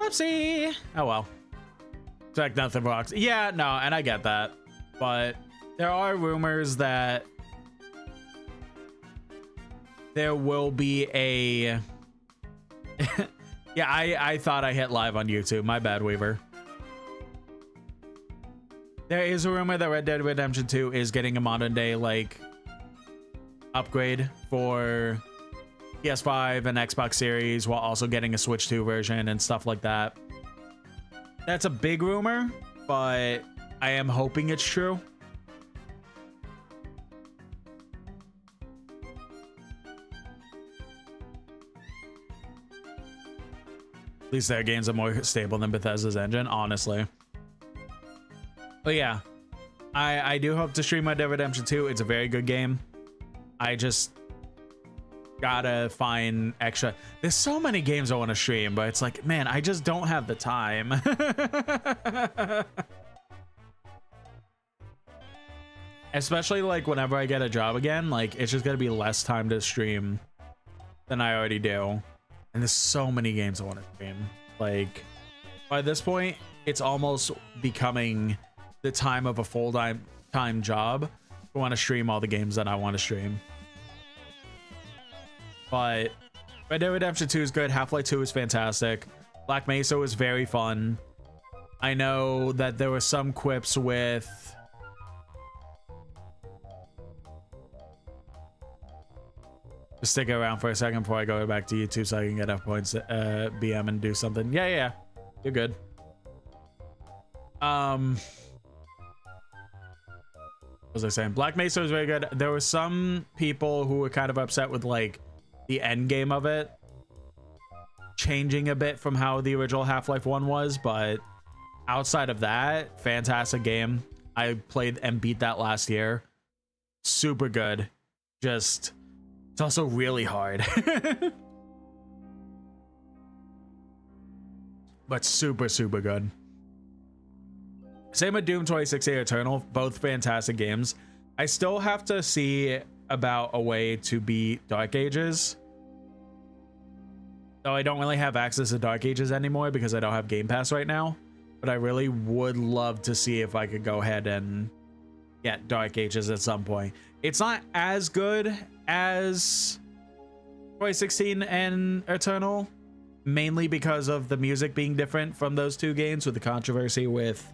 Whoopsie. Oh well. Expect nothing rocks. Yeah, no, and I get that. But there are rumors that there will be a... Yeah, I thought I hit live on YouTube. My bad, Weaver. There is a rumor that Red Dead Redemption 2 is getting a modern day, like, upgrade for PS5 and Xbox Series, while also getting a Switch 2 version and stuff like that. That's a big rumor, but I am hoping it's true. At least their games are more stable than Bethesda's engine, honestly. But yeah, I do hope to stream Red Dead Redemption 2. It's a very good game. I just gotta find extra. There's so many games I want to stream, but it's like, man, I just don't have the time. Especially like whenever I get a job again, like it's just gonna be less time to stream than I already do. And there's so many games I want to stream. Like by this point, it's almost becoming the time of a full-time job. I want to stream all the games that I want to stream. But Red Dead Redemption 2 is good. Half-Life 2 is fantastic. Black Mesa was very fun. I know that there were some quips with just stick around for a second before I go back to YouTube so I can get enough points BM and do something. Yeah, you're good. What was I saying? Black Mesa was very good. There were some people who were kind of upset with like the end game of it changing a bit from how the original Half-Life 1 was, but outside of that, fantastic game. I played and beat that last year. Super good. Just it's also really hard. But super good. Same with Doom 2016 Eternal, both fantastic games. I still have to see about a way to beat Dark Ages. Though I don't really have access to Dark Ages anymore because I don't have Game Pass right now. But I really would love to see if I could go ahead and get Dark Ages at some point. It's not as good as 2016 and Eternal, mainly because of the music being different from those two games, with the controversy with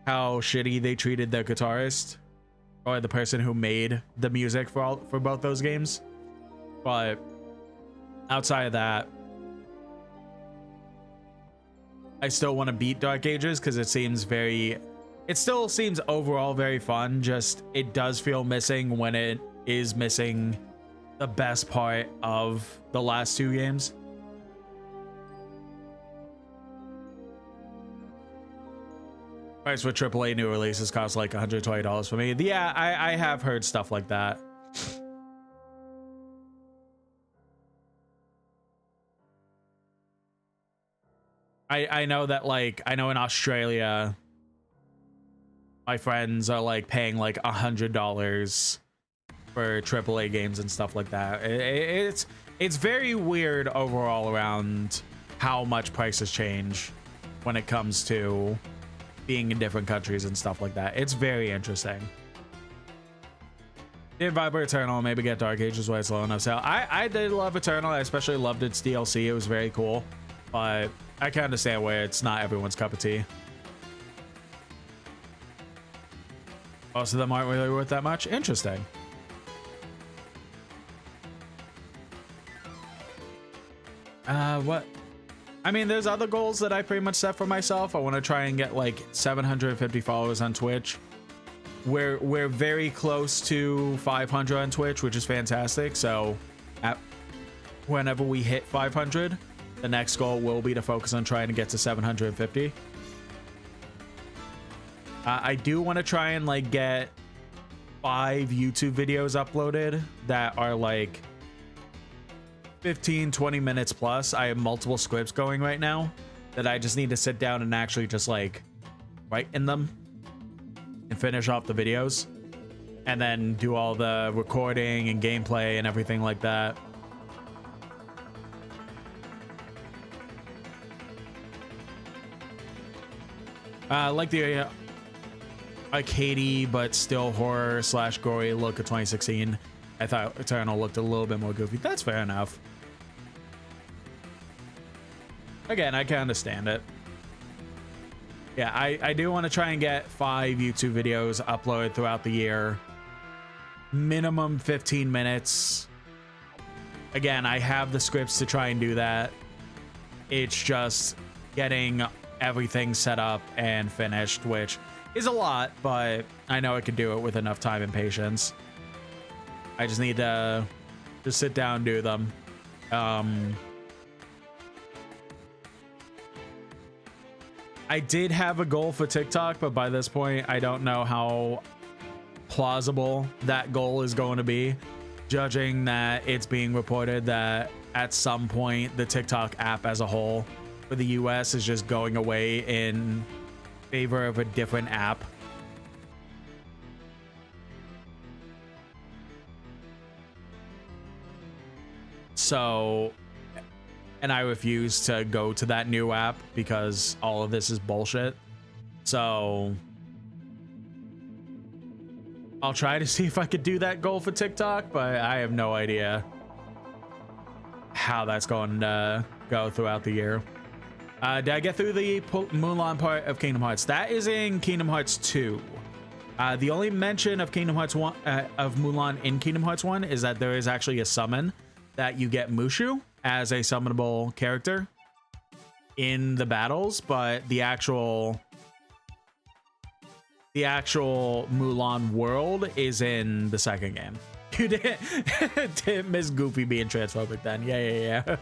how shitty they treated their guitarist or the person who made the music for both those games. But outside of that, I still want to beat Dark Ages because it still seems overall very fun. Just it does feel missing when it is missing the best part of the last two games. Price for AAA new releases cost like $120 for me. Yeah, I have heard stuff like that. I know that, like, I know in Australia my friends are like paying like $100 for AAA games and stuff like that. It's very weird overall around how much prices change when it comes to being in different countries and stuff like that. It's very interesting. Did Viper Eternal, maybe get Dark Ages while it's low enough sale. I did love Eternal. I especially loved its DLC. It was very cool, but I can understand why it's not everyone's cup of tea. Most of them aren't really worth that much. Interesting. What? I mean, there's other goals that I pretty much set for myself. I want to try and get like 750 followers on Twitch. We're very close to 500 on Twitch, which is fantastic. So whenever we hit 500, the next goal will be to focus on trying to get to 750. I do want to try and like get 5 YouTube videos uploaded that are like 15-20 minutes plus. I have multiple scripts going right now that I just need to sit down and actually just like write in them and finish off the videos, and then do all the recording and gameplay and everything like that. Like the arcadey but still horror / gory look of 2016. I thought Eternal looked a little bit more goofy. That's fair enough. Again, I can understand it. Yeah, I do want to try and get 5 YouTube videos uploaded throughout the year. Minimum 15 minutes. Again, I have the scripts to try and do that. It's just getting everything set up and finished, which is a lot, but I know I can do it with enough time and patience. I just need to just sit down and do them. I did have a goal for TikTok, but by this point, I don't know how plausible that goal is going to be, judging that it's being reported that at some point the TikTok app as a whole for the US is just going away in favor of a different app. So, and I refuse to go to that new app because all of this is bullshit. So I'll try to see if I could do that goal for TikTok, but I have no idea how that's going to go throughout the year. Did I get through the Mulan part of Kingdom Hearts? That is in Kingdom Hearts 2. The only mention of Kingdom Hearts 1 of Mulan in Kingdom Hearts 1 is that there is actually a summon that you get Mushu as a summonable character in the battles, but the actual Mulan world is in the second game. You didn't miss Goofy being transphobic then. Yeah.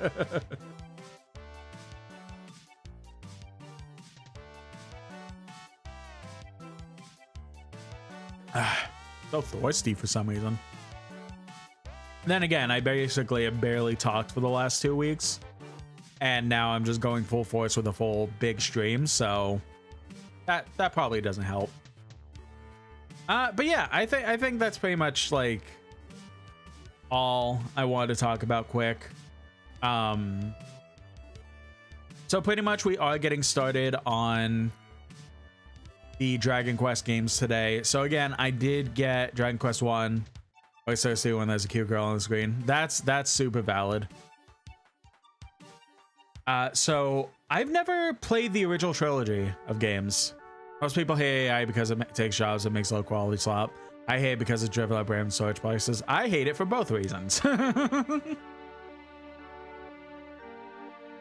So thirsty for some reason. Then again, I basically have barely talked for the last 2 weeks, and now I'm just going full force with a full big stream, so that probably doesn't help. But yeah, I think that's pretty much like all I wanted to talk about quick. So pretty much we are getting started on the Dragon Quest games today. So again, I did get Dragon Quest 1. I start seeing when there's a cute girl on the screen. That's super valid. So I've never played the original trilogy of games. Most people hate AI because it takes jobs and makes low quality slop. I hate it because it's driven by brand storage prices. I hate it for both reasons.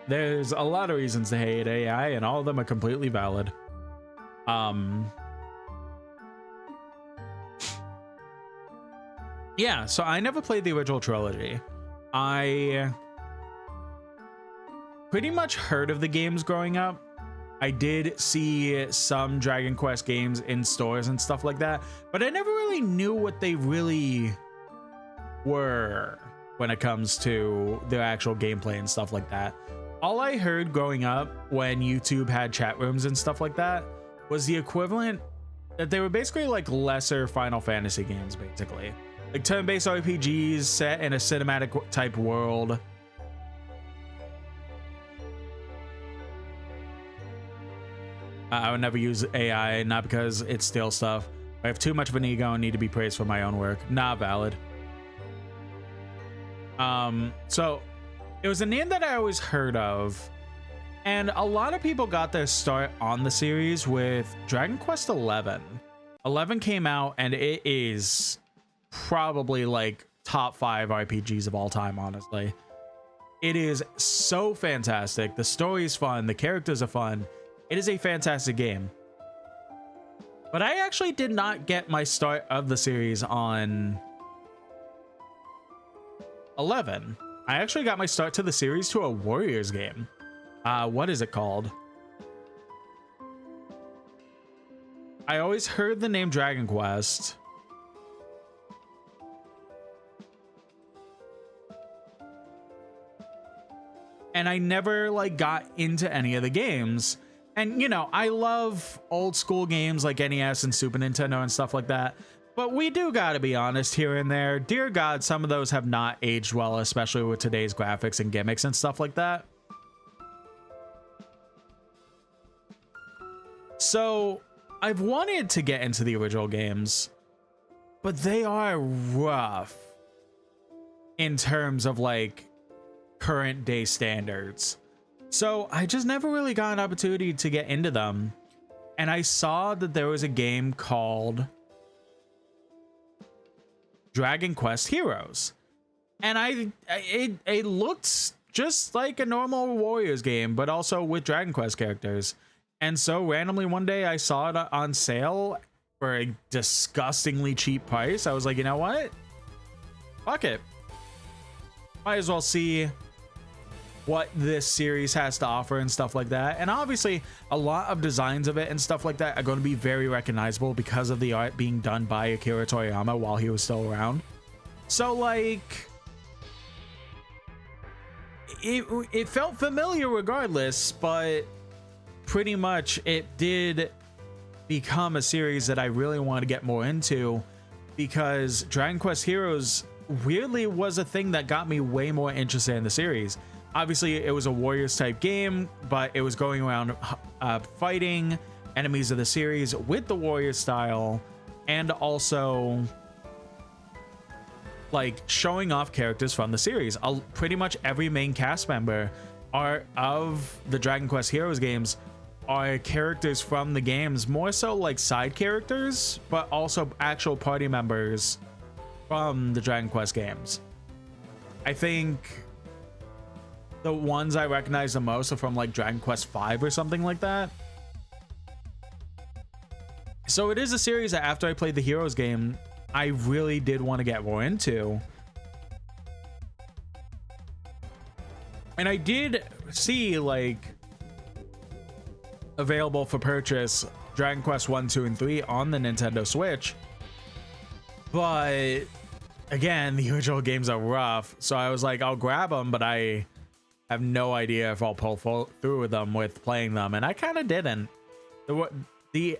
There's a lot of reasons to hate AI, and all of them are completely valid. Yeah, so I never played the original trilogy. I pretty much heard of the games growing up. I did see some Dragon Quest games in stores and stuff like that, but I never really knew what they really were when it comes to their actual gameplay and stuff like that. All I heard growing up when YouTube had chat rooms and stuff like that was the equivalent that they were basically like lesser Final Fantasy games, basically. Like turn-based RPGs set in a cinematic type world. I would never use AI, not because it steals stuff. I have too much of an ego and need to be praised for my own work. Not valid. So it was a name that I always heard of, and a lot of people got their start on the series with Dragon Quest 11. 11 came out, and it is probably like top 5 RPGs of all time, honestly. It is so fantastic. The story is fun. The characters are fun. It is a fantastic game. But I actually did not get my start of the series on 11. I actually got my start to the series to a Warriors game. What is it called? I always heard the name Dragon Quest. And I never like got into any of the games. And you know, I love old school games like NES and Super Nintendo and stuff like that. But we do gotta be honest here and there. Dear God, some of those have not aged well, especially with today's graphics and gimmicks and stuff like that. So I've wanted to get into the original games, but they are rough in terms of like current day standards. So I just never really got an opportunity to get into them. And I saw that there was a game called Dragon Quest Heroes. And it looked just like a normal Warriors game, but also with Dragon Quest characters. And so randomly one day I saw it on sale for a disgustingly cheap price. I was like, you know what? Fuck it. Might as well see what this series has to offer and stuff like that. And obviously a lot of designs of it and stuff like that are going to be very recognizable because of the art being done by Akira Toriyama while he was still around. So like it felt familiar regardless, but pretty much it did become a series that I really want to get more into, because Dragon Quest Heroes weirdly was a thing that got me way more interested in the series. Obviously, it was a Warriors type game, but it was going around fighting enemies of the series with the Warriors style, and also like showing off characters from the series. Pretty much every main cast member of the Dragon Quest Heroes games are characters from the games, more so like side characters, but also actual party members from the Dragon Quest games. I think the ones I recognize the most are from like Dragon Quest V or something like that. So it is a series that after I played the Heroes game, I really did want to get more into. And I did see like available for purchase Dragon Quest 1, 2, and 3 on the Nintendo Switch. But again, the original games are rough. So I was like, I'll grab them, but I have no idea if I'll pull through with them with playing them, and I kind of didn't. The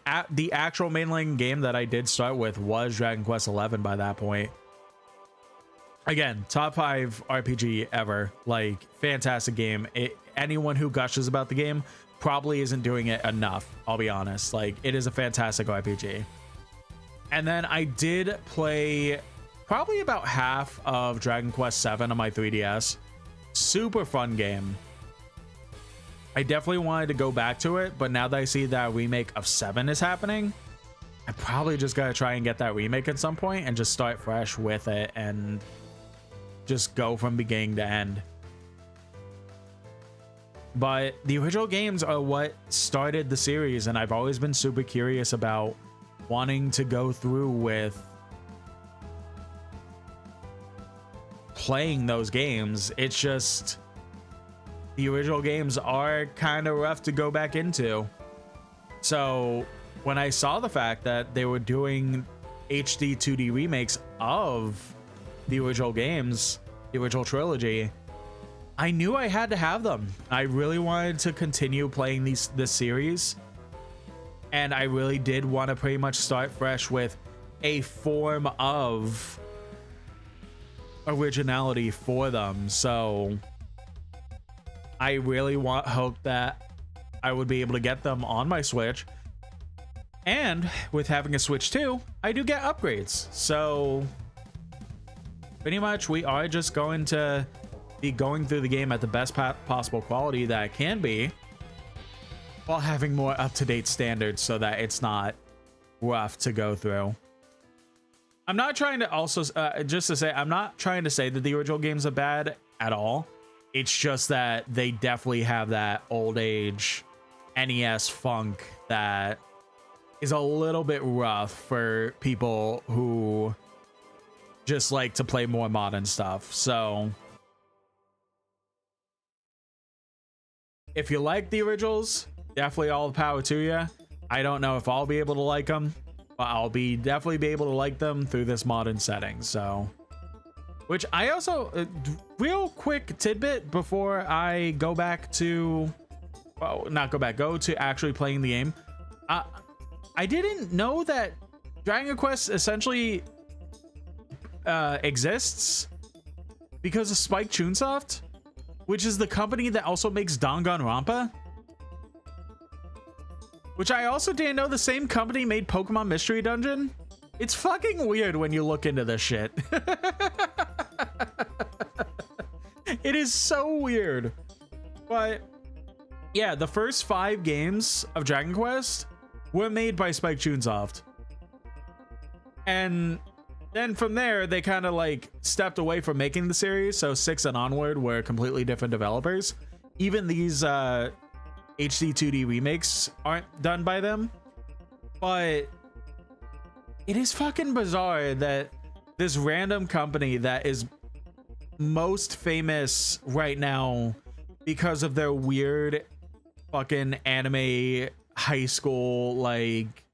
actual mainline game that I did start with was Dragon Quest 11 by that point. Again, top 5 RPG ever, like fantastic game. Anyone who gushes about the game probably isn't doing it enough, I'll be honest. Like, it is a fantastic RPG. And then I did play probably about half of Dragon Quest 7 on my 3DS. Super fun game. I definitely wanted to go back to it, but now that I see that remake of 7 is happening, I probably just gotta try and get that remake at some point and just start fresh with it and just go from beginning to end. But the original games are what started the series, and I've always been super curious about wanting to go through with playing those games. It's just the original games are kind of rough to go back into. So when I saw the fact that they were doing HD 2D remakes of the original games, the original trilogy, I knew I had to have them. I really wanted to continue playing this series, and I really did want to pretty much start fresh with a form of originality for them. So I really hope that I would be able to get them on my Switch, and with having a Switch 2, I do get upgrades. So pretty much we are just going to be going through the game at the best possible quality that it can be, while having more up-to-date standards so that it's not rough to go through. I'm not trying to also just to say, I'm not trying to say that the original games are bad at all. It's just that they definitely have that old age NES funk that is a little bit rough for people who just like to play more modern stuff. So if you like the originals, definitely all the power to you. I don't know if I'll be able to like them, but I'll definitely be able to like them through this modern setting. So, which I also, real quick tidbit before I go back to, well, not go back, go to actually playing the game. I didn't know that Dragon Quest essentially exists because of Spike Chunsoft, which is the company that also makes Danganronpa. Which I also didn't know the same company made Pokemon Mystery Dungeon. It's fucking weird when you look into this shit. It is so weird. But yeah, the first 5 games of Dragon Quest were made by Spike Chunsoft. And then from there, they kind of like stepped away from making the series. So 6 and onward were completely different developers. Even these HD 2D remakes aren't done by them. But it is fucking bizarre that this random company that is most famous right now because of their weird fucking anime high school, like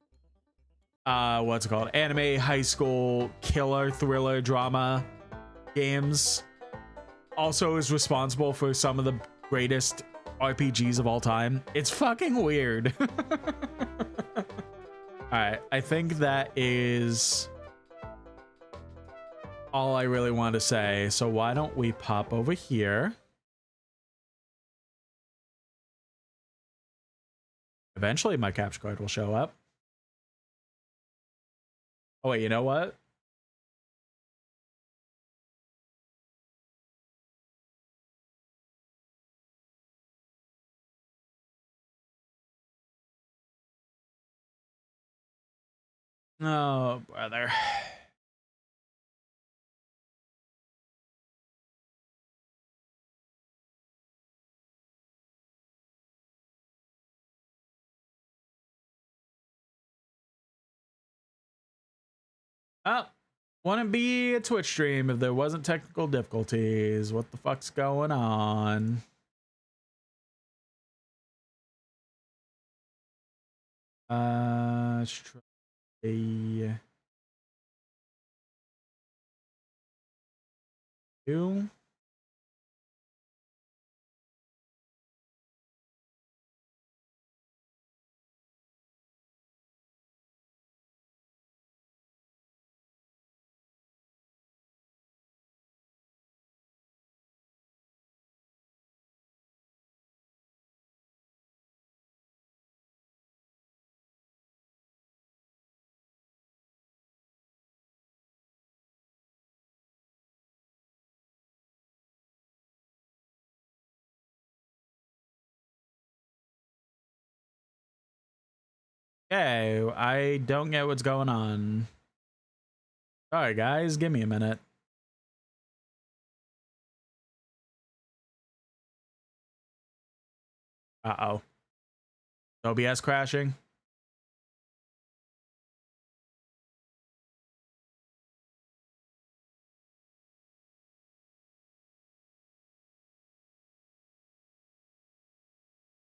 what's it called, anime high school killer thriller drama games, also is responsible for some of the greatest RPGs of all time. It's fucking weird. All right, I think that is all I really want to say. So why don't we pop over here? Eventually my capture card will show up. Oh wait, you know what? Oh, brother. Oh, wouldn't be a Twitch stream if there wasn't technical difficulties. What the fuck's going on? Let's try two. Okay, I don't get what's going on. Sorry, guys, give me a minute. Uh-oh. OBS crashing.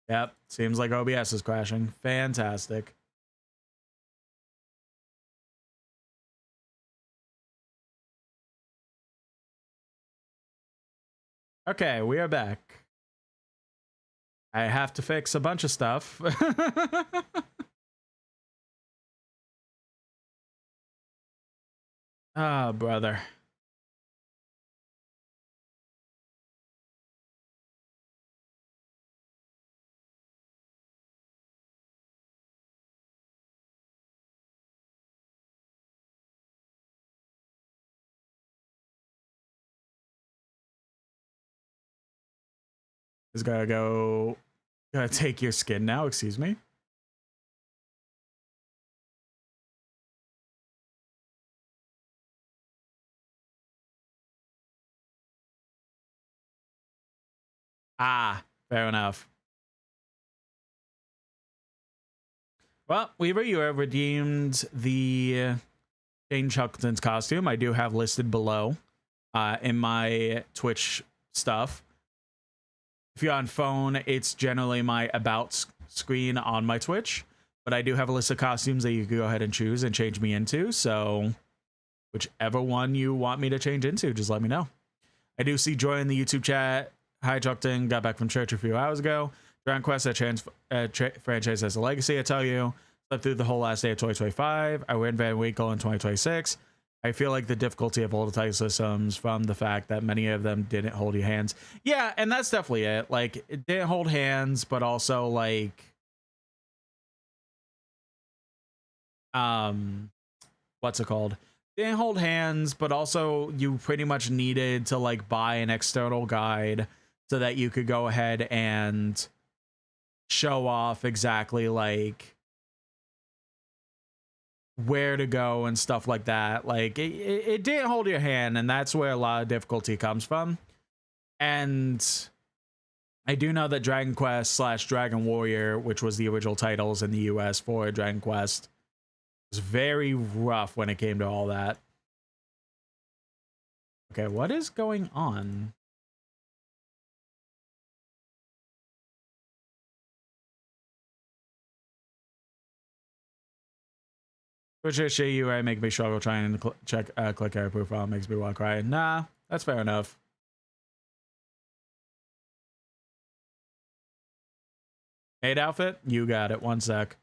Yep, seems like OBS is crashing. Fantastic. Okay, we are back. I have to fix a bunch of stuff. Ah, brother. Just gotta take your skin now, excuse me. Ah, fair enough. Well, Weaver, you have redeemed the Jane Chuckleton's costume. I do have listed below in my Twitch stuff. If you're on phone, it's generally my about screen on my Twitch, but I do have a list of costumes that you can go ahead and choose and change me into. So whichever one you want me to change into, just let me know. I do see Joy in the YouTube chat. Hi, Chuckton. Got back from church a few hours ago. Dragon Quest franchise has a legacy, I tell you. Slept through the whole last day of 2025. I win Van Winkle in 2026. I feel like the difficulty of older title systems from the fact that many of them didn't hold your hands. Yeah, and that's definitely it. Like, it didn't hold hands, but also, like, what's it called? Didn't hold hands, but also you pretty much needed to like buy an external guide so that you could go ahead and show off exactly like where to go and stuff like that. Like it didn't hold your hand, and that's where a lot of difficulty comes from. And I do know that Dragon Quest / Dragon Warrior, which was the original titles in the US for Dragon Quest, was very rough when it came to all that. Okay, what is going on? Which you right make me struggle trying to check click error profile makes me want to cry. Nah, that's fair enough. Maid outfit? You got it. One sec.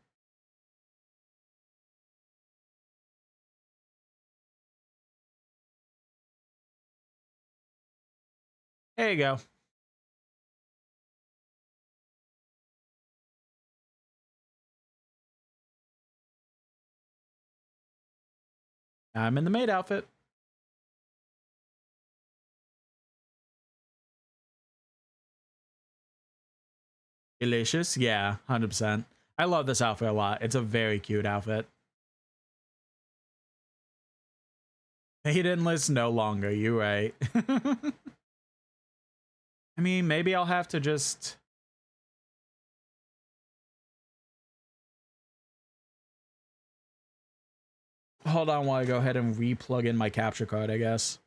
There you go. I'm in the maid outfit. Delicious? Yeah, 100%. I love this outfit a lot. It's a very cute outfit. Maidenless no longer, you right. I mean, maybe I'll have to just... Hold on while I go ahead and re-plug in my capture card, I guess.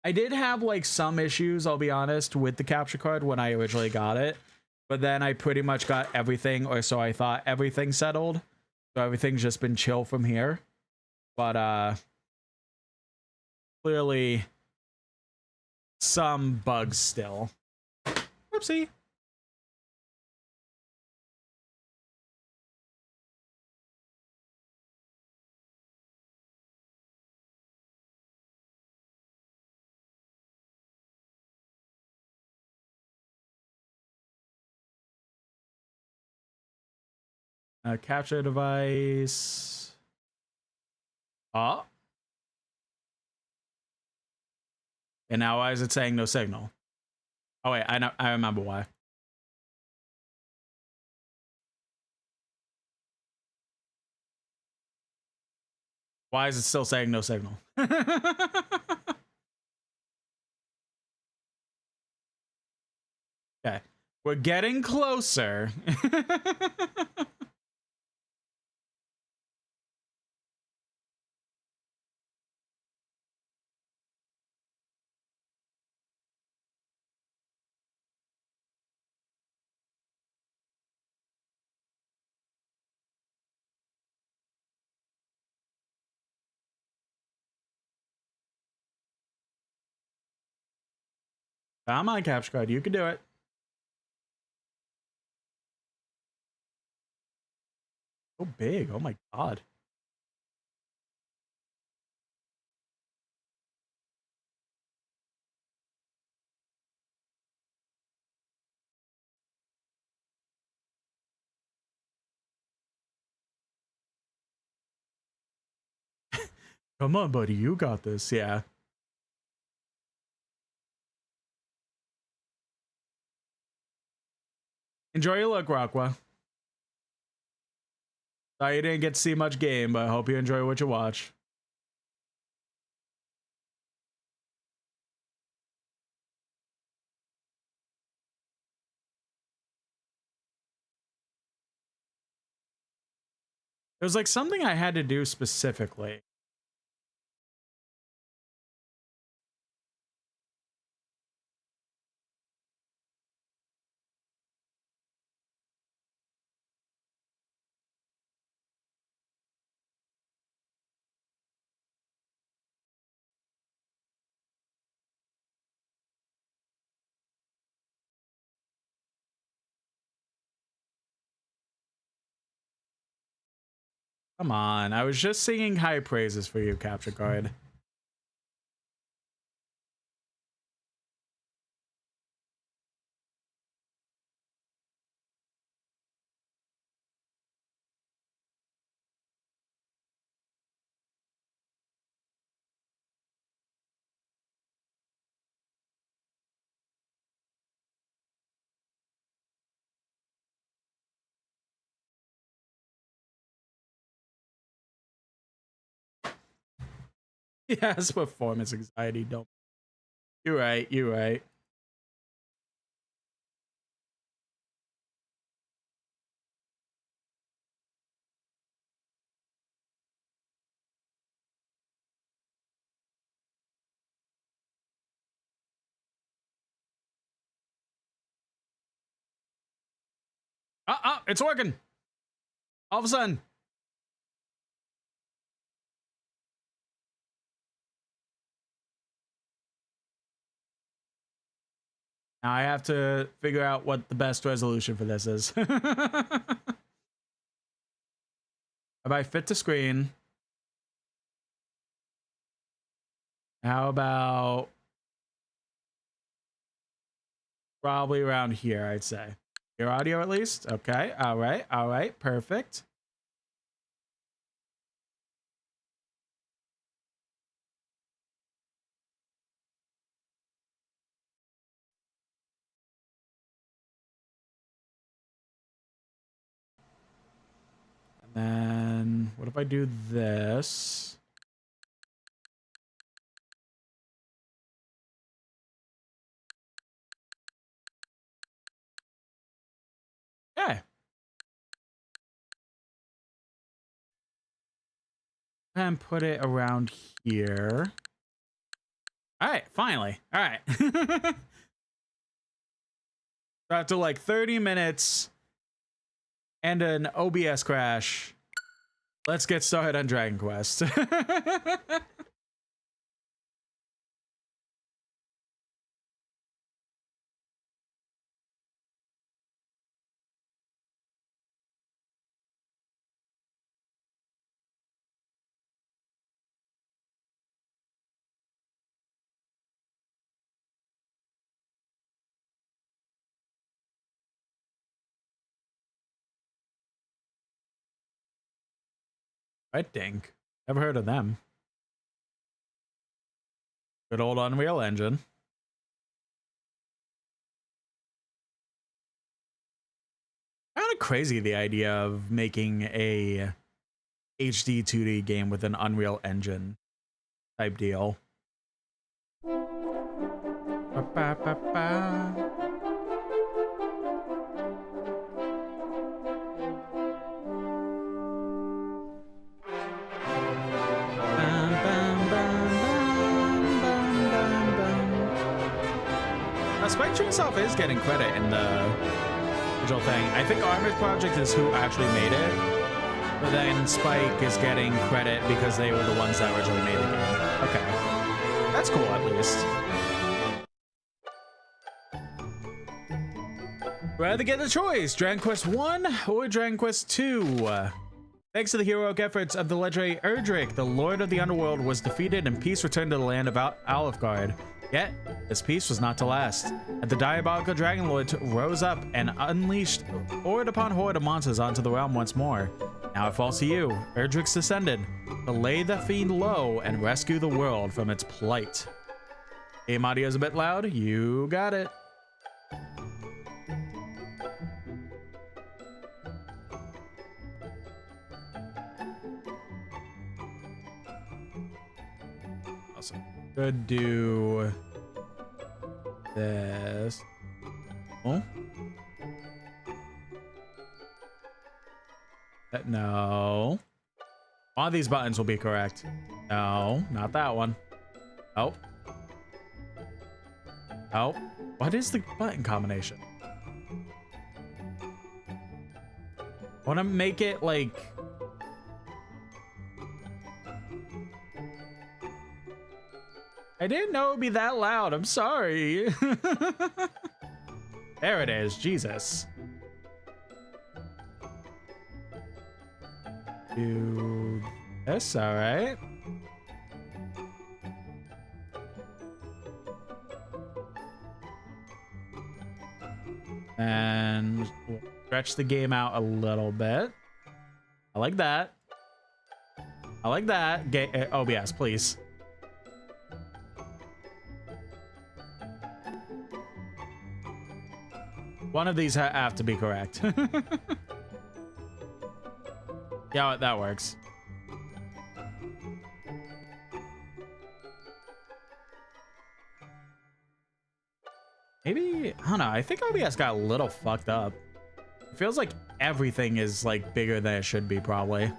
I did have like some issues, I'll be honest, with the capture card when I originally got it. But then I pretty much got everything, or so I thought, everything settled. So everything's just been chill from here. But clearly some bugs still. Whoopsie. Capture device. Oh. And now why is it saying no signal? Oh wait, I know, I remember why. Why is it still saying no signal? Okay. We're getting closer. Come on, capture card. You can do it. So big. Oh my god. Come on, buddy. You got this. Yeah. Enjoy your look, Rockwell. Sorry you didn't get to see much game, but I hope you enjoy what you watch. It was like something I had to do specifically. Come on. I was just singing high praises for you, capture card. He has performance anxiety. Don't. You're right. You're right. It's working. All of a sudden. Now I have to figure out what the best resolution for this is. About fit to screen. How about probably around here, I'd say. Your audio at least? Okay. All right. All right. Perfect. And then what if I do this? Okay. And put it around here. All right, finally. All right. After like 30 minutes and an OBS crash, let's get started on Dragon Quest. Red Dink. Never heard of them. Good old Unreal Engine. Kind of crazy the idea of making a HD 2D game with an Unreal Engine type deal. Ba, ba, ba, ba. Spike Chunsoft is getting credit in the digital thing. I think Armored Project is who actually made it, but then Spike is getting credit because they were the ones that originally made the game. Okay, that's cool at least. Rather get the choice, Dragon Quest 1 or Dragon Quest 2? Thanks to the heroic efforts of the legendary Erdrick, the Lord of the Underworld was defeated and peace returned to the land of Alefgard. Yet, this peace was not to last. And the diabolical Dragon Lord rose up and unleashed horde upon horde of monsters onto the realm once more. Now it falls to you, Erdrick's descendant, to lay the fiend low and rescue the world from its plight. Game audio's a bit loud, you got it. Awesome. Could do this. Oh. No. One of these buttons will be correct. No, not that one. Oh. Oh. What is the button combination? I want to make it like... I didn't know it would be that loud. I'm sorry. There it is. Jesus. Do this. All right. And we'll stretch the game out a little bit. I like that. I like that. OBS, please. One of these have to be correct. Yeah, that works. Maybe, I don't know. I think OBS got a little fucked up. It feels like everything is like bigger than it should be, probably.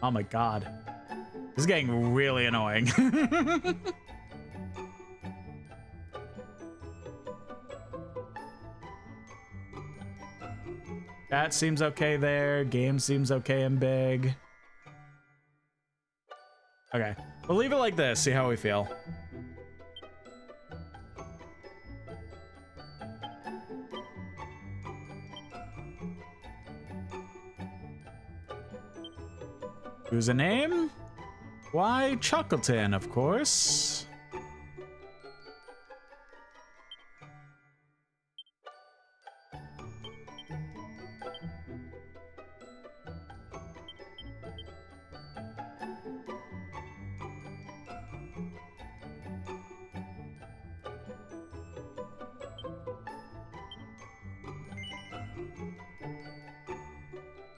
Oh my god. This is getting really annoying. That seems okay there. Game seems okay and big. Okay. We'll leave it like this, see how we feel. Username? Why, Chuckleton, of course.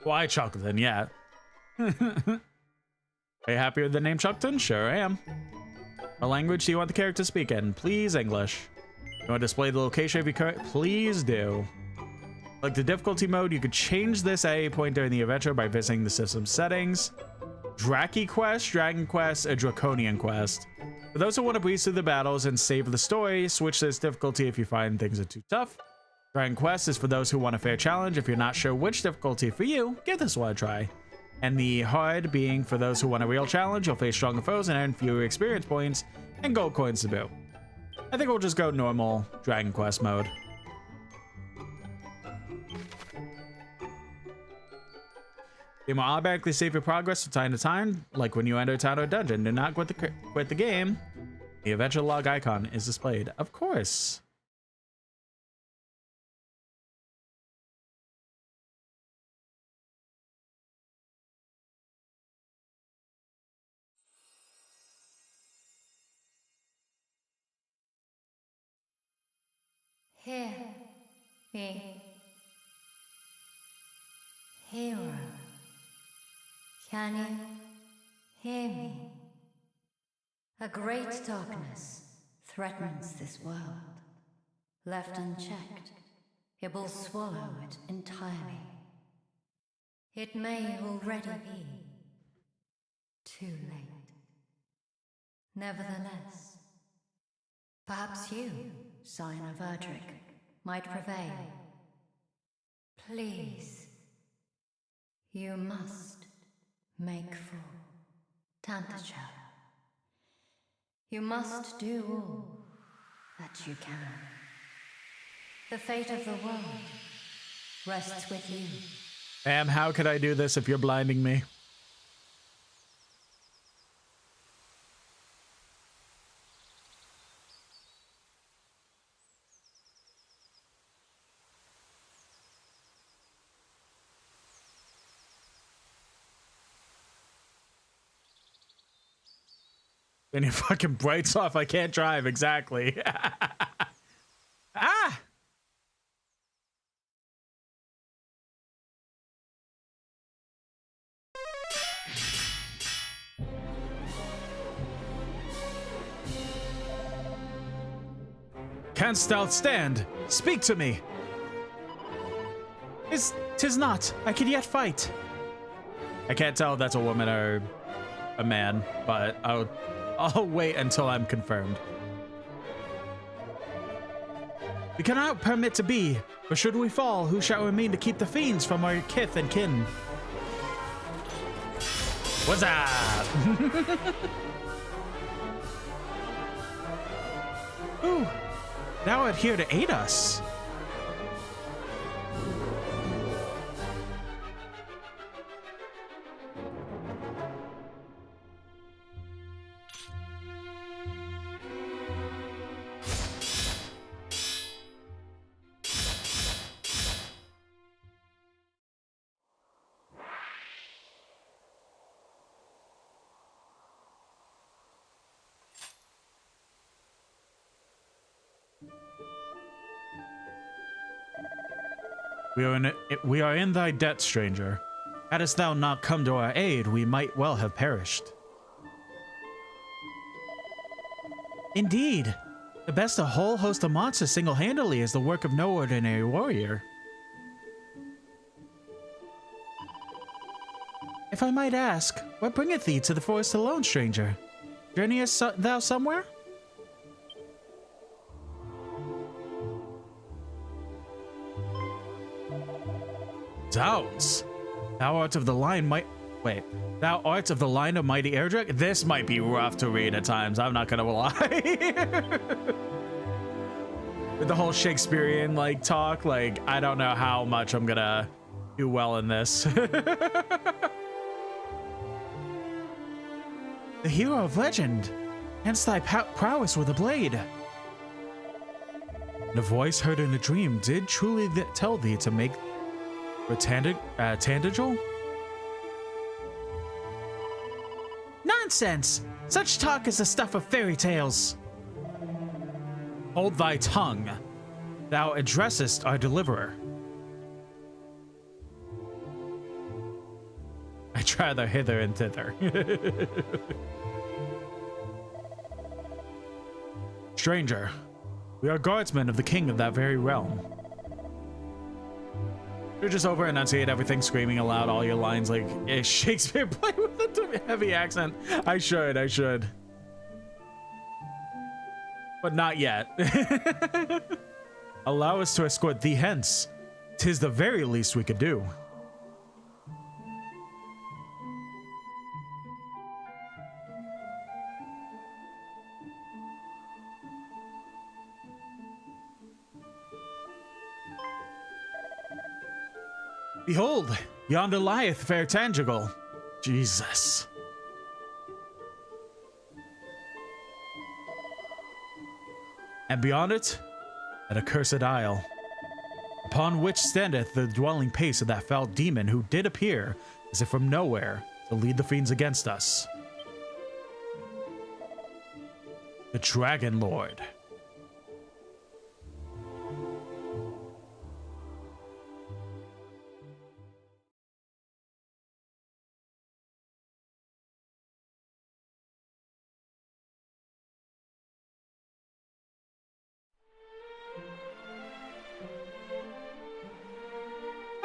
Why Chuckleton? Yeah. Are you happy with the name Chuckleton? Sure I am. What language do you want the character to speak in? Please English. You want to display the location of your current? Please do. Like the difficulty mode, you could change this at any point during the adventure by visiting the system settings. Draki Quest, Dragon Quest, a Draconian Quest. For those who want to breeze through the battles and save the story, switch this difficulty if you find things are too tough. Dragon Quest is for those who want a fair challenge. If you're not sure which difficulty for you, give this one a try. And the hard being for those who want a real challenge, you'll face stronger foes and earn fewer experience points and gold coins to boot. I think we'll just go normal Dragon Quest mode. It will automatically save your progress from time to time, like when you enter a town or dungeon. Do not quit the game. The adventure log icon is displayed, of course. Hear me, hero. Can you hear me? A great darkness threatens this world. Left unchecked, it will swallow it entirely. It may already be too late. Nevertheless, perhaps you, Scion of Erdrick, might prevail. Please, you must make for Tantacha. You must do all that you can. The fate of the world rests with you. Ma'am, how could I do this if you're blinding me? Then your fucking brights off. I can't drive. Exactly. Ah! Canst thou stand? Speak to me. Tis not. I can yet fight. I can't tell if that's a woman or a man, but I'll wait until I'm confirmed. We cannot permit to be, for should we fall, who shall remain to keep the fiends from our kith and kin? What's up? Ooh, thou art here to aid us. We are in thy debt, stranger. Hadst thou not come to our aid, we might well have perished. Indeed. To best a whole host of monsters single-handedly is the work of no ordinary warrior. If I might ask, what bringeth thee to the forest alone, stranger? Journeyest thou somewhere? Zounds! Thou art of the line Thou art of the line of mighty Erdrick? This might be rough to read at times, I'm not gonna lie. With the whole Shakespearean, like, talk, like, I don't know how much I'm gonna do well in this. The hero of legend, hence thy prowess with a blade. The voice heard in a dream did truly tell thee to make a Tandagel? Nonsense! Such talk is the stuff of fairy tales. Hold thy tongue. Thou addressest our deliverer. I try the hither and thither. Stranger, we are guardsmen of the king of that very realm. You just over enunciate everything, screaming aloud all your lines like Shakespeare play with a heavy accent. I should. But not yet. Allow us to escort thee hence. 'Tis the very least we could do. Behold, yonder lieth fair Tandagel. Jesus. And beyond it, that accursed isle, upon which standeth the dwelling place of that foul demon who did appear, as if from nowhere, to lead the fiends against us. The Dragon Lord.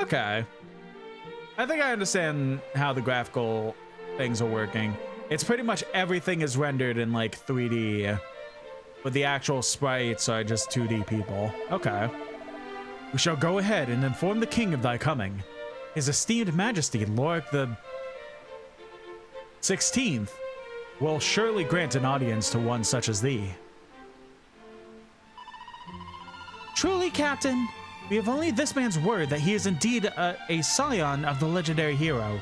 Okay. I think I understand how the graphical things are working. It's pretty much everything is rendered in like 3D, but the actual sprites are just 2D people. Okay. We shall go ahead and inform the king of thy coming. His esteemed majesty, Lorik the 16th, will surely grant an audience to one such as thee. Truly, Captain, we have only this man's word that he is indeed a scion of the legendary hero.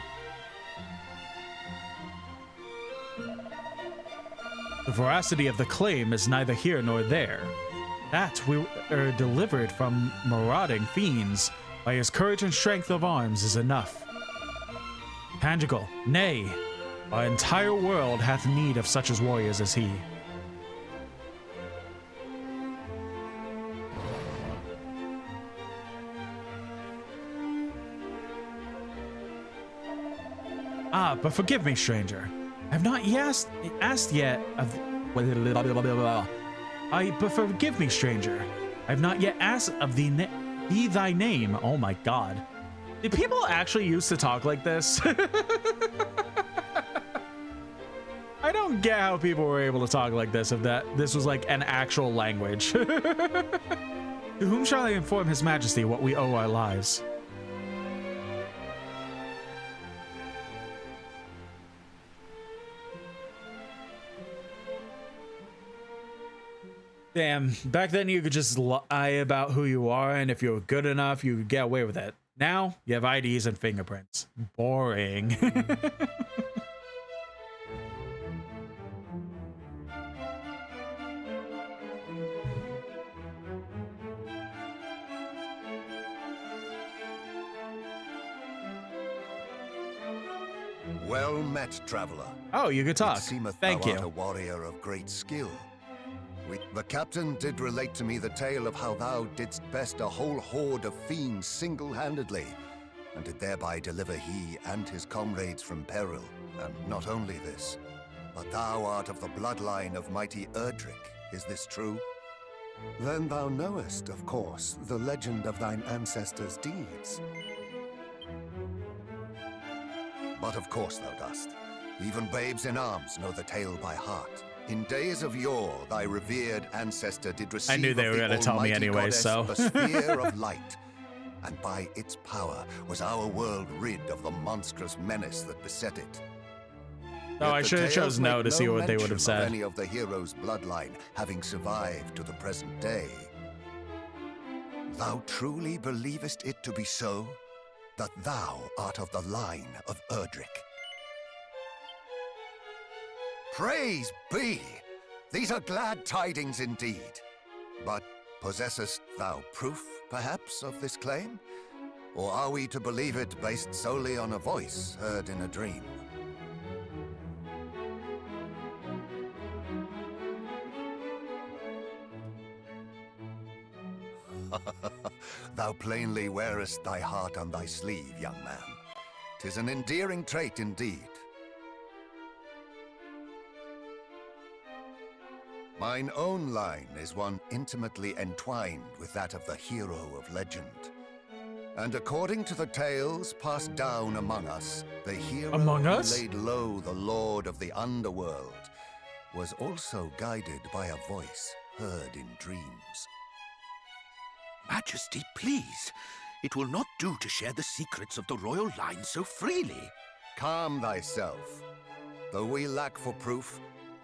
The veracity of the claim is neither here nor there. That we are delivered from marauding fiends by his courage and strength of arms is enough. Tandagel, nay, our entire world hath need of such as warriors as he. Ah, but forgive me, stranger. I have not asked yet of... but forgive me, stranger. I have not yet asked of thee thy name. Oh my god. Did people actually used to talk like this? I don't get how people were able to talk like this if this was like an actual language. To whom shall I inform His Majesty what we owe our lives? Damn, back then you could just lie about who you are, and if you were good enough, you could get away with it. Now, you have IDs and fingerprints. Boring. Well met, traveler. Oh, you could talk. It seemeth Thank thou you. art a warrior of great skill. The captain did relate to me the tale of how thou didst best a whole horde of fiends single-handedly, and did thereby deliver he and his comrades from peril. And not only this, but thou art of the bloodline of mighty Erdrick. Is this true? Then thou knowest, of course, the legend of thine ancestors' deeds. But of course thou dost. Even babes in arms know the tale by heart. In days of yore, thy revered ancestor did receive I knew they were going to tell me anyway, so. the sphere of light, and by its power was our world rid of the monstrous menace that beset it. Oh, I should have chose no to see what they would have said. Any of the hero's bloodline having survived to the present day. Thou truly believest it to be so, that thou art of the line of Erdrick? Praise be! These are glad tidings indeed. But possessest thou proof, perhaps, of this claim? Or are we to believe it based solely on a voice heard in a dream? Thou plainly wearest thy heart on thy sleeve, young man. 'Tis an endearing trait indeed. Mine own line is one intimately entwined with that of the hero of legend. And according to the tales passed down among us, the hero who laid low the lord of the underworld was also guided by a voice heard in dreams. Majesty, please. It will not do to share the secrets of the royal line so freely. Calm thyself. Though we lack for proof,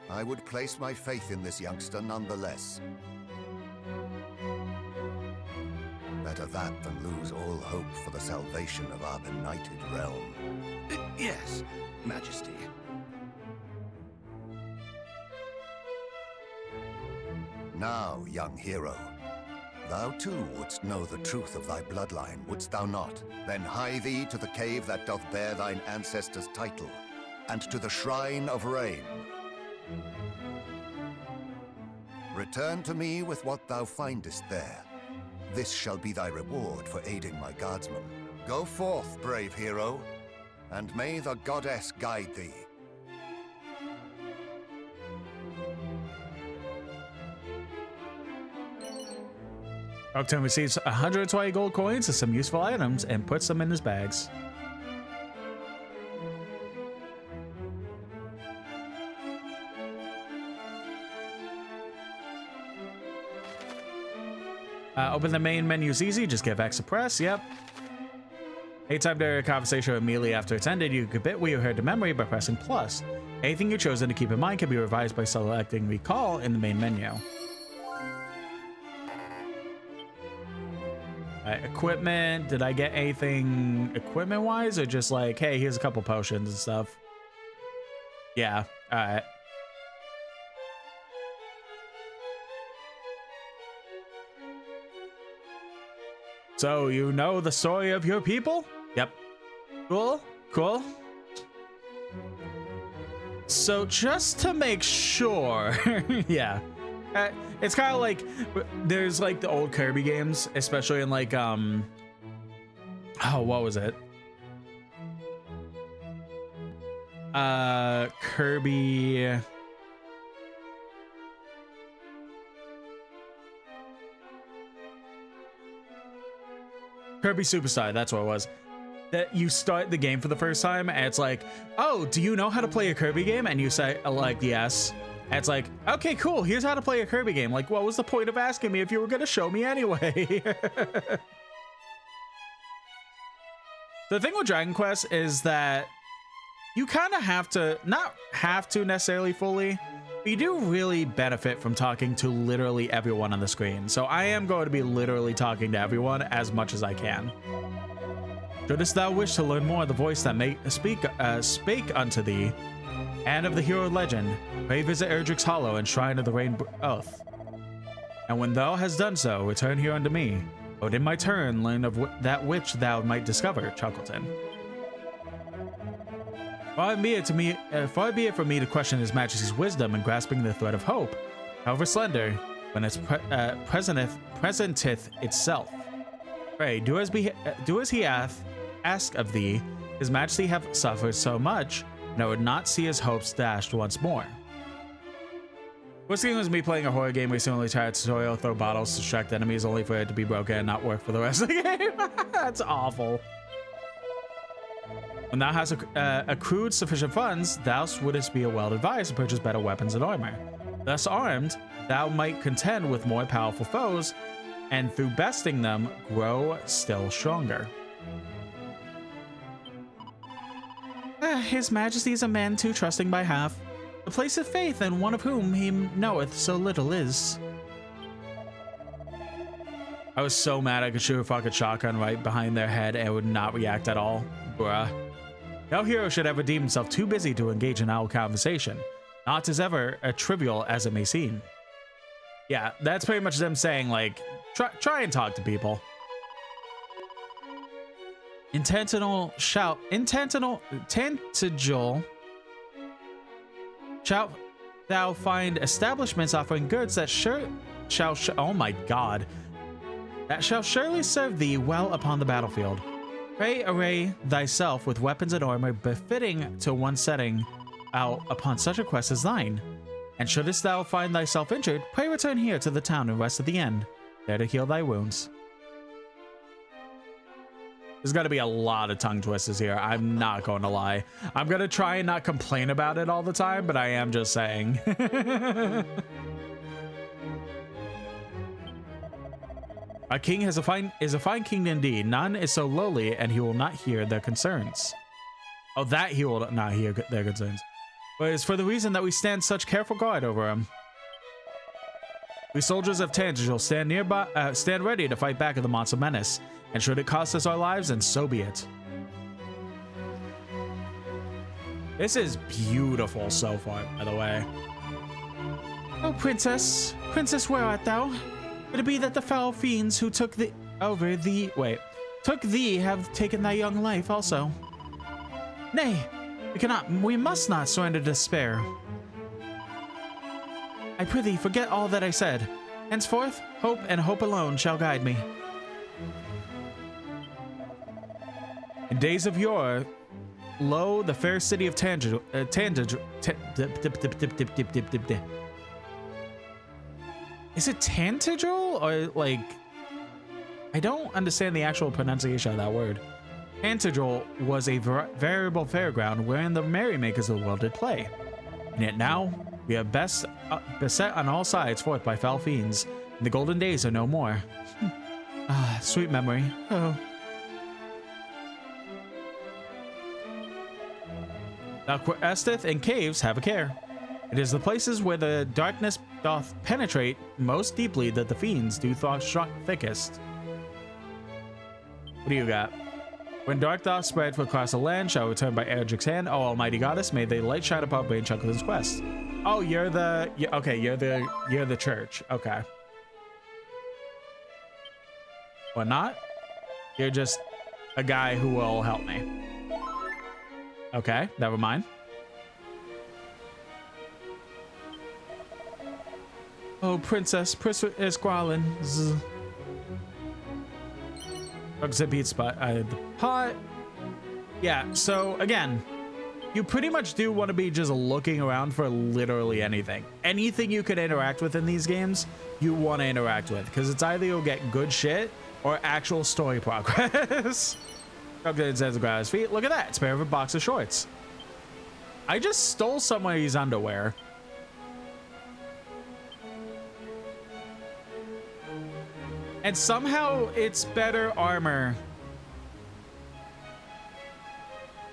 I would place my faith in this youngster nonetheless. Better that than lose all hope for the salvation of our benighted realm. Yes, Majesty. Now, young hero, thou too wouldst know the truth of thy bloodline, wouldst thou not? Then hie thee to the cave that doth bear thine ancestors' title, and to the Shrine of Rain. Return to me with what thou findest there. This shall be thy reward for aiding my guardsmen. Go forth, brave hero, and may the goddess guide thee. Octane receives 120 gold coins and some useful items and puts them in his bags. Open the main menu is easy, just give X a press, yep. Anytime during a conversation immediately after it's ended, you could bit what you heard to memory by pressing plus. Anything you've chosen to keep in mind can be revised by selecting recall in the main menu. Equipment, did I get anything equipment-wise, or just like, hey, here's a couple potions and stuff? Yeah, alright. So, you know the story of your people? Yep. Cool, cool. So, just to make sure, yeah. It's kind of like, there's like the old Kirby games, especially in like, oh, what was it? Kirby... Kirby Superstar, that's what it was. That you start the game for the first time, and it's like, oh, do you know how to play a Kirby game? And you say, like, yes. And it's like, okay, cool, here's how to play a Kirby game. Like, what was the point of asking me if you were going to show me anyway? The thing with Dragon Quest is that you kind of have to, not have to necessarily fully, but you do really benefit from talking to literally everyone on the screen. So I am going to be literally talking to everyone as much as I can. Shouldst thou wish to learn more of the voice that spake unto thee, and of the hero legend, pray visit Erdrick's Hollow and Shrine of the Rain Oath. And when thou hast done so, return here unto me. I would in my turn learn of that which thou might discover, Chuckleton. Far be it from me to question His Majesty's wisdom in grasping the thread of hope. however slender, when it presenteth itself. Pray, do as he hath asked of thee. His Majesty hath suffered so much, and I would not see his hopes dashed once more. What's game was me playing a horror game recently, try a tutorial, throw bottles to distract enemies only for it to be broken and not work for the rest of the game. That's awful. When thou hast accrued sufficient funds, thou wouldst be well advised to purchase better weapons and armor. Thus armed, thou might contend with more powerful foes, and through besting them, grow still stronger. His Majesty is a man too trusting by half, the place of faith in one of whom he knoweth so little is. I was so mad I could shoot a fucking shotgun right behind their head and it would not react at all. Bruh. No hero should ever deem himself too busy to engage in our conversation, not as ever as trivial as it may seem. Yeah, that's pretty much them saying, like, try and talk to people. Intentional shalt thou find establishments offering goods that oh my god, that shall surely serve thee well upon the battlefield. Pray array thyself with weapons and armor befitting to one setting out upon such a quest as thine. And shouldest thou find thyself injured, pray return here to the town and rest at the end, there to heal thy wounds. There's got to be a lot of tongue twisters here. I'm not going to lie. I'm going to try and not complain about it all the time, but I am just saying. A king is a fine king indeed. None is so lowly, and he will not hear their concerns. Oh, that he will not hear their concerns. But it's for the reason that we stand such careful guard over him. We soldiers of Tangel stand nearby, stand ready to fight back at the monster menace. And should it cost us our lives, then so be it. This is beautiful so far, by the way. Oh, princess, where art thou? Could it be that the foul fiends who took thee have taken thy young life also? Nay, we must not surrender to despair. I prithee, forget all that I said. Henceforth, hope and hope alone shall guide me. In days of yore, lo, the fair city of Tangel. Is it Tantagel or like? I don't understand the actual pronunciation of that word. Tantagel was a variable fairground wherein the merrymakers of the world did play. And yet now we are beset on all sides forth by foul fiends, and the golden days are no more. Ah, sweet memory. Oh. Thou questeth in caves, have a care. It is the places where the darkness doth penetrate most deeply that the fiends do strike thickest. What do you got? When dark doth spread across the land, shall return by Erdrick's hand. Oh, almighty goddess, may the light shine upon Brain Chuckleton's quest. Oh, you're the church. Okay. What not? You're just a guy who will help me. Okay, never mind. Oh, Princess Esqualin. Beat spot. The pot. Yeah, so again, you pretty much do want to be just looking around for literally anything. Anything you could interact with in these games, you want to interact with, because it's either you'll get good shit or actual story progress. Updated says the ground at his feet. Look at that. It's a pair of a box of shorts. I just stole somebody's underwear. And somehow it's better armor.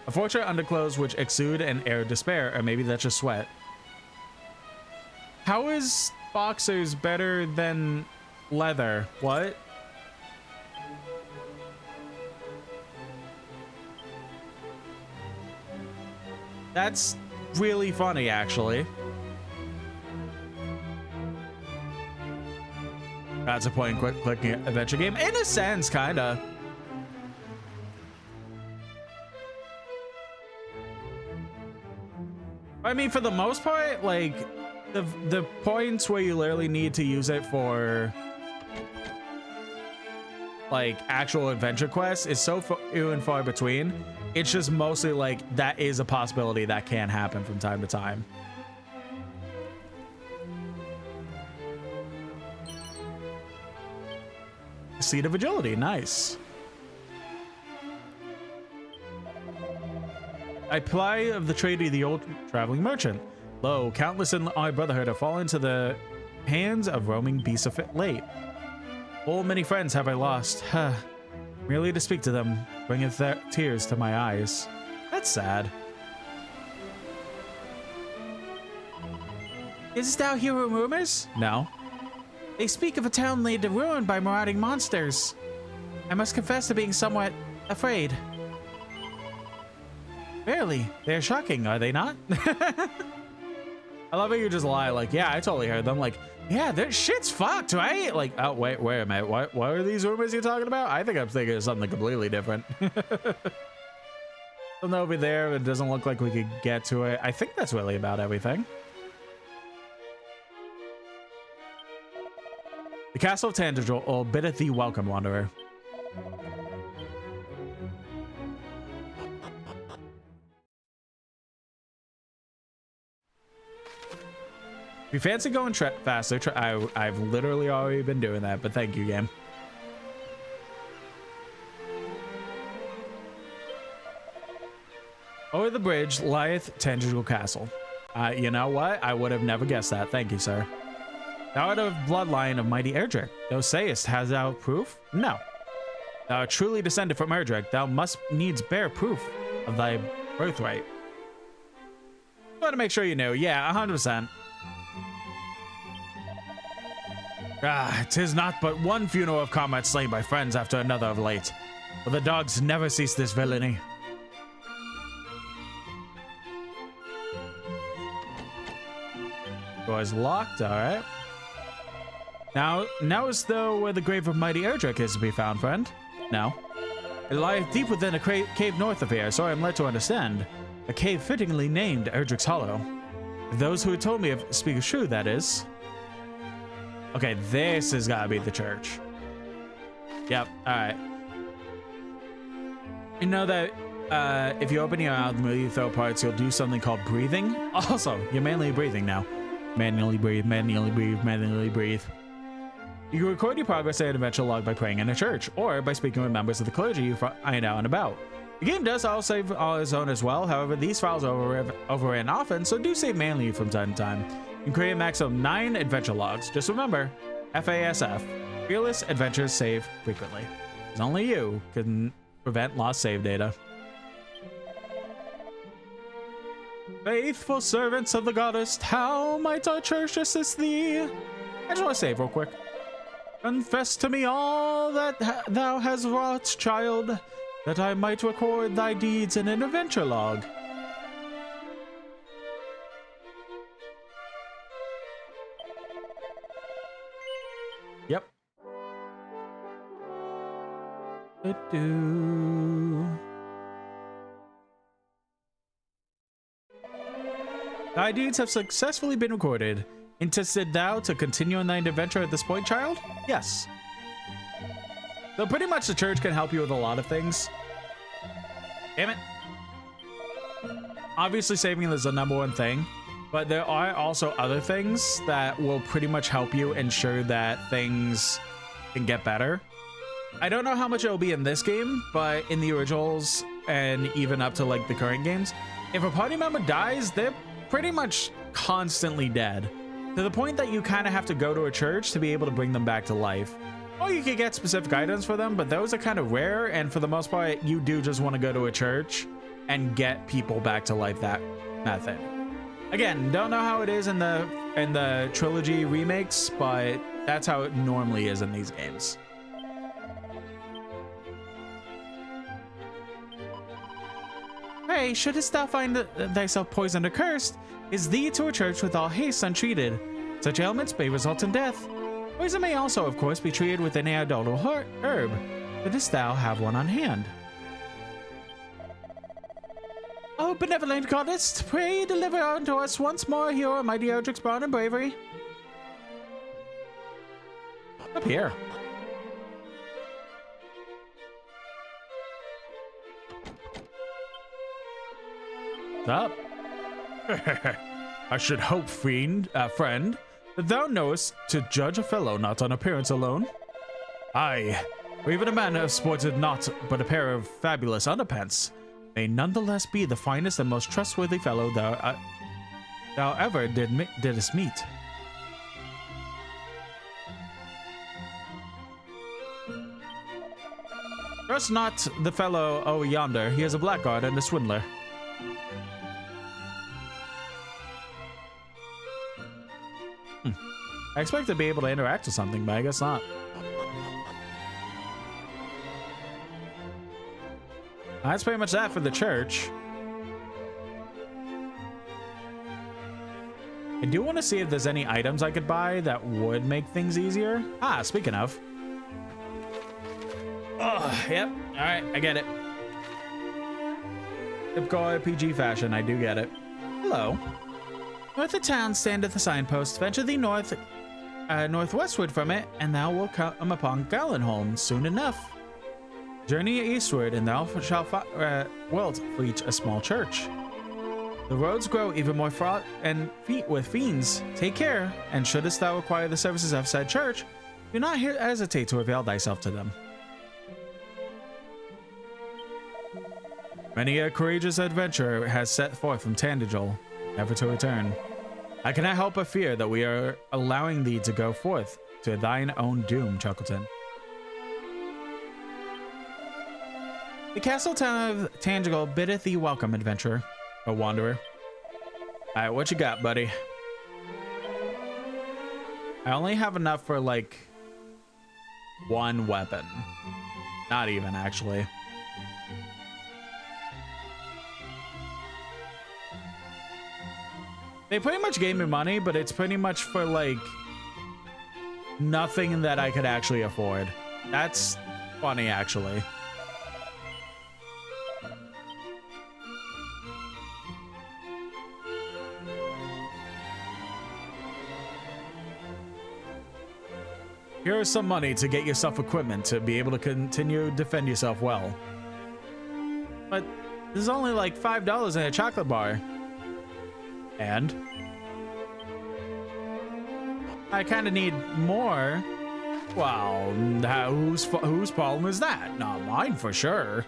Unfortunate underclothes which exude an air of despair, or maybe that's just sweat. How is boxers better than leather? What? That's really funny, actually. That's a point and clicking adventure game. In a sense, kinda. I mean, for the most part, like, the points where you literally need to use it for like actual adventure quests is so few and far between. It's just mostly like that is a possibility that can happen from time to time. Seed of Agility, nice. I ply of the trade of the old traveling merchant. Lo, countless in our brotherhood have fallen into the hands of roaming beasts of late. Full many friends have I lost. Merely to speak to them bringeth their tears to my eyes. That's sad. Isst thou hearing rumors? No. They speak of a town laid to ruin by marauding monsters. I must confess to being somewhat afraid. Barely. They're shocking, are they not? I love how you just lie like, yeah, I totally heard them. Like, yeah, their shit's fucked, right? Like, oh, wait a minute. What are these rumors you're talking about? I think I'm thinking of something completely different. Something over there, it doesn't look like we could get to it. I think that's really about everything. The Castle of Tandridge biddeth thee welcome, Wanderer. If you fancy going faster, I've literally already been doing that, but thank you, game. Over the bridge lieth Tandridge Castle. You know what? I would have never guessed that. Thank you, sir. Thou art of bloodline of mighty Erdrick. Thou sayest, hast thou proof? No. Thou art truly descended from Erdrick. Thou must needs bear proof of thy birthright. I want to make sure you know. Yeah, 100%. Ah, 'tis not but one funeral of comrades slain by friends after another of late. But the dogs never cease this villainy. Door is locked, alright. Now as though where the grave of mighty Erdrick is to be found, friend? No. It lieth deep within a cave north of here, so I am led to understand. A cave fittingly named Erdrick's Hollow. Those who had told me of speak true, that is. Okay, this has got to be the church. Yep, alright. You know that if you open your mouth and move your throat parts, you'll do something called breathing. Also, you're manually breathing now. Manually breathe, manually breathe, manually breathe. You can record your progress in an adventure log by praying in a church, or by speaking with members of the clergy you find out and about. The game does all save on its own as well, however, these files are overran often, so do save manually from time to time. You can create a maximum of 9 adventure logs. Just remember, FASF, Fearless Adventures Save Frequently. Because only you can prevent lost save data. Faithful servants of the goddess, how might our church assist thee? I just want to save real quick. Confess to me all that thou hast wrought, child, that I might record thy deeds in an adventure log. Yep. Thy deeds have successfully been recorded. Interested thou to continue on thine adventure at this point, child? Yes. So pretty much the church can help you with a lot of things. Damn it. Obviously saving is the #1 thing, but there are also other things that will pretty much help you ensure that things can get better. I don't know how much it'll be in this game, but in the originals and even up to like the current games, if a party member dies, they're pretty much constantly dead. To the point that you kind of have to go to a church to be able to bring them back to life. Or you could get specific items for them, but those are kind of rare, and for the most part, you do just want to go to a church and get people back to life that method. Again, don't know how it is in the trilogy remakes, but that's how it normally is in these games. Pray, shouldst thou find thyself poisoned or cursed, is thee to a church with all haste untreated. Such ailments may result in death. Poison may also, of course, be treated with any adulterable herb. Shouldst thou have one on hand? Oh, Oh, benevolent goddess, pray deliver unto us once more, hero of mighty Erdrick's brawn and bravery. Up here. What's up? I should hope, friend, that thou knowest to judge a fellow not on appearance alone. Aye, or even a man who sported not but a pair of fabulous underpants may nonetheless be the finest and most trustworthy fellow thou ever didst meet. Trust not the fellow yonder. He is a blackguard and a swindler. I expect to be able to interact with something, but I guess not. That's pretty much that for the church. I do want to see if there's any items I could buy that would make things easier. Ah, speaking of. Oh, yep. All right, I get it. Typical RPG fashion, I do get it. Hello. North of town standeth the signpost. Venture thee northwestward from it, and thou wilt come upon Galenholm soon enough. Journey eastward, and thou wilt reach a small church. The roads grow even more fraught and with fiends. Take care, and shouldest thou require the services of said church, do not hesitate to avail thyself to them. Many a courageous adventurer has set forth from Tandagel, never to return. I cannot help but fear that we are allowing thee to go forth to thine own doom, Chuckleton. The castle town of Tandagel biddeth thee welcome, adventurer, or wanderer. Alright, what you got, buddy? I only have enough for, like, one weapon. Not even, actually. They pretty much gave me money, but it's pretty much for, like, nothing that I could actually afford. That's funny, actually. Here's some money to get yourself equipment to be able to continue to defend yourself well. But this is only like $5 in a chocolate bar. And I kind of need more. Well, whose problem is that? Not mine, for sure.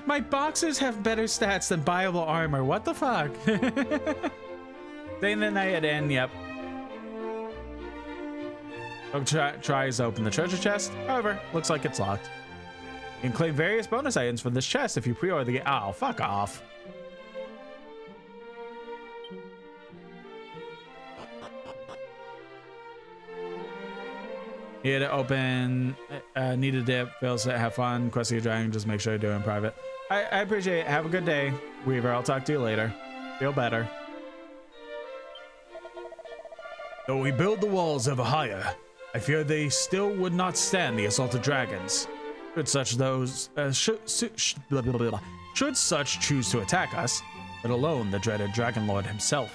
My boxers have better stats than buyable armor. What the fuck? Day and the night in, yep. Tries to open the treasure chest. However, looks like it's locked. You can claim various bonus items from this chest if you pre-order the game. Oh, fuck off. Here to open, need a dip, fails to have fun, quest your dragon, just make sure you do it in private. I appreciate it. Have a good day, Weaver. I'll talk to you later. Feel better. Though we build the walls ever higher, I fear they still would not stand the assault of dragons. Should such choose to attack us, let alone the dreaded Dragon Lord himself.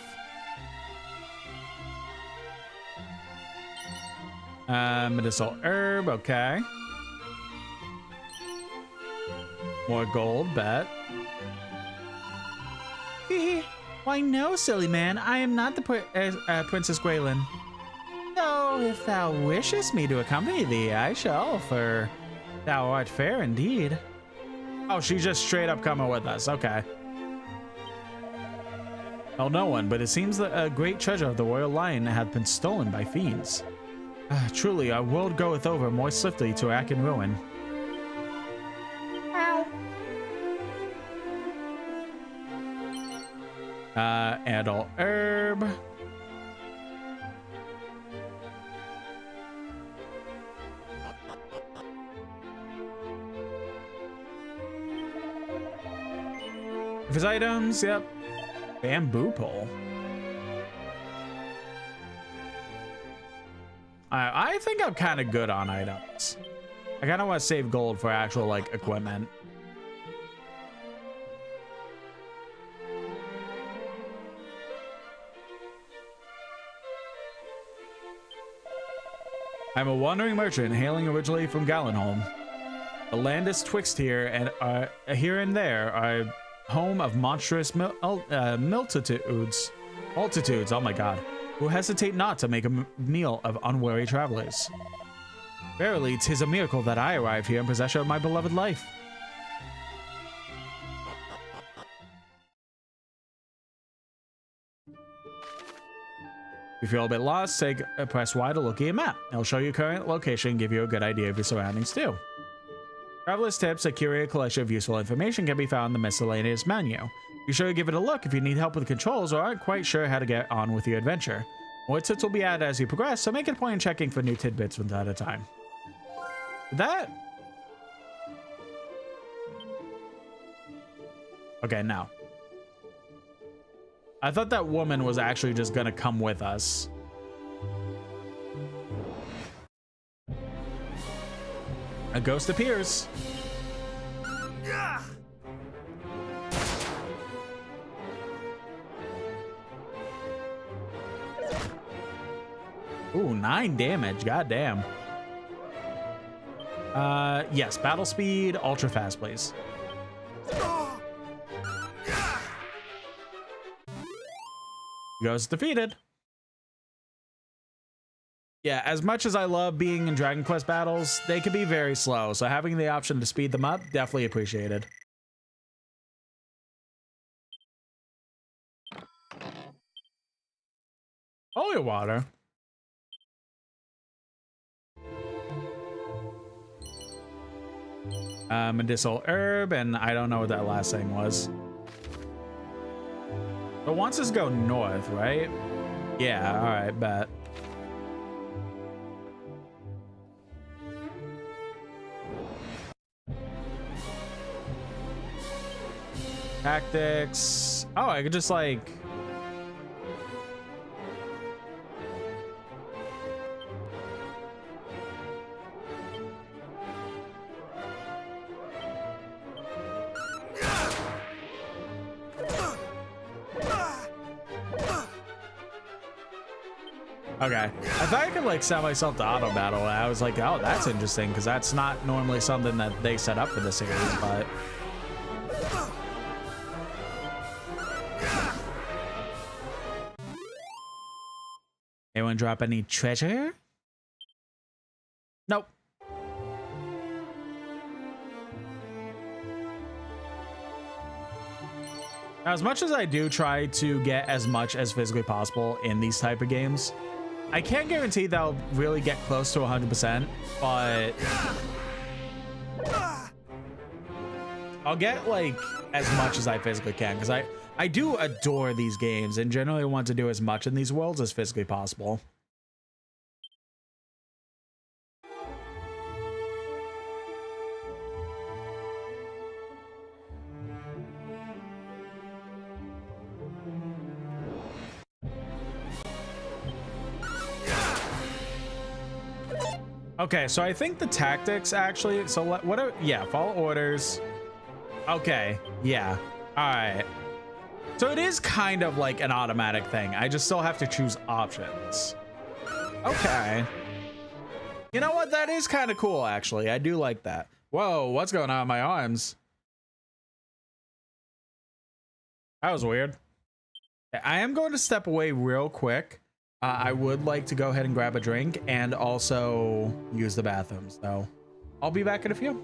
Medicinal herb, okay. More gold, bet. Why no, silly man, I am not the Princess Gwaelin. Though, if thou wishest me to accompany thee, I shall, for thou art fair indeed. Oh, she's just straight up coming with us, okay. Well, no one, but it seems that a great treasure of the royal line hath been stolen by fiends. Truly, our world goeth over more swiftly to rack and ruin. Adult herb. If his items, yep. Bamboo pole. I think I'm kind of good on items. I kind of want to save gold for actual like equipment. I'm a wandering merchant hailing originally from Gallenholm. The land is twixt here and there are home of monstrous multitudes, oh my god, who hesitate not to make a meal of unwary travelers. Verily, 'tis a miracle that I arrived here in possession of my beloved life. If you feel a bit lost, press Y to look at your map. It'll show you current location and give you a good idea of your surroundings too. Traveler's Tips, a curated collection of useful information, can be found in the miscellaneous menu. Be sure to give it a look if you need help with controls or aren't quite sure how to get on with your adventure. More tips will be added as you progress, so make it a point in checking for new tidbits from time to time. That? Okay, now. I thought that woman was actually just gonna come with us. A ghost appears. Ooh, 9 damage. Goddamn. Yes, battle speed, ultra fast, please. Ghost defeated. Yeah, as much as I love being in Dragon Quest battles, they can be very slow, so having the option to speed them up, definitely appreciated. Holy water. Medicinal herb, and I don't know what that last thing was. But wants us to go north, right? Yeah, alright, bet. Tactics. Oh, I could just like... Okay, I thought I could like set myself to auto battle. I was like, oh, that's interesting because that's not normally something that they set up for the series, but anyone drop any treasure? Nope. Now, as much as I do try to get as much as physically possible in these type of games, I can't guarantee that I'll really get close to 100%, but I'll get like as much as I physically can because I do adore these games and generally want to do as much in these worlds as physically possible. Okay, so I think the tactics actually, so what are, yeah, follow orders. Okay, yeah, all right. So it is kind of like an automatic thing. I just still have to choose options. Okay. You know what? That is kind of cool, actually. I do like that. Whoa, what's going on in my arms? That was weird. I am going to step away real quick. I would like to go ahead and grab a drink and also use the bathroom. So I'll be back in a few.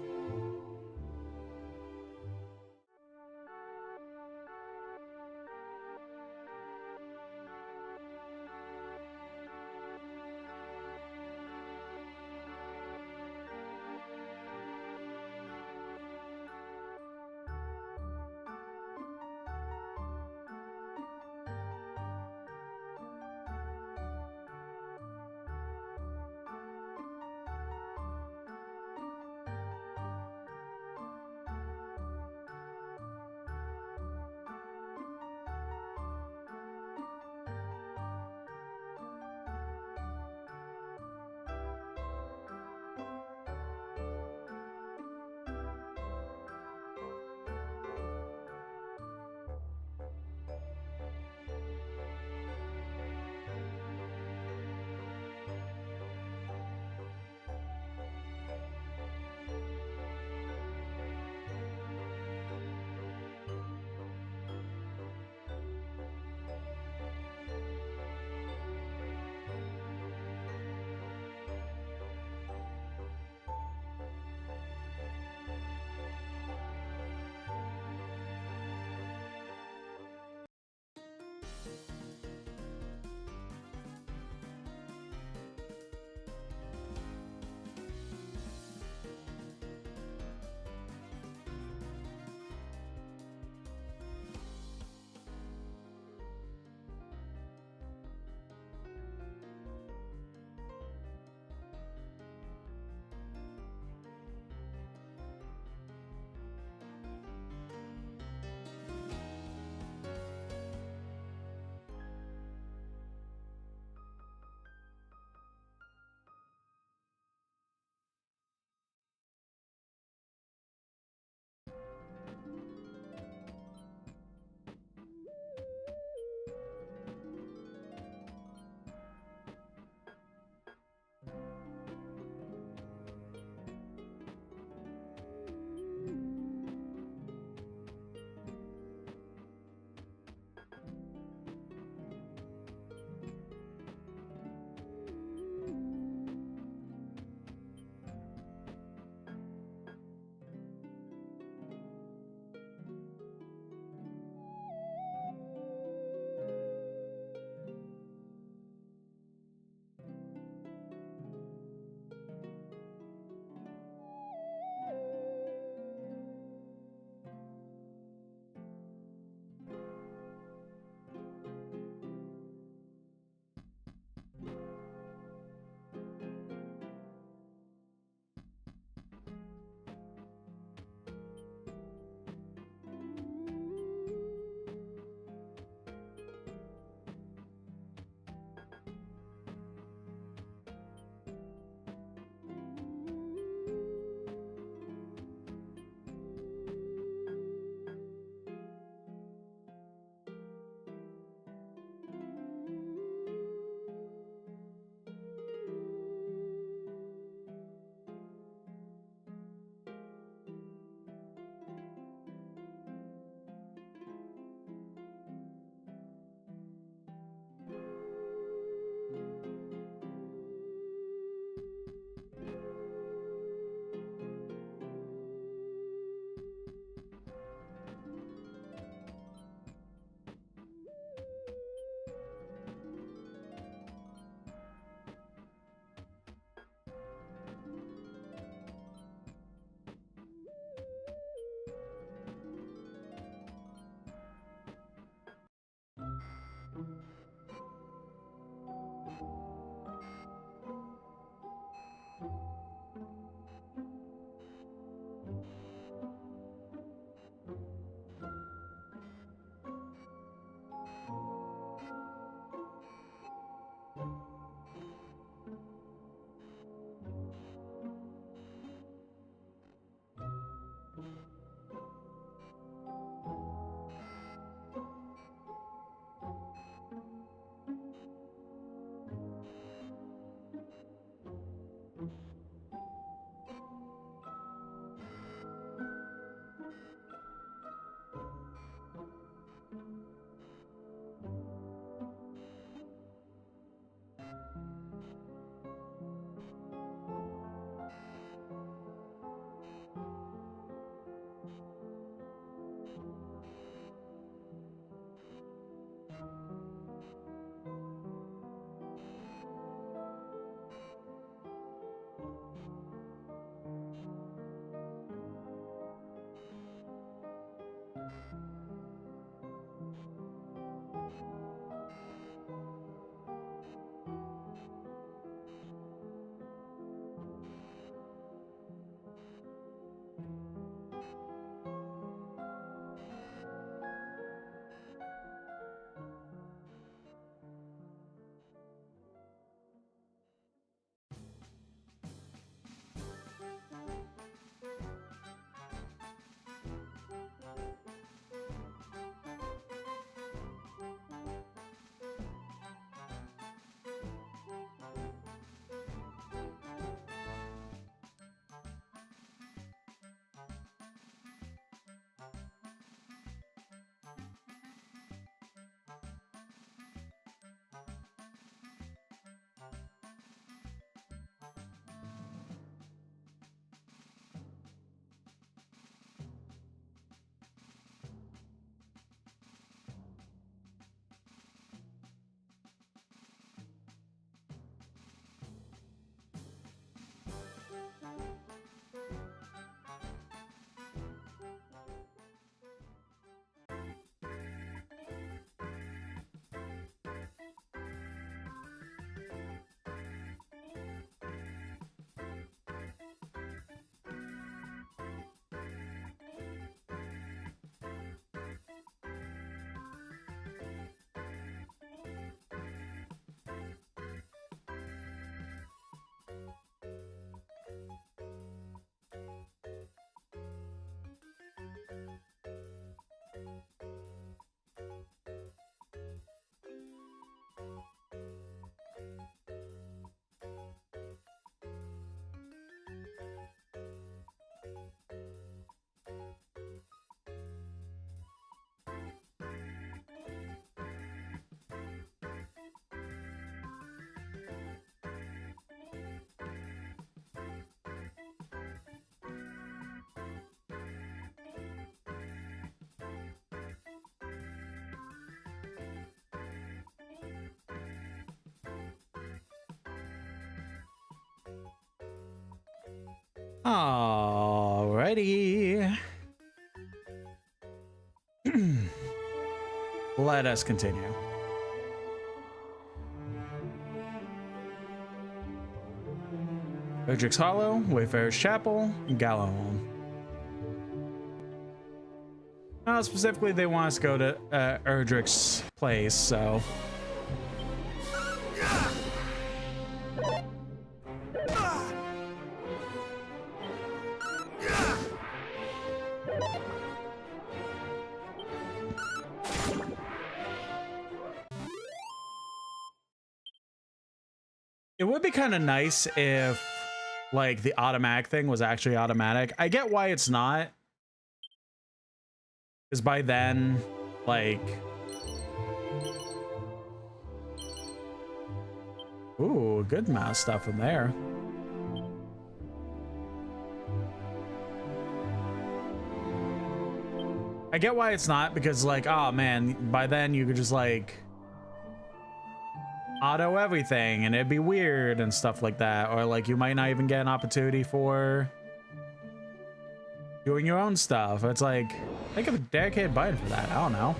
Alrighty. Let us continue. Erdrick's Hollow, Wayfarer's Chapel, Gallowholm. Specifically, they want us to go to Erdrick's place, so... It would be kind of nice if, like, the automatic thing was actually automatic. I get why it's not. Because by then, like... Ooh, good amount of stuff in there. I get why it's not, because, like, oh man, by then you could just, like... auto everything and it'd be weird and stuff like that, or like you might not even get an opportunity for doing your own stuff. It's like, think of a dedicated button for that. I don't know.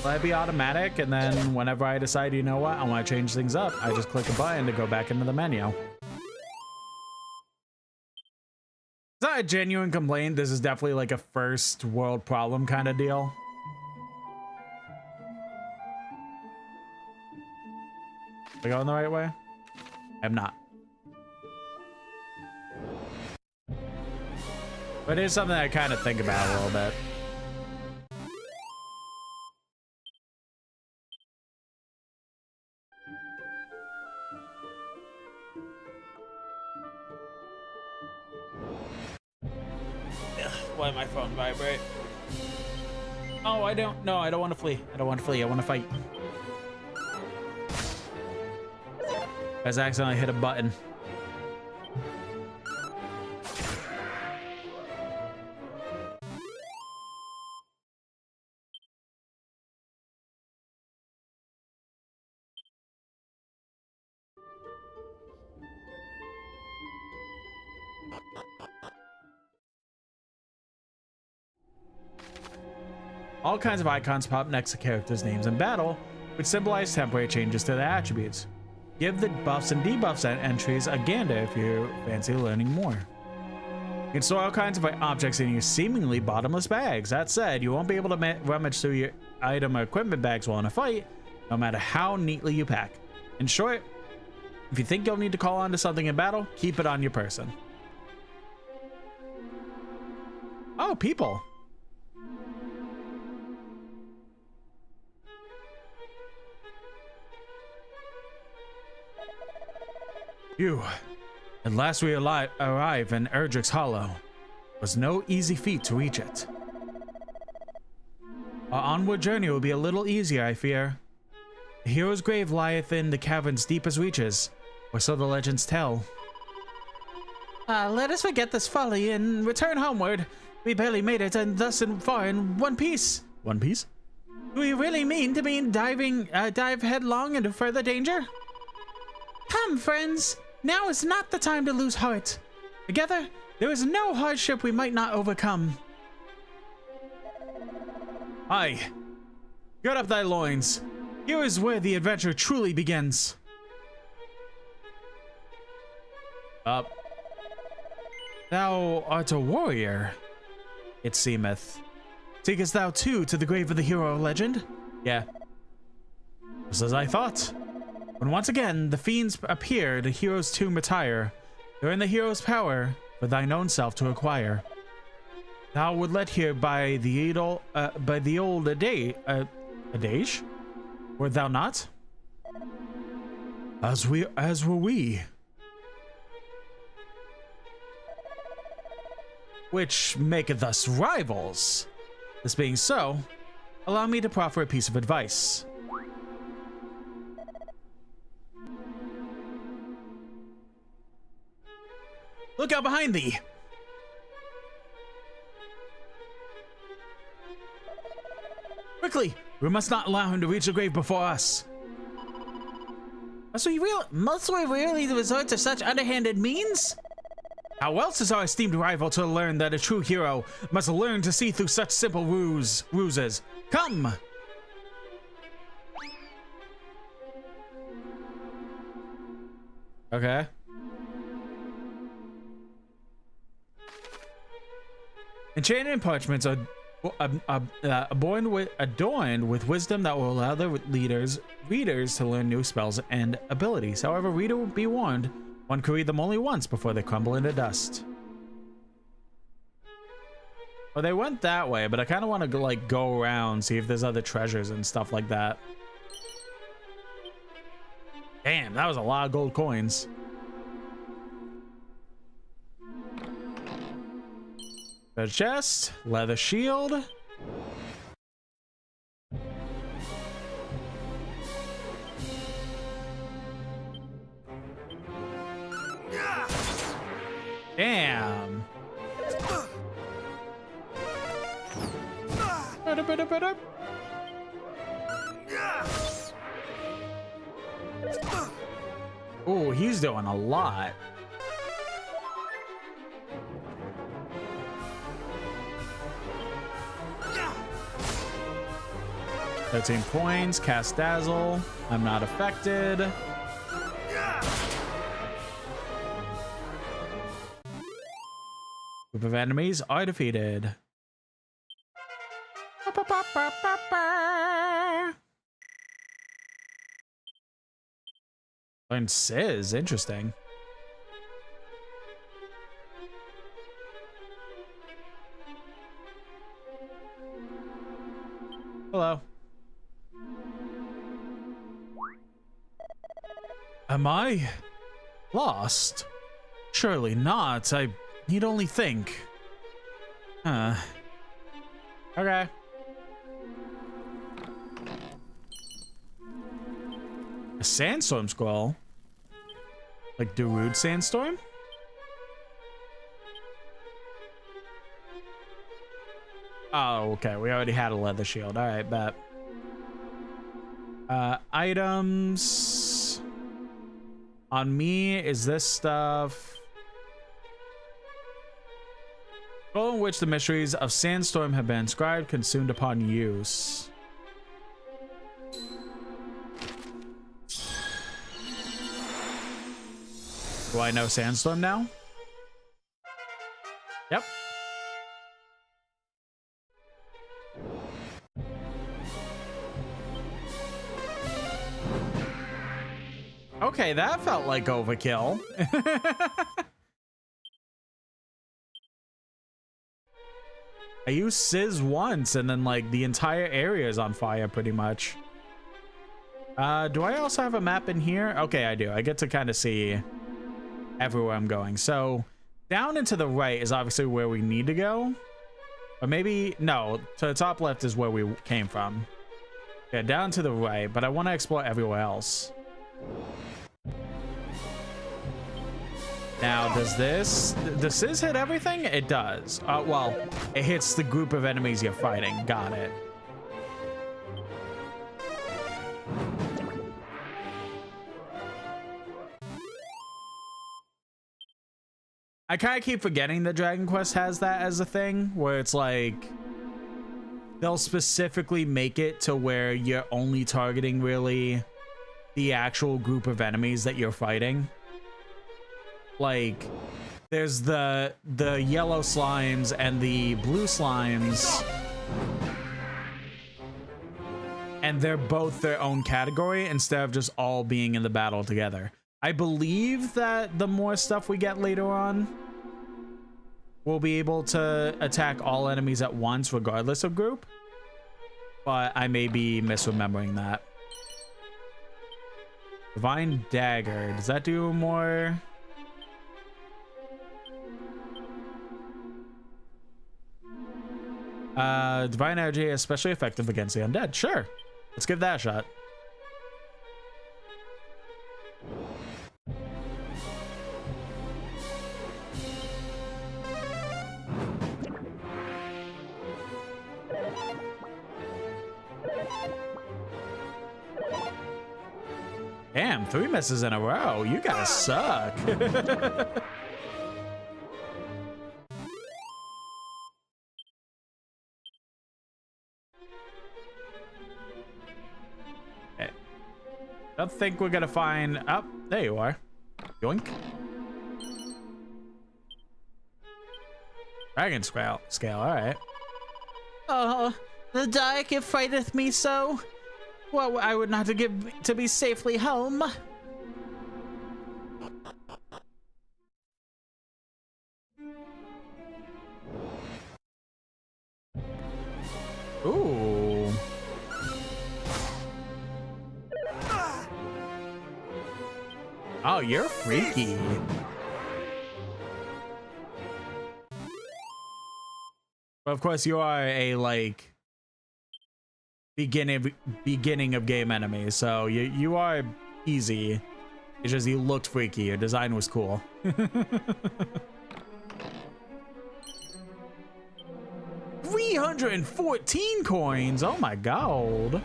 Let it be automatic, and then whenever I decide, you know what, I want to change things up, I just click a button to go back into the menu. It's not a genuine complaint. This is definitely like a first world problem kind of deal. Am I going the right way? I'm not. But it is something I kind of think about a little bit. Why my phone vibrate? Oh, I don't. No, I don't want to flee. I don't want to flee. I want to fight. I accidentally hit a button. All kinds of icons pop next to characters' names in battle, which symbolize temporary changes to their attributes. Give the buffs and debuffs entries a gander if you fancy learning more. You can store all kinds of objects in your seemingly bottomless bags. That said, you won't be able to rummage through your item or equipment bags while in a fight, no matter how neatly you pack. In short, if you think you'll need to call onto something in battle, keep it on your person. Oh, people. Phew. At last we arrive in Erdrick's Hollow. It was no easy feat to reach it. Our onward journey will be a little easier, I fear. The hero's grave lieth in the cavern's deepest reaches, or so the legends tell. Let us forget this folly and return homeward. We barely made it, and thus far in one piece. One piece? Do we really mean to dive headlong into further danger? Come, friends. Now is not the time to lose heart. Together, there is no hardship we might not overcome. Aye. Gird up thy loins. Here is where the adventure truly begins. Up. Thou art a warrior, it seemeth. Seekest thou too to the grave of the hero legend? Yeah. Just as I thought. When once again the fiends appear, the hero's tomb retire. They're in the hero's power for thine own self to acquire. Thou would let here by the old adage, wert thou not? As were we. Which maketh us rivals. This being so, allow me to proffer a piece of advice. Look out behind thee! Quickly! We must not allow him to reach the grave before us. Must we really resort to such underhanded means? How else is our esteemed rival to learn that a true hero must learn to see through such simple ruses? Come! Okay. Enchanted parchments are adorned with wisdom that will allow the readers to learn new spells and abilities. However, reader will be warned, one can read them only once before they crumble into dust. Well, they went that way, but I kind of want to like go around, see if there's other treasures and stuff like that. Damn, that was a lot of gold coins. Treasure chest, leather shield. Damn. Oh, he's doing a lot. $13 points, cast dazzle. I'm not affected. Group of enemies are defeated. Learn Sizz, interesting. Hello. Am I lost? Surely not. I need only think. Huh. Okay. A sandstorm scroll? Like Darude Sandstorm? Oh, okay. We already had a leather shield. All right, bet. Items. On me is this stuff. Scroll in which the mysteries of Sandstorm have been inscribed, consumed upon use. Do I know Sandstorm now? Yep. Okay, that felt like overkill. I used Sizz once and then like the entire area is on fire pretty much. Do I also have a map in here? Okay, I do. I get to kind of see everywhere I'm going. So down and to the right is obviously where we need to go. Or maybe, no, to the top left is where we came from. Yeah, down to the right, but I want to explore everywhere else. Now, does Sizz hit everything? It does. Well, it hits the group of enemies you're fighting. Got it. I kind of keep forgetting that Dragon Quest has that as a thing, where it's like they'll specifically make it to where you're only targeting really the actual group of enemies that you're fighting. Like there's the yellow slimes and the blue slimes, and they're both their own category instead of just all being in the battle together. I believe that the more stuff we get later on, we'll be able to attack all enemies at once regardless of group, but I may be misremembering that. Divine Dagger, does that do more? Divine Energy is especially effective against the undead. Sure, let's give that a shot. Damn, 3 misses in a row. You gotta suck. Okay. Don't think we're gonna find... Oh, there you are. Yoink. Dragon scale, all right. Oh, the dark it frighteth me so. Well, I would not give to be safely home. Ooh. Oh, you're freaky. But of course, you are a like beginning of game enemy, so you are easy. It's just you looked freaky. Your design was cool. 314 coins. Oh my god,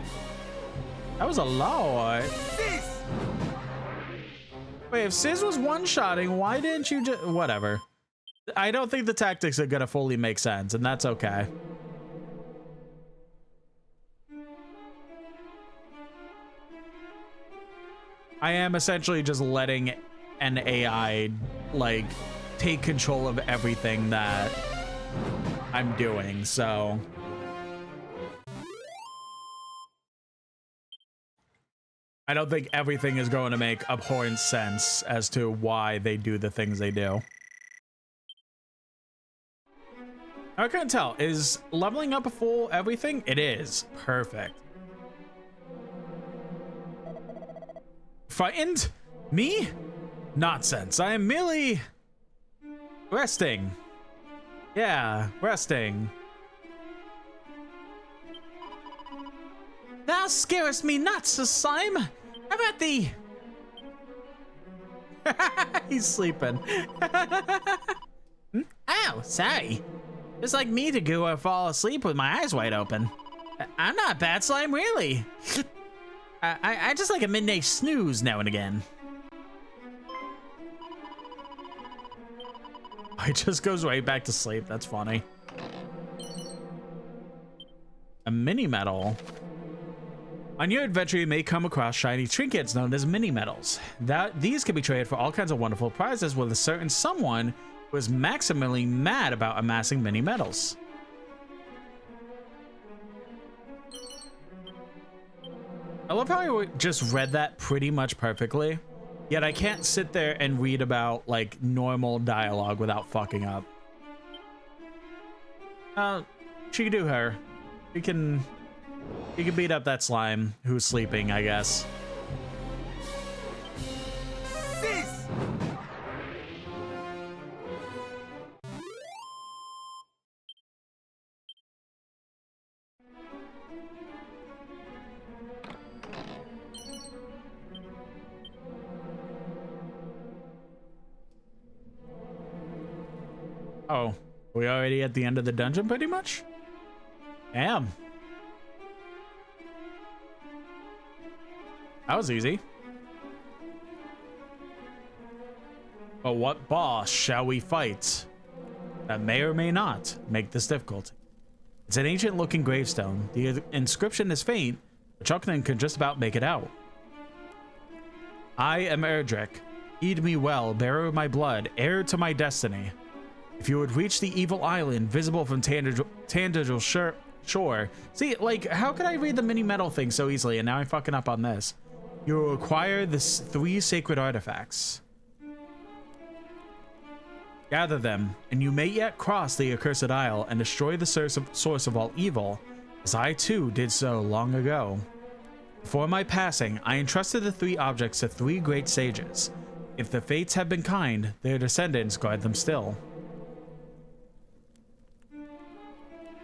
that was a lot. Wait, if Sizz was one-shotting, why didn't you just... Whatever. I don't think the tactics are gonna fully make sense, and that's okay. I am essentially just letting an AI, like, take control of everything that I'm doing, so... I don't think everything is going to make abhorrent sense as to why they do the things they do. I couldn't tell. Is leveling up a full everything? It is. Perfect. Frightened? Me? Nonsense. I am merely resting. Yeah, resting. Thou scarest me not, Sir Slime. How about thee? He's sleeping. Oh, sorry. Just like me to go or fall asleep with my eyes wide open. I'm not bad slime, really. I just like a midnight snooze now and again. It just goes right back to sleep. That's funny. A mini medal. On your adventure, you may come across shiny trinkets known as mini medals. These can be traded for all kinds of wonderful prizes with a certain someone who is maximally mad about amassing mini medals. I love how I just read that pretty much perfectly, yet I can't sit there and read about like normal dialogue without fucking up. She can do her. You can beat up that slime who's sleeping, I guess. Cease! Oh, we already at the end of the dungeon pretty much? Damn. That was easy. But what boss shall we fight that may or may not make this difficult? It's an ancient looking gravestone. The inscription is faint, but Chucknan can just about make it out. I am Erdrick. Heed me well, bearer of my blood, heir to my destiny. If you would reach the evil island visible from Tandagel shore. See, like, how could I read the mini metal thing so easily and now I'm fucking up on this? You will acquire the 3 sacred artifacts. Gather them, and you may yet cross the accursed isle and destroy the source of all evil, as I too did so long ago. Before my passing, I entrusted the 3 objects to 3 great sages. If the fates have been kind, their descendants guard them still.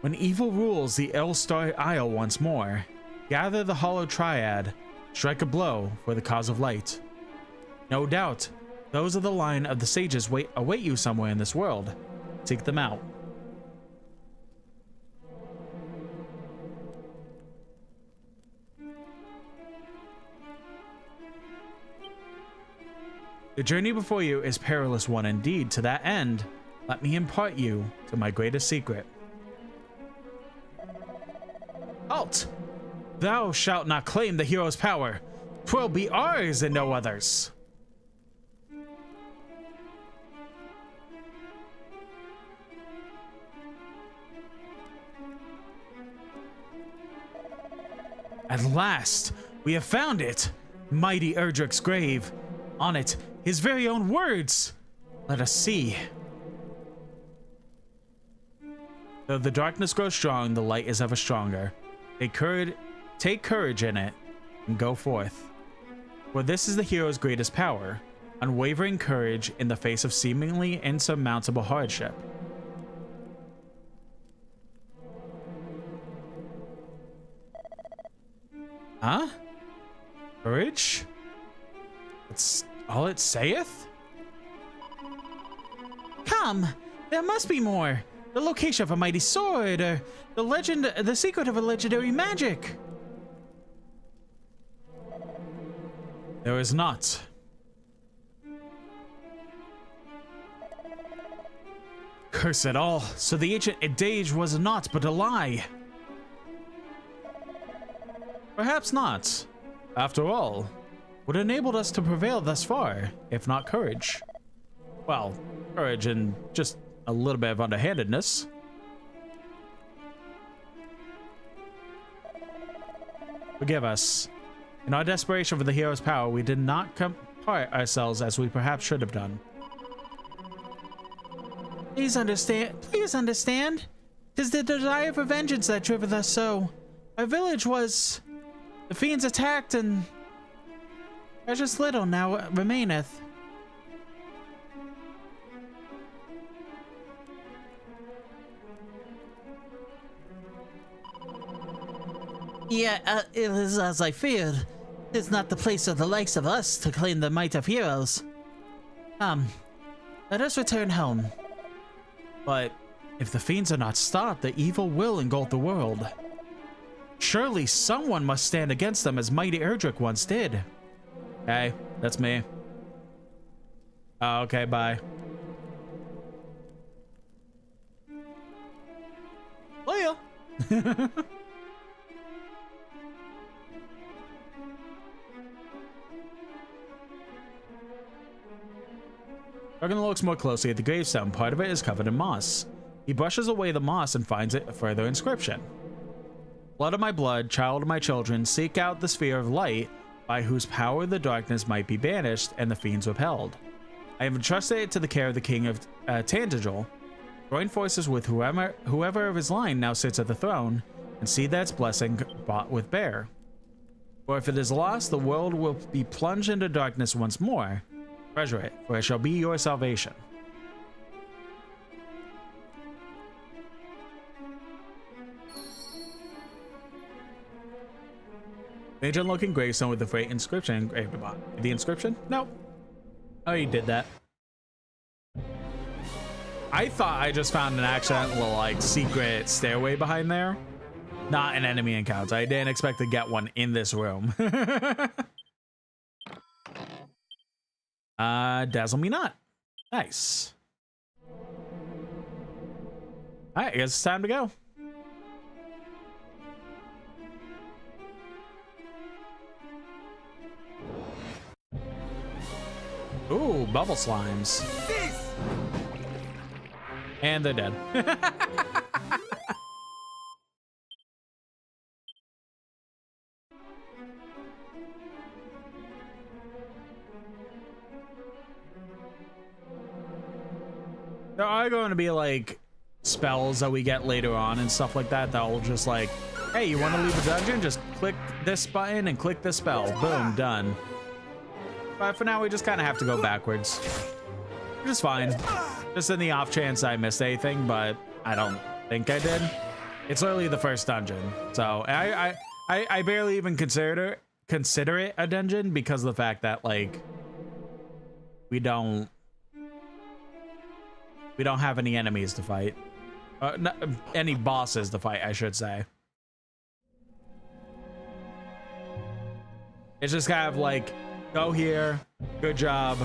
When evil rules the Elstar Isle once more, gather the Hollow Triad, strike a blow for the cause of light. No doubt, those of the line of the sages await you somewhere in this world. Seek them out. The journey before you is perilous one indeed. To that end, let me impart you to my greatest secret. Halt! Thou shalt not claim the hero's power. 'Twill be ours and no others. At last, we have found it. Mighty Erdrick's grave. On it, his very own words. Let us see. Though the darkness grows strong, the light is ever stronger. Take courage in it, and go forth. For this is the hero's greatest power, unwavering courage in the face of seemingly insurmountable hardship. Huh? Courage? That's all it saith? Come, there must be more. The location of a mighty sword, or the secret of a legendary magic. There is not. Curse it all. So the ancient adage was not but a lie. Perhaps not. After all, what enabled us to prevail thus far, if not courage? Well, courage and just a little bit of underhandedness. Forgive us. In our desperation for the hero's power, we did not compart ourselves as we perhaps should have done. Please understand. Please understand. 'Tis the desire for vengeance that driveth us so. Our village was... The fiends attacked, and... precious little now remaineth. Yeah, it is as I feared. It's not the place of the likes of us to claim the might of heroes. Let us return home. But if the fiends are not stopped, the evil will engulf the world. Surely someone must stand against them as mighty Erdrick once did. Hey, that's me. Oh, okay, bye. Dragon looks more closely at the gravestone. Part of it is covered in moss. He brushes away the moss and finds a further inscription. Blood of my blood, child of my children, seek out the sphere of light, by whose power the darkness might be banished and the fiends repelled. I have entrusted it to the care of the king of Tandagel. Join forces with whoever of his line now sits at the throne, and see that its blessing bought with bear. For if it is lost, the world will be plunged into darkness once more. Treasure it, for it shall be your salvation. Ancient looking gravestone with a great inscription engraved upon it. The inscription? Nope. Oh, you did that. I thought I just found an accidental, like, secret stairway behind there. Not an enemy encounter. I didn't expect to get one in this room. Dazzle me not. Nice. Alright, I guess it's time to go. Ooh, bubble slimes. And they're dead. There are going to be like spells that we get later on and stuff like that that will just like, hey, you want to leave a dungeon? Just click this button and click this spell. Boom, done. But for now, we just kind of have to go backwards. Which is fine. Just in the off chance I missed anything, but I don't think I did. It's literally the first dungeon. So I barely even consider it a dungeon because of the fact that like we don't have any enemies to fight. Not, any bosses to fight, I should say. It's just kind of like, go here, good job.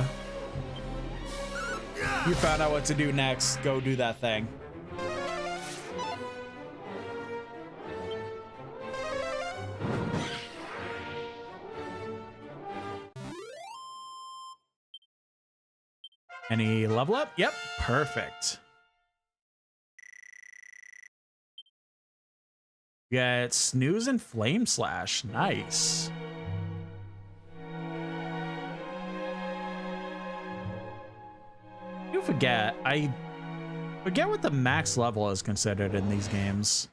You found out what to do next, go do that thing. Any level up? Yep, perfect. Get Snooze and Flame Slash, nice. I forget what the max level is considered in these games.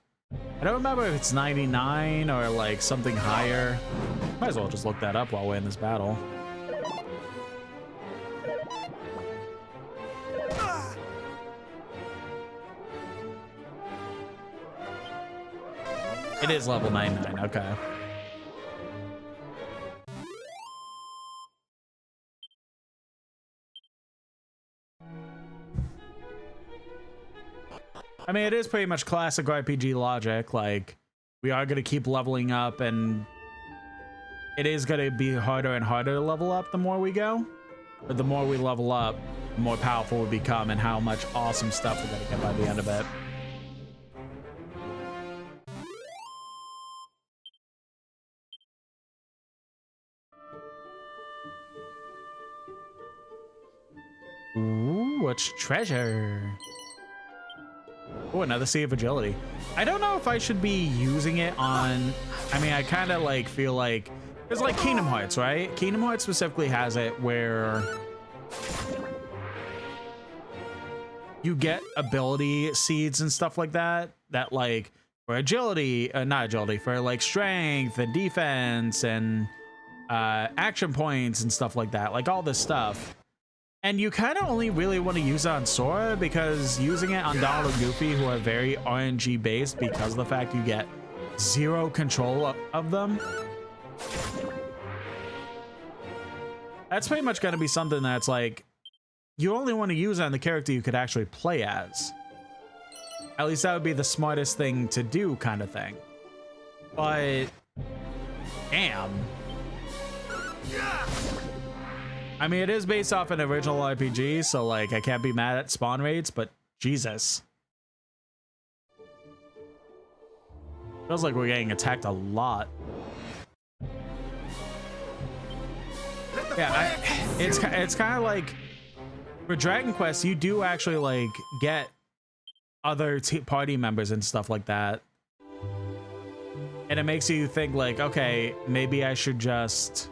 I don't remember if it's 99 or like something higher. Might as well just look that up while we're in this battle. It is level 99, okay. I mean, it is pretty much classic RPG logic. Like, we are going to keep leveling up, and it is going to be harder and harder to level up the more we go. But the more we level up, the more powerful we become, and how much awesome stuff we're going to get by the end of it. Ooh, what's treasure? Oh, another Sea of Agility. I don't know if I should be using it on... I mean, I kind of like feel like... It's like Kingdom Hearts, right? Kingdom Hearts specifically has it where... you get ability seeds and stuff like that. That like, for agility... not agility, for like strength and defense and action points and stuff like that. Like all this stuff. And you kind of only really want to use it on Sora because using it on Donald and Goofy, who are very RNG based because of the fact you get zero control of them. That's pretty much going to be something that's like, you only want to use it on the character you could actually play as. At least that would be the smartest thing to do, kind of thing. But, damn. I mean, it is based off an original RPG, so like I can't be mad at spawn rates, but Jesus. Feels like we're getting attacked a lot. Yeah, it's kind of like for Dragon Quest, you do actually like get other party members and stuff like that, and it makes you think like, okay, maybe I should just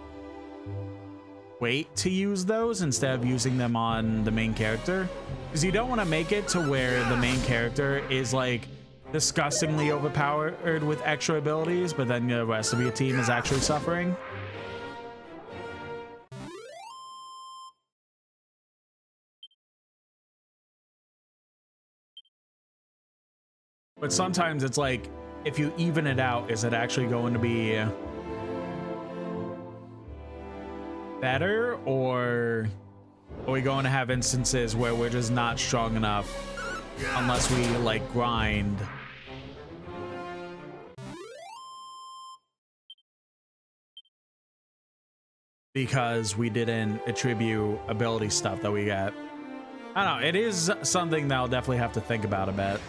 wait to use those instead of using them on the main character, because you don't want to make it to where the main character is like disgustingly overpowered with extra abilities, but then the rest of your team is actually suffering. But sometimes it's like, if you even it out, is it actually going to be better, or are we going to have instances where we're just not strong enough unless we like grind? Because we didn't attribute ability stuff that we got. I don't know, it is something that I'll definitely have to think about a bit.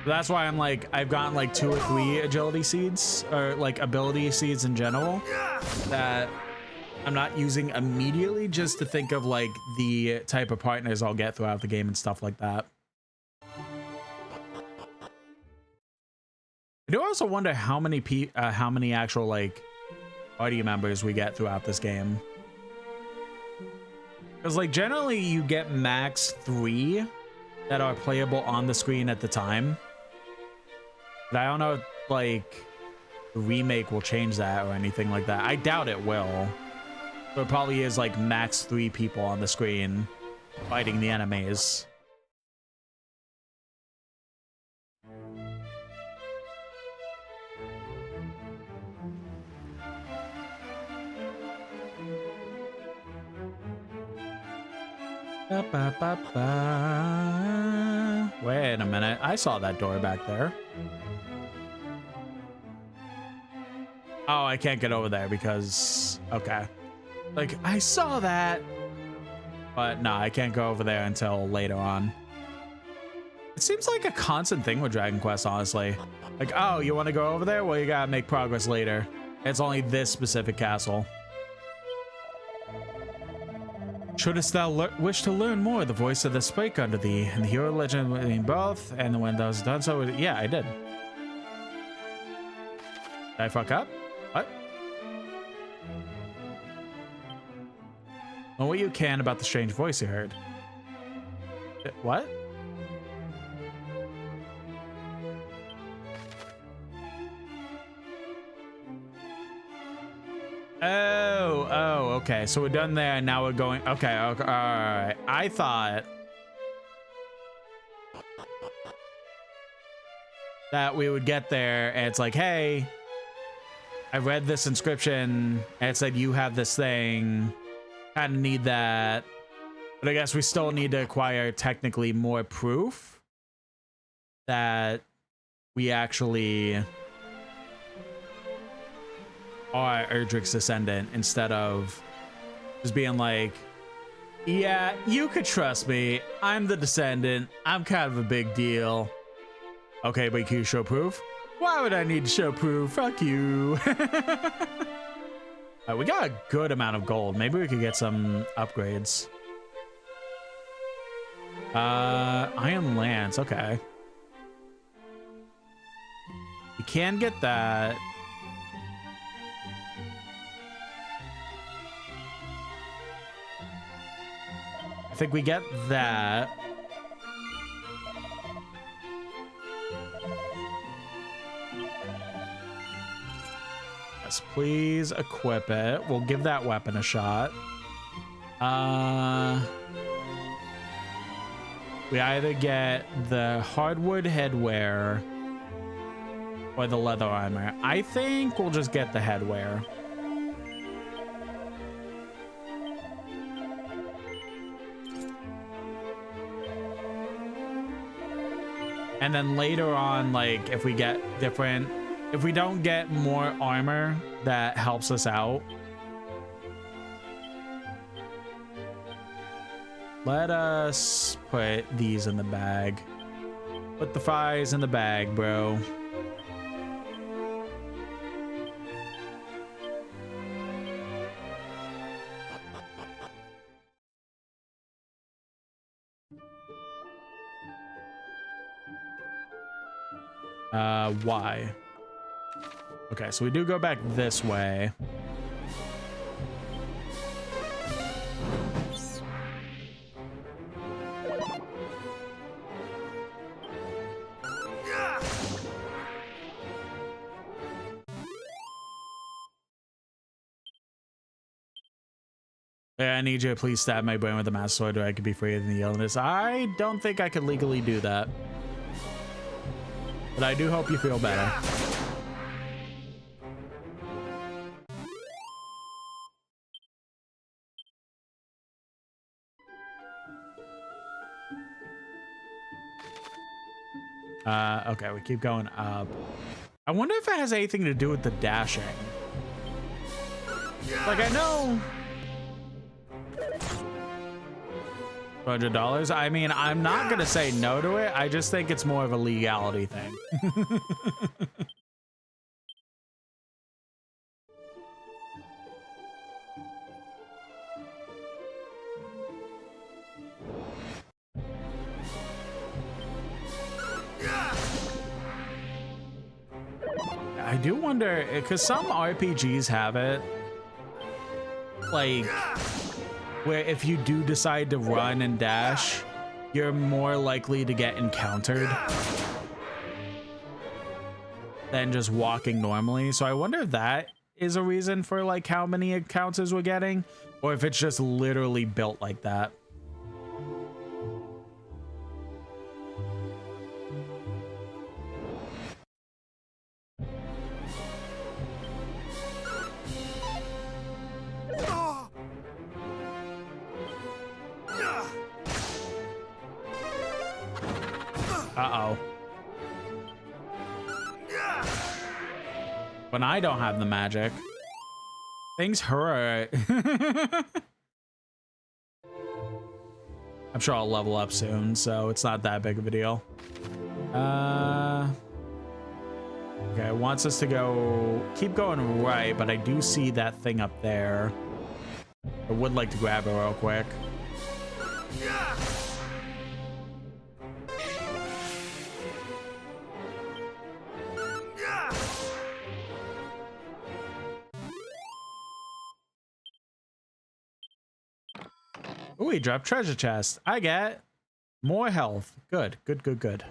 That's why I'm like, I've gotten like 2 or 3 agility seeds, or like ability seeds in general, that I'm not using immediately, just to think of like the type of partners I'll get throughout the game and stuff like that. I do also wonder how many actual like party members we get throughout this game. Because like generally you get max 3 that are playable on the screen at the time. But I don't know if like the remake will change that or anything like that. I doubt it will. So it probably is like max 3 people on the screen fighting the enemies. Ba, ba, ba, ba. Wait a minute, I saw that door back there. Oh, I can't get over there because, okay. Like, I saw that, but no, I can't go over there until later on. It seems like a constant thing with Dragon Quest, honestly. Like, oh, you want to go over there? Well, you gotta make progress later. It's only this specific castle. Shouldst thou wish to learn more, the voice of the spake unto thee, and the hero legend in both, and when thou hast done so, yeah, I did. Did I fuck up? What? Know what you can about the strange voice you heard. What? Oh, okay. So we're done there, and now we're going. Okay, all right. I thought that we would get there, and it's like, hey, I read this inscription, and it said you have this thing. Kind of need that, but I guess we still need to acquire technically more proof that we actually are Erdrick's descendant, instead of just being like, yeah, you could trust me, I'm the descendant, I'm kind of a big deal. Okay, but can you show proof? Why would I need to show proof? Fuck you. We got a good amount of gold. Maybe we could get some upgrades. Iron Lance, okay. We can get that. I think we get that. Yes, please equip it. We'll give that weapon a shot. We either get the hardwood headwear or the leather armor. I think we'll just get the headwear. And then later on, like, if we get different, if we don't get more armor that helps us out, Let us put these in the bag. Put the fries in the bag, bro. Why? Okay, so we do go back this way. Yeah, I need you to please stab my brain with a master sword or I could be free of the illness. I don't think I could legally do that. But I do hope you feel better. Okay, we keep going up. I wonder if it has anything to do with the dashing. Like, I know... $200. I mean, I'm not gonna say no to it. I just think it's more of a legality thing. I do wonder, because some RPGs have it, like, where if you do decide to run and dash, you're more likely to get encountered than just walking normally. So I wonder if that is a reason for like how many encounters we're getting, or if it's just literally built like that. Uh-oh. When I don't have the magic, things hurt. I'm sure I'll level up soon, so it's not that big of a deal. Okay, it wants us to keep going right, but I do see that thing up there. I would like to grab it real quick. Ooh, he dropped treasure chest. I get more health. Good, good, good, good.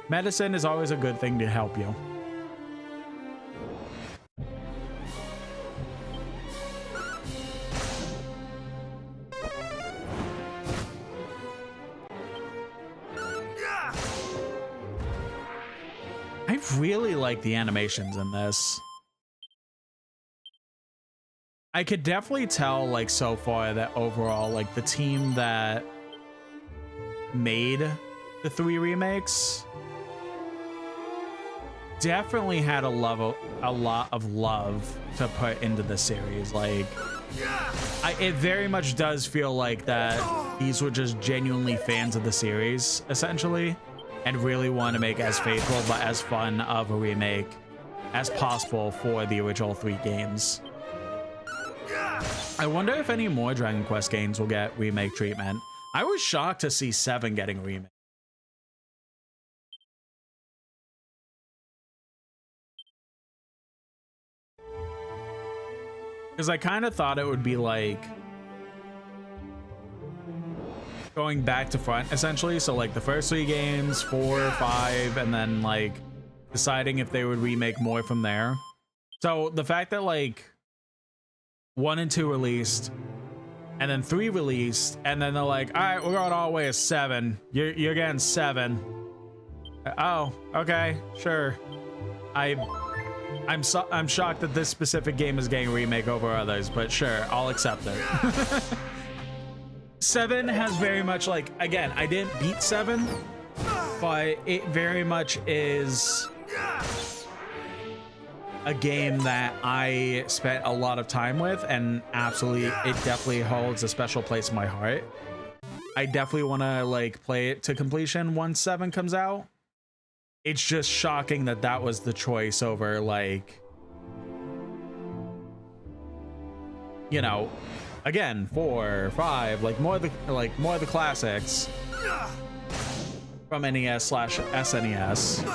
Medicine is always a good thing to help you. I really like the animations in this. I could definitely tell, like, so far that overall, like, the team that made the 3 remakes definitely had a lot of love to put into the series. Like, it very much does feel like that these were just genuinely fans of the series, essentially, and really want to make as faithful but as fun of a remake as possible for the original 3 games. I wonder if any more Dragon Quest games will get remake treatment. I was shocked to see 7 getting a remake. Because I kind of thought it would be like going back to front, essentially. So like the first 3 games, 4, 5, and then like deciding if they would remake more from there. So the fact that like 1 and 2 released, and then 3 released, and then they're like, all right, we're going all the way to 7. You're getting 7. Oh, okay, sure. I'm shocked that this specific game is getting a remake over others, but sure, I'll accept it. 7 has very much, like, again, I didn't beat 7, but it very much is a game that I spent a lot of time with, and absolutely, it definitely holds a special place in my heart. I definitely want to like play it to completion once 7 comes out. It's just shocking that that was the choice over, like, you know, again, 4, 5, like more of the classics from NES/SNES.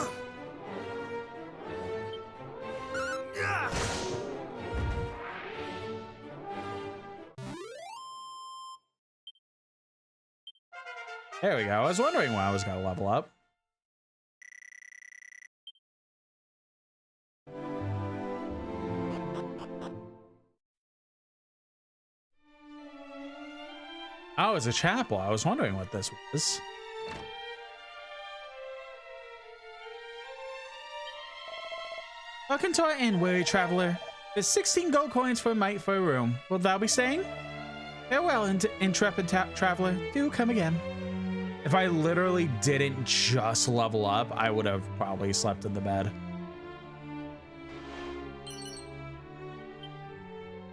There we go. I was wondering when I was gonna level up. Oh, it's a chapel. I was wondering what this was. Welcome to our inn, weary traveler. There's 16 gold coins for a mite for a room. Will thou be staying? Farewell, intrepid traveler. Do come again. If I literally didn't just level up, I would have probably slept in the bed.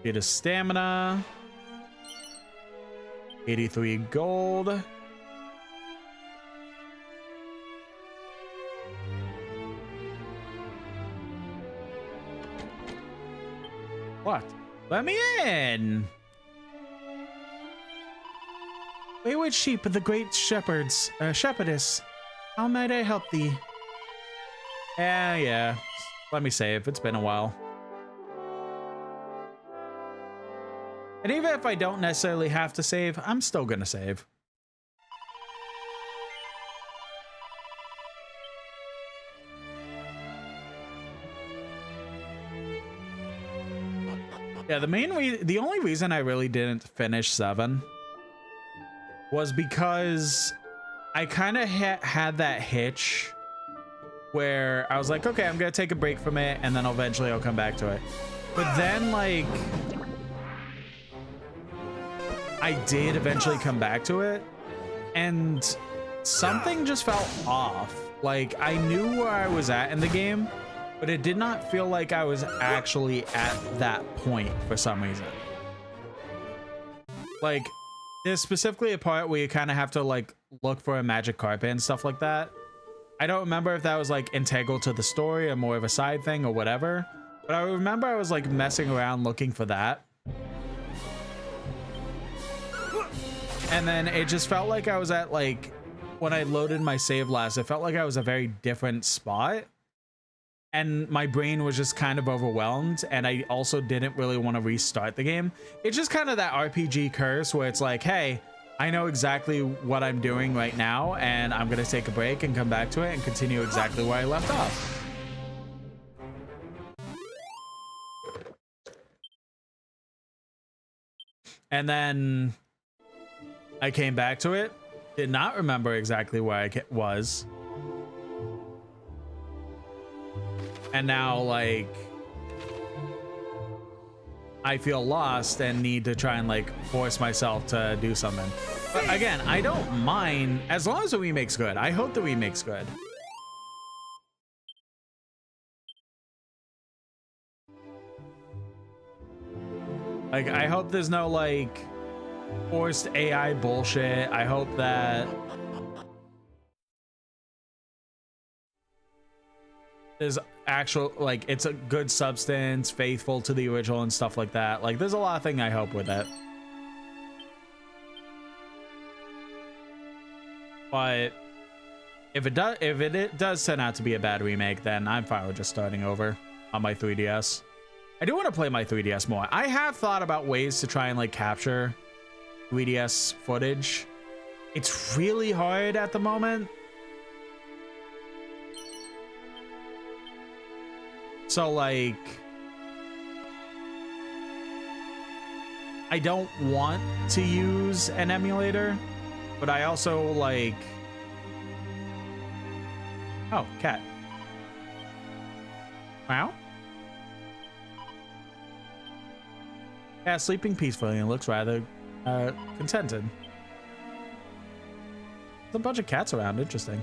Get a stamina. 83 gold. What? Let me in! Wayward sheep of the great shepherdess, how might I help thee? Yeah. Let me save. It's been a while. And even if I don't necessarily have to save, I'm still gonna save. Yeah, the only reason I really didn't finish 7 was because I kind of had that hitch where I was like, okay, I'm gonna take a break from it and then eventually I'll come back to it. But then, like, I did eventually come back to it and something just felt off. Like, I knew where I was at in the game, but it did not feel like I was actually at that point for some reason. Like, there's specifically a part where you kind of have to like look for a magic carpet and stuff like that. I don't remember if that was like integral to the story or more of a side thing or whatever, but I remember I was like messing around looking for that. And then it just felt like I was at, like, when I loaded my save last, it felt like I was a very different spot. And my brain was just kind of overwhelmed, and I also didn't really want to restart the game. It's just kind of that RPG curse where it's like, hey, I know exactly what I'm doing right now, and I'm going to take a break and come back to it and continue exactly where I left off. And then I came back to it, did not remember exactly where I was. And now, like, I feel lost and need to try and, like, force myself to do something. But again, I don't mind as long as the remake's good. I hope the remake's good. Like, I hope there's no, like, forced AI bullshit. I hope that there's actual, like, it's a good substance, faithful to the original and stuff like that. Like, there's a lot of things I hope with it. But if it does turn out to be a bad remake, then I'm fine with just starting over on my 3DS. I do want to play my 3DS more. I have thought about ways to try and, like, capture 3DS footage. It's really hard at the moment. So, like, I don't want to use an emulator, but I also, like... Oh, cat. Wow. Yeah, sleeping peacefully and looks rather contented. There's a bunch of cats around. Interesting.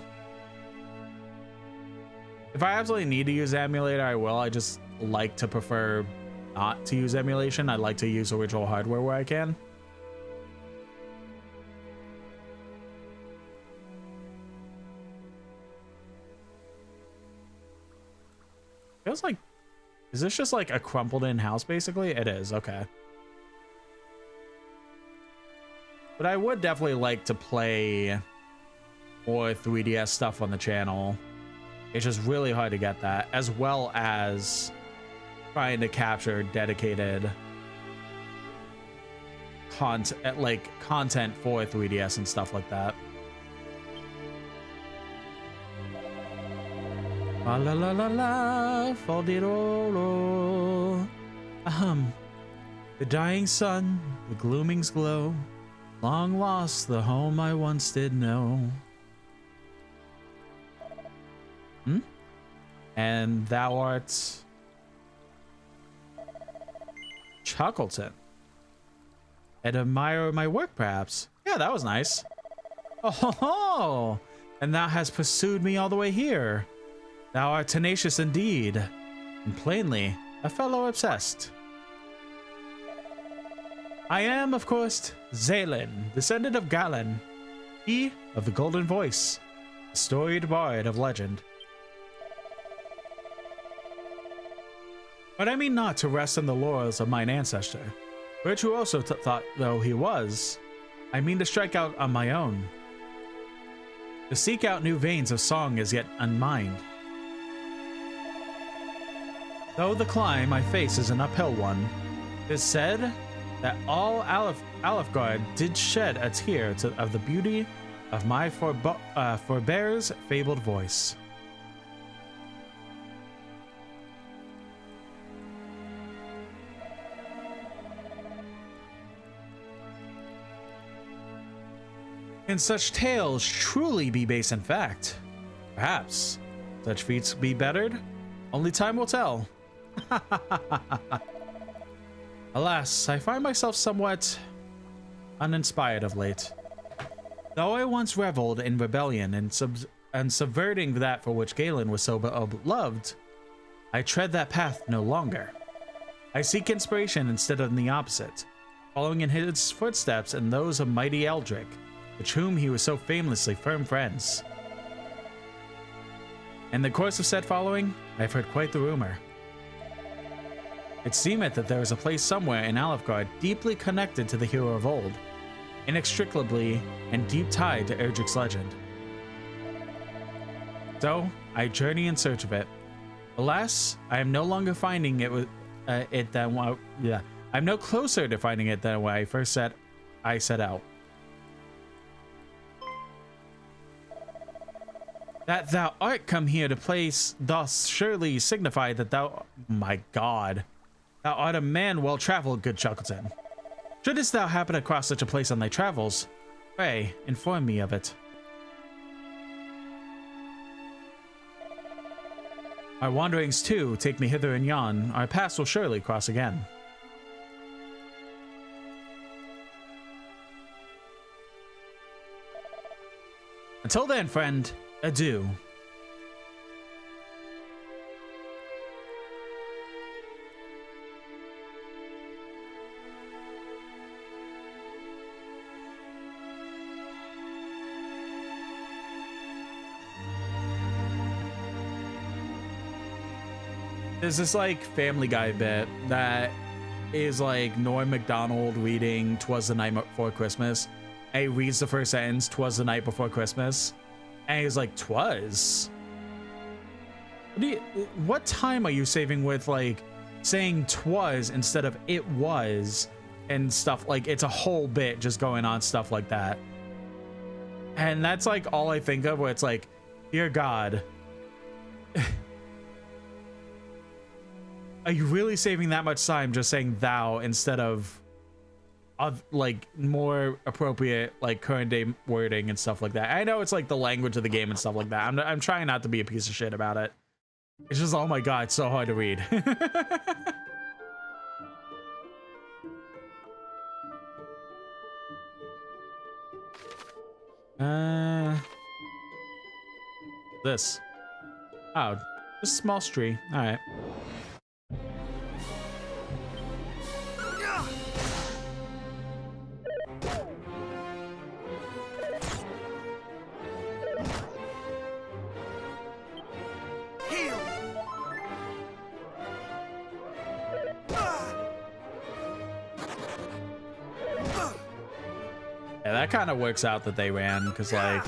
If I absolutely need to use the emulator, I will. I just like to prefer not to use emulation. I like to use original hardware where I can. Feels like, is this just like a crumpled in house basically? It is, okay. But I would definitely like to play more 3DS stuff on the channel. It's just really hard to get that, as well as trying to capture dedicated content for 3DS and stuff like that. La la la la la, faldirolo. The dying sun, the glooming's glow, long lost the home I once did know. And thou art Chuckleton. And admire my work, perhaps. Yeah, that was nice. Oh, ho, ho. And thou hast pursued me all the way here. Thou art tenacious indeed, and plainly a fellow obsessed. I am, of course, Zalen, descendant of Galen, he of the Golden Voice, the storied bard of legend. But I mean not to rest in the laurels of mine ancestor, virtuoso thought though he was. I mean to strike out on my own, to seek out new veins of song as yet unmined. Though the climb I face is an uphill one, it is said that all Alefgard did shed a tear of the beauty of my forbear's fabled voice. Can such tales truly be base in fact? Perhaps. Such feats be bettered? Only time will tell. Alas, I find myself somewhat uninspired of late. Though I once reveled in rebellion and subverting that for which Galen was so beloved, I tread that path no longer. I seek inspiration instead of the opposite, following in his footsteps and those of mighty Eldrick, with whom he was so famously firm friends. In the course of said following, I have heard quite the rumor. It seemeth that there is a place somewhere in Alefgard deeply connected to the hero of old, inextricably and deep tied to Erdrick's legend. So, I journey in search of it. Alas, I am no longer finding it I'm no closer to finding it than when I set out. That thou art come here to place doth surely signify that thou, my God, thou art a man well traveled, good Chuckleton. Shouldst thou happen across such a place on thy travels, pray inform me of it. Our wanderings too take me hither and yon. Our paths will surely cross again. Until then, friend, adieu. There's this like Family Guy bit that is like Norm Macdonald reading "'Twas the Night Before Christmas," and he reads the first sentence, "'Twas the night before Christmas," and he's like, "'Twas." What time are you saving with like saying "'twas" instead of "it was" and stuff? Like it's a whole bit just going on stuff like that, and that's like all I think of. Where it's like, dear God. Are you really saving that much time just saying thou instead of like more appropriate like current day wording and stuff like that? I know it's like the language of the game and stuff like that. I'm trying not to be a piece of shit about it. It's just, oh my God, it's so hard to read. This. Oh, just a small tree. All right. that kind of works out that they ran, because like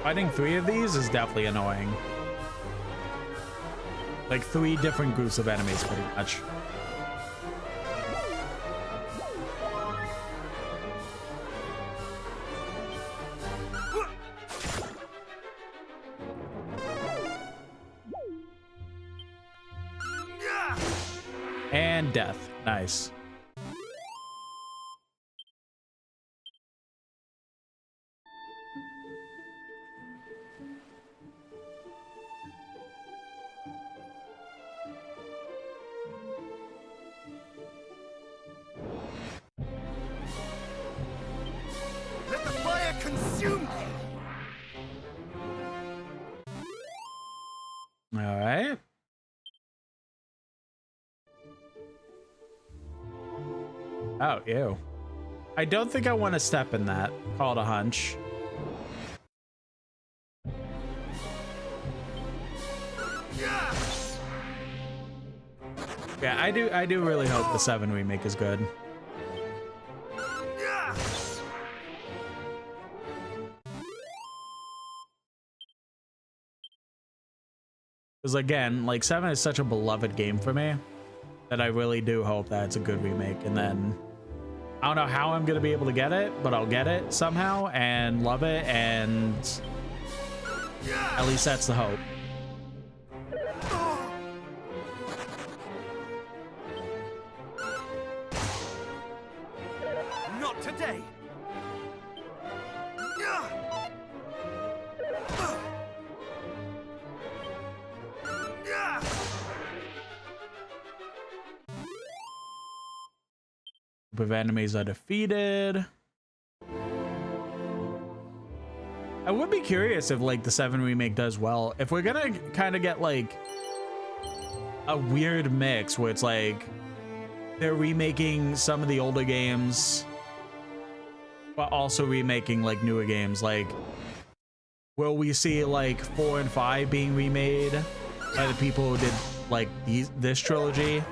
fighting 3 of these is definitely annoying. Like 3 different groups of enemies, pretty much. And death. Nice. Let the fire consume me! All right. Oh, ew. I don't think I want to step in that. Call it a hunch. Yeah, I do really hope the 7 remake is good. Because again, like 7 is such a beloved game for me that I really do hope that it's a good remake. And then I don't know how I'm gonna be able to get it, but I'll get it somehow and love it, and at least that's the hope. Not today. Group of enemies are defeated. I would be curious if like the 7 remake does well. If we're gonna kind of get like a weird mix where it's like they're remaking some of the older games but also remaking like newer games, like will we see like 4 and 5 being remade by the people who did like this trilogy?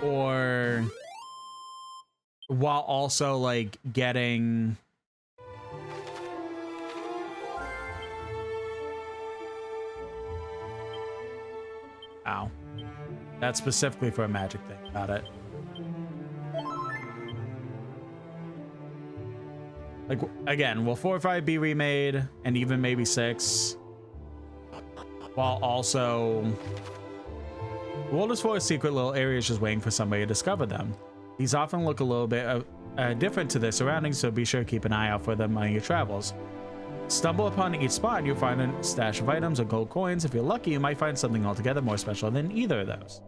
Or while also like getting ow, that's specifically for a magic thing. Got it. Like again, will 4 or 5 be remade, and even maybe 6, while also the world is full of secret little areas just waiting for somebody to discover them. These often look a little bit different to their surroundings, so be sure to keep an eye out for them on your travels. Stumble upon each spot, you'll find a stash of items or gold coins. If you're lucky, you might find something altogether more special than either of those.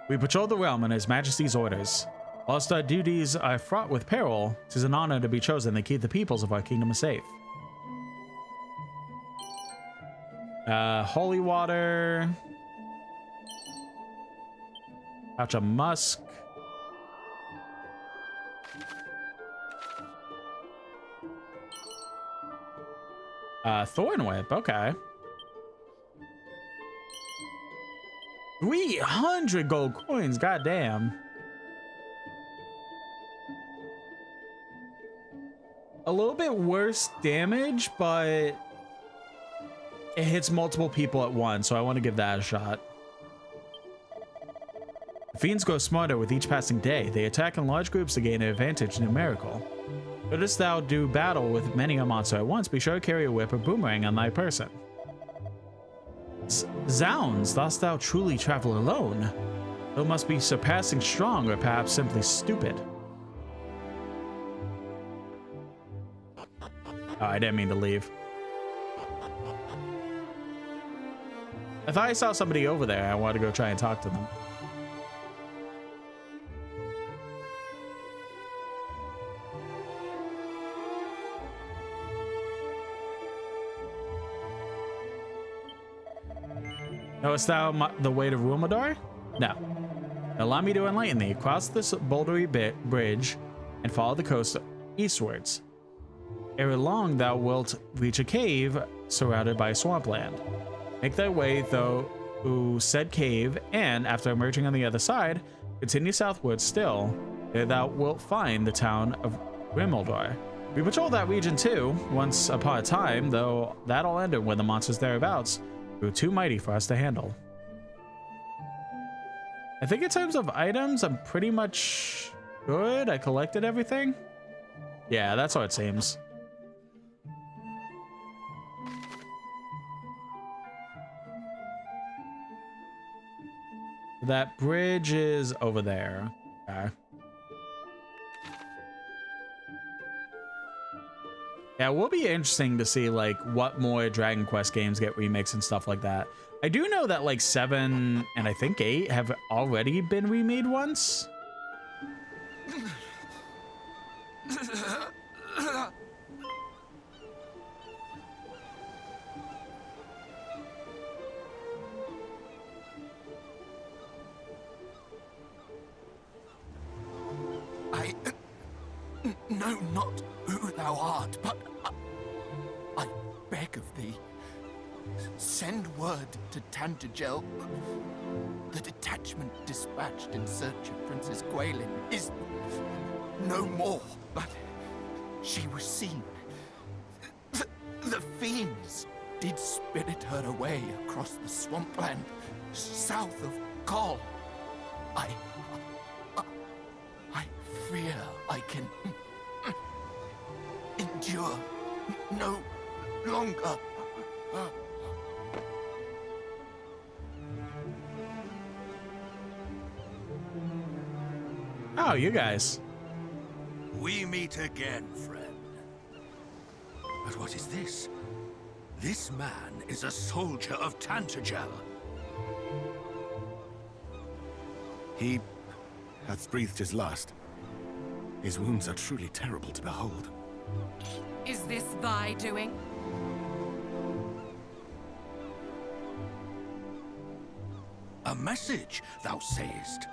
We patrol the realm in His Majesty's orders. Whilst our duties are fraught with peril, 'tis an honor to be chosen to keep the peoples of our kingdom safe. Holy water. Pouch of musk. Thorn whip, okay. 300 gold coins, goddamn. A little bit worse damage, but it hits multiple people at once, so I want to give that a shot. The fiends grow smarter with each passing day. They attack in large groups to gain an advantage numerical. Shouldst thou do battle with many a monster at once, be sure to carry a whip or boomerang on thy person. Zounds, dost thou truly travel alone? Thou must be surpassing strong, or perhaps simply stupid. Oh, I didn't mean to leave. I thought I saw somebody over there. I wanted to go try and talk to them. Knowest thou the way to Rumadar? No. Allow me to enlighten thee. Cross this bouldery bridge and follow the coast eastwards. Ere long thou wilt reach a cave surrounded by swampland. Make their way through said cave, and after emerging on the other side, continue southward still. There thou wilt find the town of Grimaldor. We patrolled that region too, once upon a time, though that all ended when the monsters thereabouts grew too mighty for us to handle. I think in terms of items, I'm pretty much good. I collected everything. Yeah, that's how it seems. That bridge is over there. Okay. Yeah, it will be interesting to see like what more Dragon Quest games get remixed and stuff like that. I do know that like 7 and I think 8 have already been remade once. I know not who thou art, but I beg of thee, send word to Tantagel. The detachment dispatched in search of Princess Gwaelin is no more, but she was seen. The fiends did spirit her away across the swampland south of Kol. I fear I can endure no longer. Oh, you guys. We meet again, friend. But what is this? This man is a soldier of Tantagel. He hath breathed his last. His wounds are truly terrible to behold. Is this thy doing? A message, thou sayest?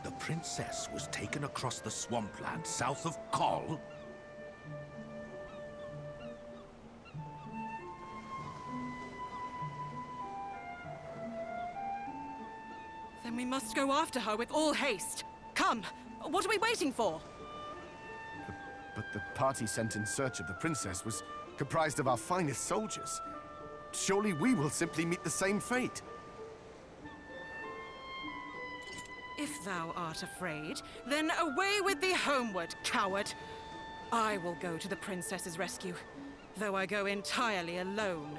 The princess was taken across the swampland south of Kol? Then we must go after her with all haste. Come, what are we waiting for? But the party sent in search of the princess was comprised of our finest soldiers. Surely we will simply meet the same fate. If thou art afraid, then away with thee homeward, coward. I will go to the princess's rescue, though I go entirely alone.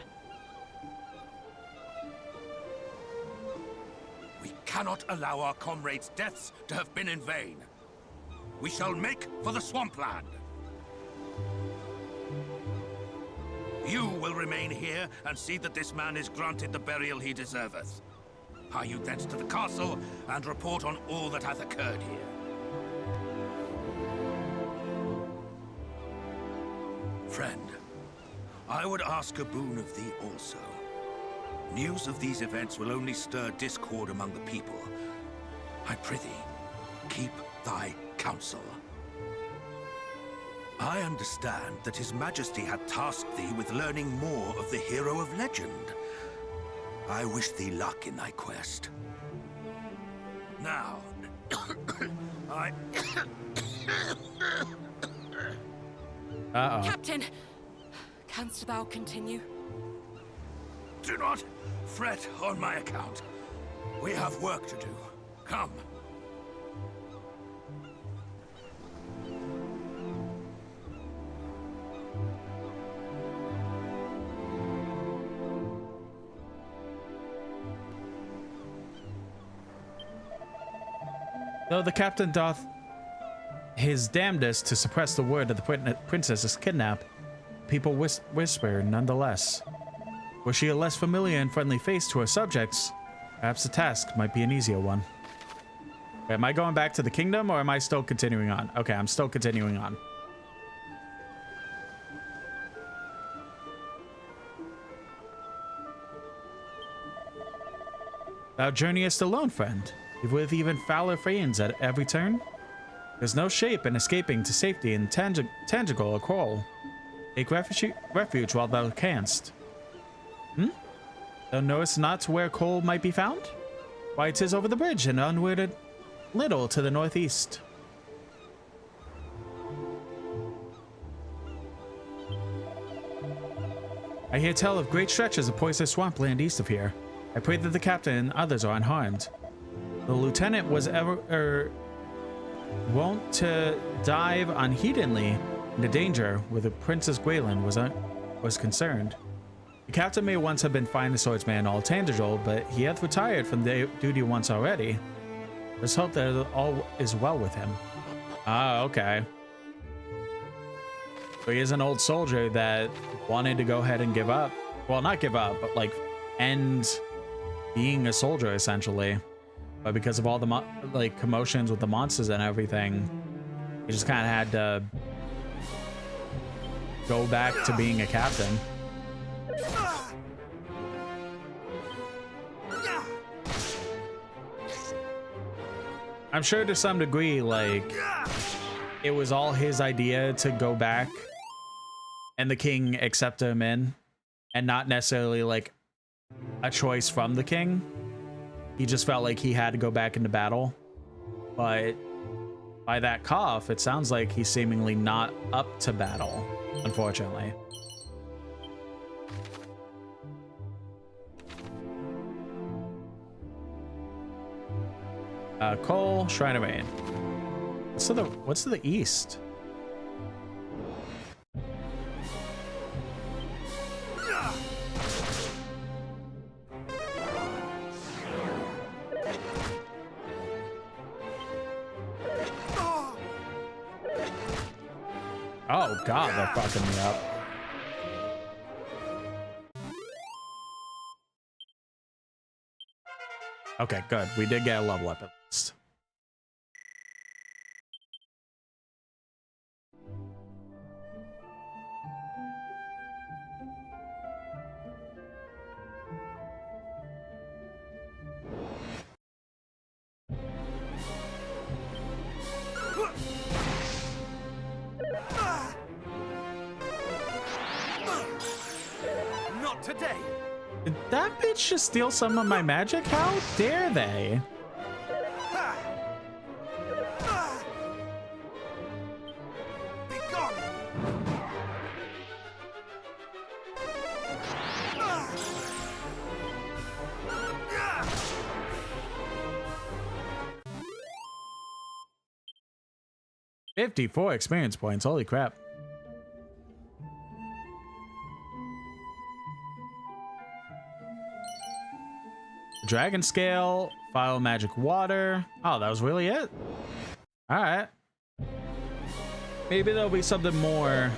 We cannot allow our comrades' deaths to have been in vain. We shall make for the swampland. You will remain here and see that this man is granted the burial he deserveth. Hie you thence to the castle and report on all that hath occurred here. Friend, I would ask a boon of thee also. News of these events will only stir discord among the people. I prithee, keep thy counsel. I understand that His Majesty had tasked thee with learning more of the hero of legend. I wish thee luck in thy quest. Now, Uh-oh. Captain, canst thou continue? Do not fret on my account. We have work to do. Come. Though the captain doth his damnedest to suppress the word of the princess's kidnap, people whisper nonetheless. Were she a less familiar and friendly face to her subjects, perhaps the task might be an easier one. Okay, am I going back to the kingdom or am I still continuing on? Okay, I'm still continuing on. Thou journeyest alone, friend, with even fouler fiends at every turn. There's no shape in escaping to safety in Tangigal or Kol. Take refuge while thou canst. Thou knowest not where coal might be found? Why, it is over the bridge and onward a little to the northeast. I hear tell of great stretches of poisonous swampland east of here. I pray that the captain and others are unharmed. The lieutenant was ever wont to dive unheedingly into danger where the Princess Gwaelin was concerned. The captain may once have been finest swordsman in all Tantegel, but he hath retired from the duty once already. Let's hope that all is well with him. Ah, okay. So he is an old soldier that wanted to go ahead and give up. Well, not give up, but like end being a soldier essentially. But because of all the like commotions with the monsters and everything, he just kind of had to go back to being a captain. I'm sure to some degree, like, it was all his idea to go back and the king accepted him in, and not necessarily like a choice from the king. He just felt like he had to go back into battle. But by that cough, it sounds like he's seemingly not up to battle, unfortunately. Cole, Shrine of Rain. What's to the east? Oh god, they're fucking me up. Okay, good. We did get a level up at least. Not today. Did that bitch just steal some of my magic? How dare they? Be gone. 54 experience points. Holy crap. Dragon Scale, File Magic Water. Oh, that was really it? Alright. Maybe there'll be something more.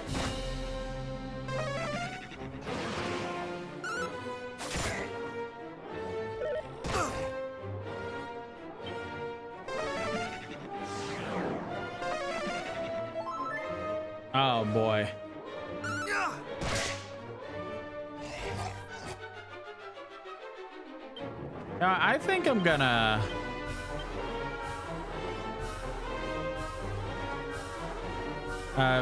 Oh boy. I think I'm gonna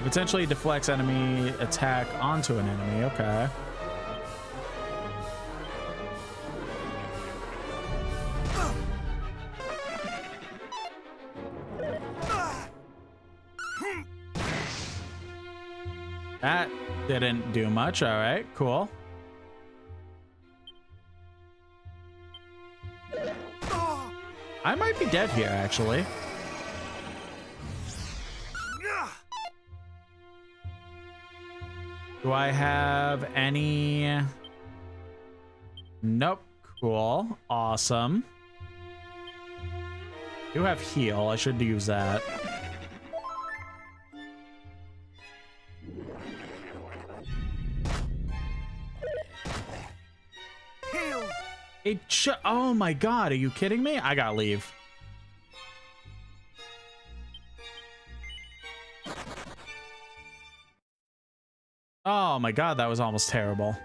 potentially deflects enemy attack onto an enemy. Okay. That didn't do much. All right, cool. I might be dead here, actually. Do I have any? Nope. Cool. Awesome. Do have heal. I should use that. Oh my god, are you kidding me? I gotta leave. Oh my god, that was almost terrible.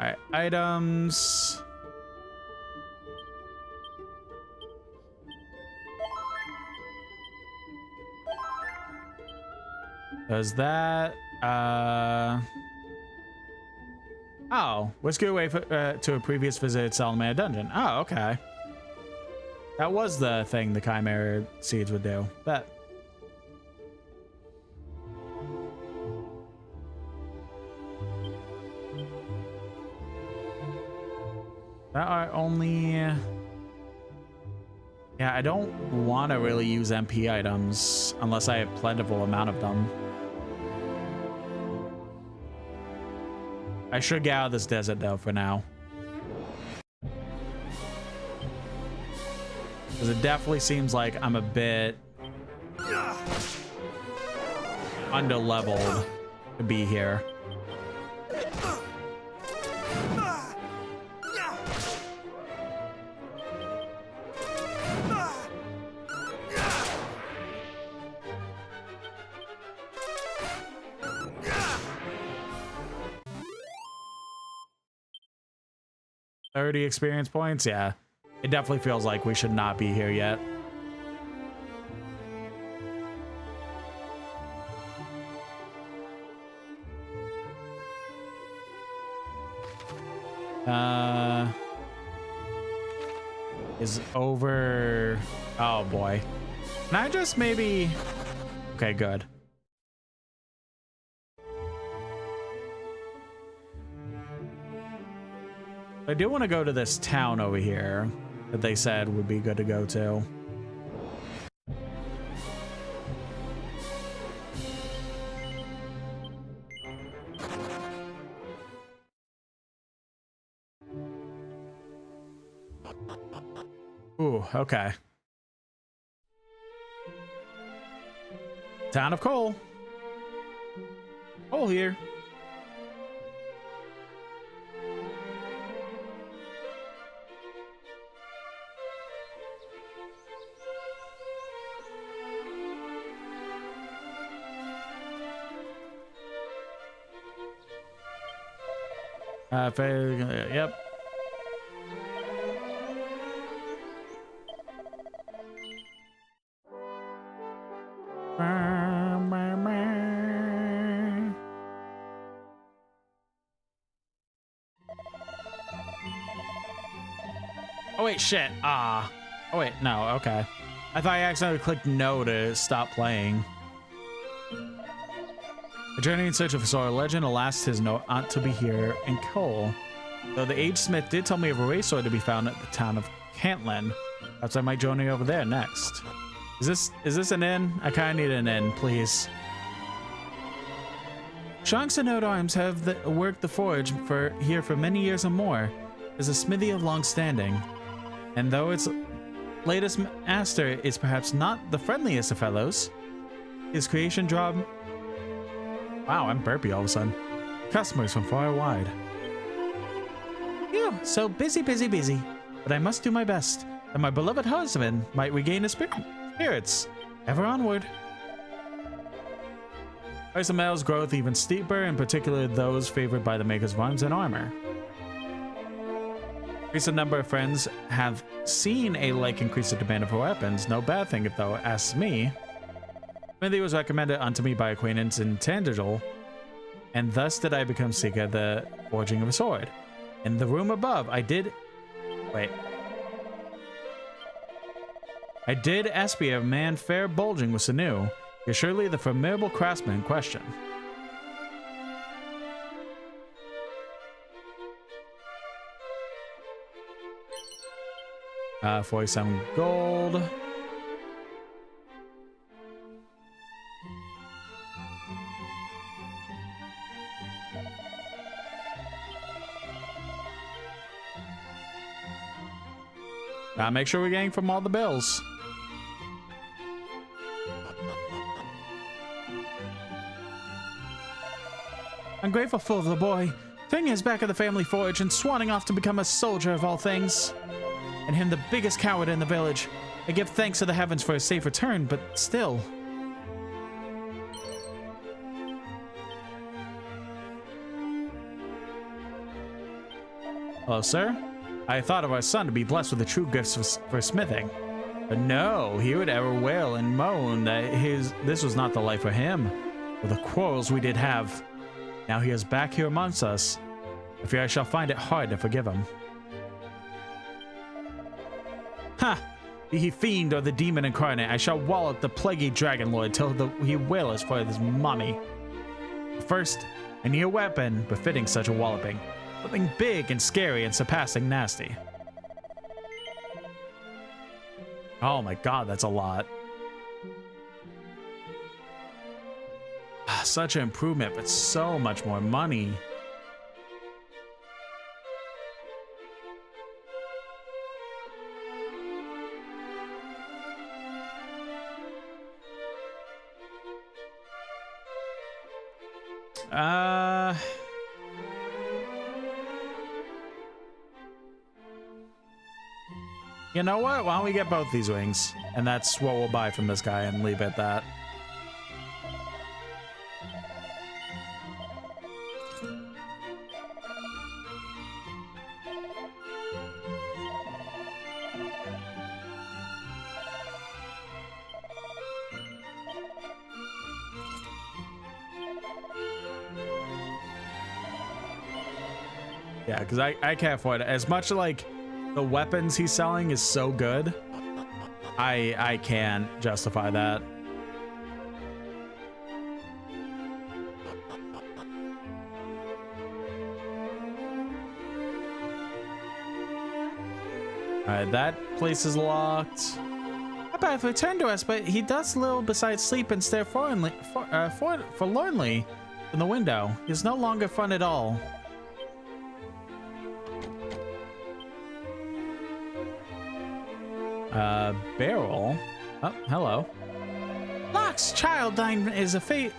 Alright, items. Does that oh, whiskey away to a previous visit at Salamea Dungeon. Oh, okay. That was the thing the Chimera Seeds would do. Bet. That are only... Yeah, I don't want to really use MP items unless I have plentiful amount of them. I should get out of this desert though for now. Because it definitely seems like I'm a bit under-leveled to be here. $30 experience points, yeah. It definitely feels like we should not be here yet. Is over. Oh boy. Can I just maybe... Okay, good. I do want to go to this town over here that they said would be good to go to. Ooh, okay. Town of Cole. Cole here. Yep. Oh wait, shit. Ah. Oh wait, no, okay. I thought I accidentally clicked no to stop playing. A journey in search of a sword legend, alas, 'tis no aunt to be here in Cole. Though the aged smith did tell me of a race sword to be found at the town of Cantland. Perhaps I might journey over there next. Is this an inn? I kinda need an inn, please. Shanks and Node Arms have worked the forge here for many years or more. It's a smithy of long standing. And though its latest master is perhaps not the friendliest of fellows, his creation draw... Wow, I'm burpy all of a sudden. Customers from far and wide. Phew, so busy. But I must do my best, that my beloved husband might regain his spirits. Ever onward. Price of metals growth even steeper, in particular those favored by the makers of arms and armor. Increase the number of friends have seen a like increase the demand for weapons. No bad thing if thou asks me. Smithy was recommended unto me by acquaintance in Tandagel, and thus did I become seeker of the forging of a sword. In the room above, I did espy a man fair bulging with sinew. You're surely the formidable craftsman in question. 47 gold. Gotta make sure we're getting from all the bills. I'm grateful for the boy, turning his back at the family forge and swanning off to become a soldier of all things. And him the biggest coward in the village. I give thanks to the heavens for his safe return, but still. Hello, sir. I thought of our son to be blessed with the true gifts for smithing. But no, he would ever wail and moan that this was not the life for him. for the quarrels we did have. Now he is back here amongst us. I fear I shall find it hard to forgive him. Ha! Be he fiend or the demon incarnate, I shall wallop the plaguey dragon lord till he waileth for his mummy. First, I need a weapon befitting such a walloping. Something big and scary and surpassing nasty. Oh my god, that's a lot. Such an improvement, but so much more money. You know what? Why don't we get both these wings? And that's what we'll buy from this guy and leave it at that. Yeah, because I can't afford it. As much like the weapons he's selling is so good, I can't justify that. Alright, that place is locked. Abath returned to us, but he does little besides sleep and stare forlornly from the window. He is no longer fun at all. Barrel. Oh, hello. Locks, child, thine is a face.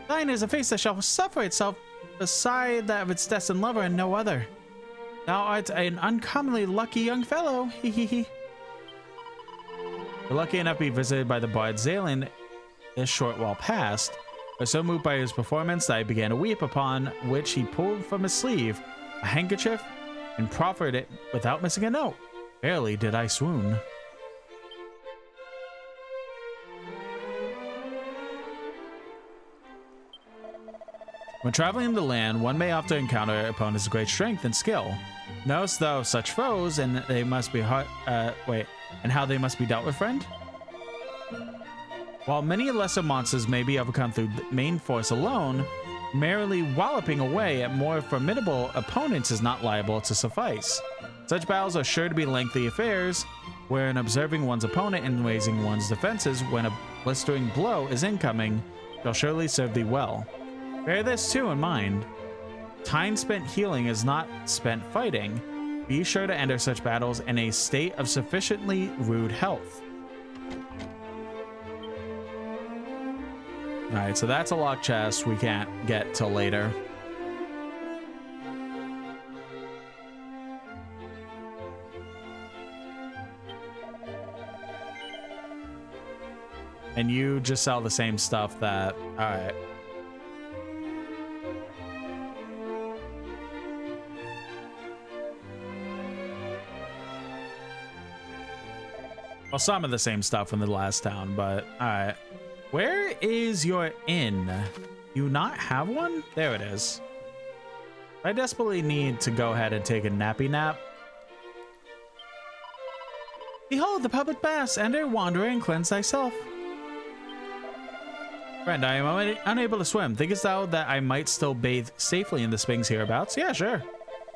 Thine is a face that shall suffer itself beside that of its destined lover and no other. Thou art an uncommonly lucky young fellow. Hee hee hee. We're lucky enough to be visited by the bard Zalen this short while past. I was so moved by his performance that I began to weep, upon which he pulled from his sleeve a handkerchief and proffered it without missing a note. Barely did I swoon. When traveling in the land, one may often encounter opponents of great strength and skill. Knowest thou such foes, and they must be and how they must be dealt with, friend? While many lesser monsters may be overcome through main force alone, merely walloping away at more formidable opponents is not liable to suffice. Such battles are sure to be lengthy affairs, wherein observing one's opponent and raising one's defenses when a blistering blow is incoming shall surely serve thee well. Bear this too in mind. Time spent healing is not spent fighting. Be sure to enter such battles in a state of sufficiently rude health. Alright, so that's a locked chest we can't get till later. And you just sell the same stuff that... Alright. Well, some of the same stuff from the last town, but alright. Where is your inn? You not have one? There it is. I desperately need to go ahead and take a nappy nap. Behold the public baths. Enter, wanderer, and cleanse thyself. Friend, I am unable to swim. Thinkest thou that I might still bathe safely in the springs hereabouts? Yeah, sure.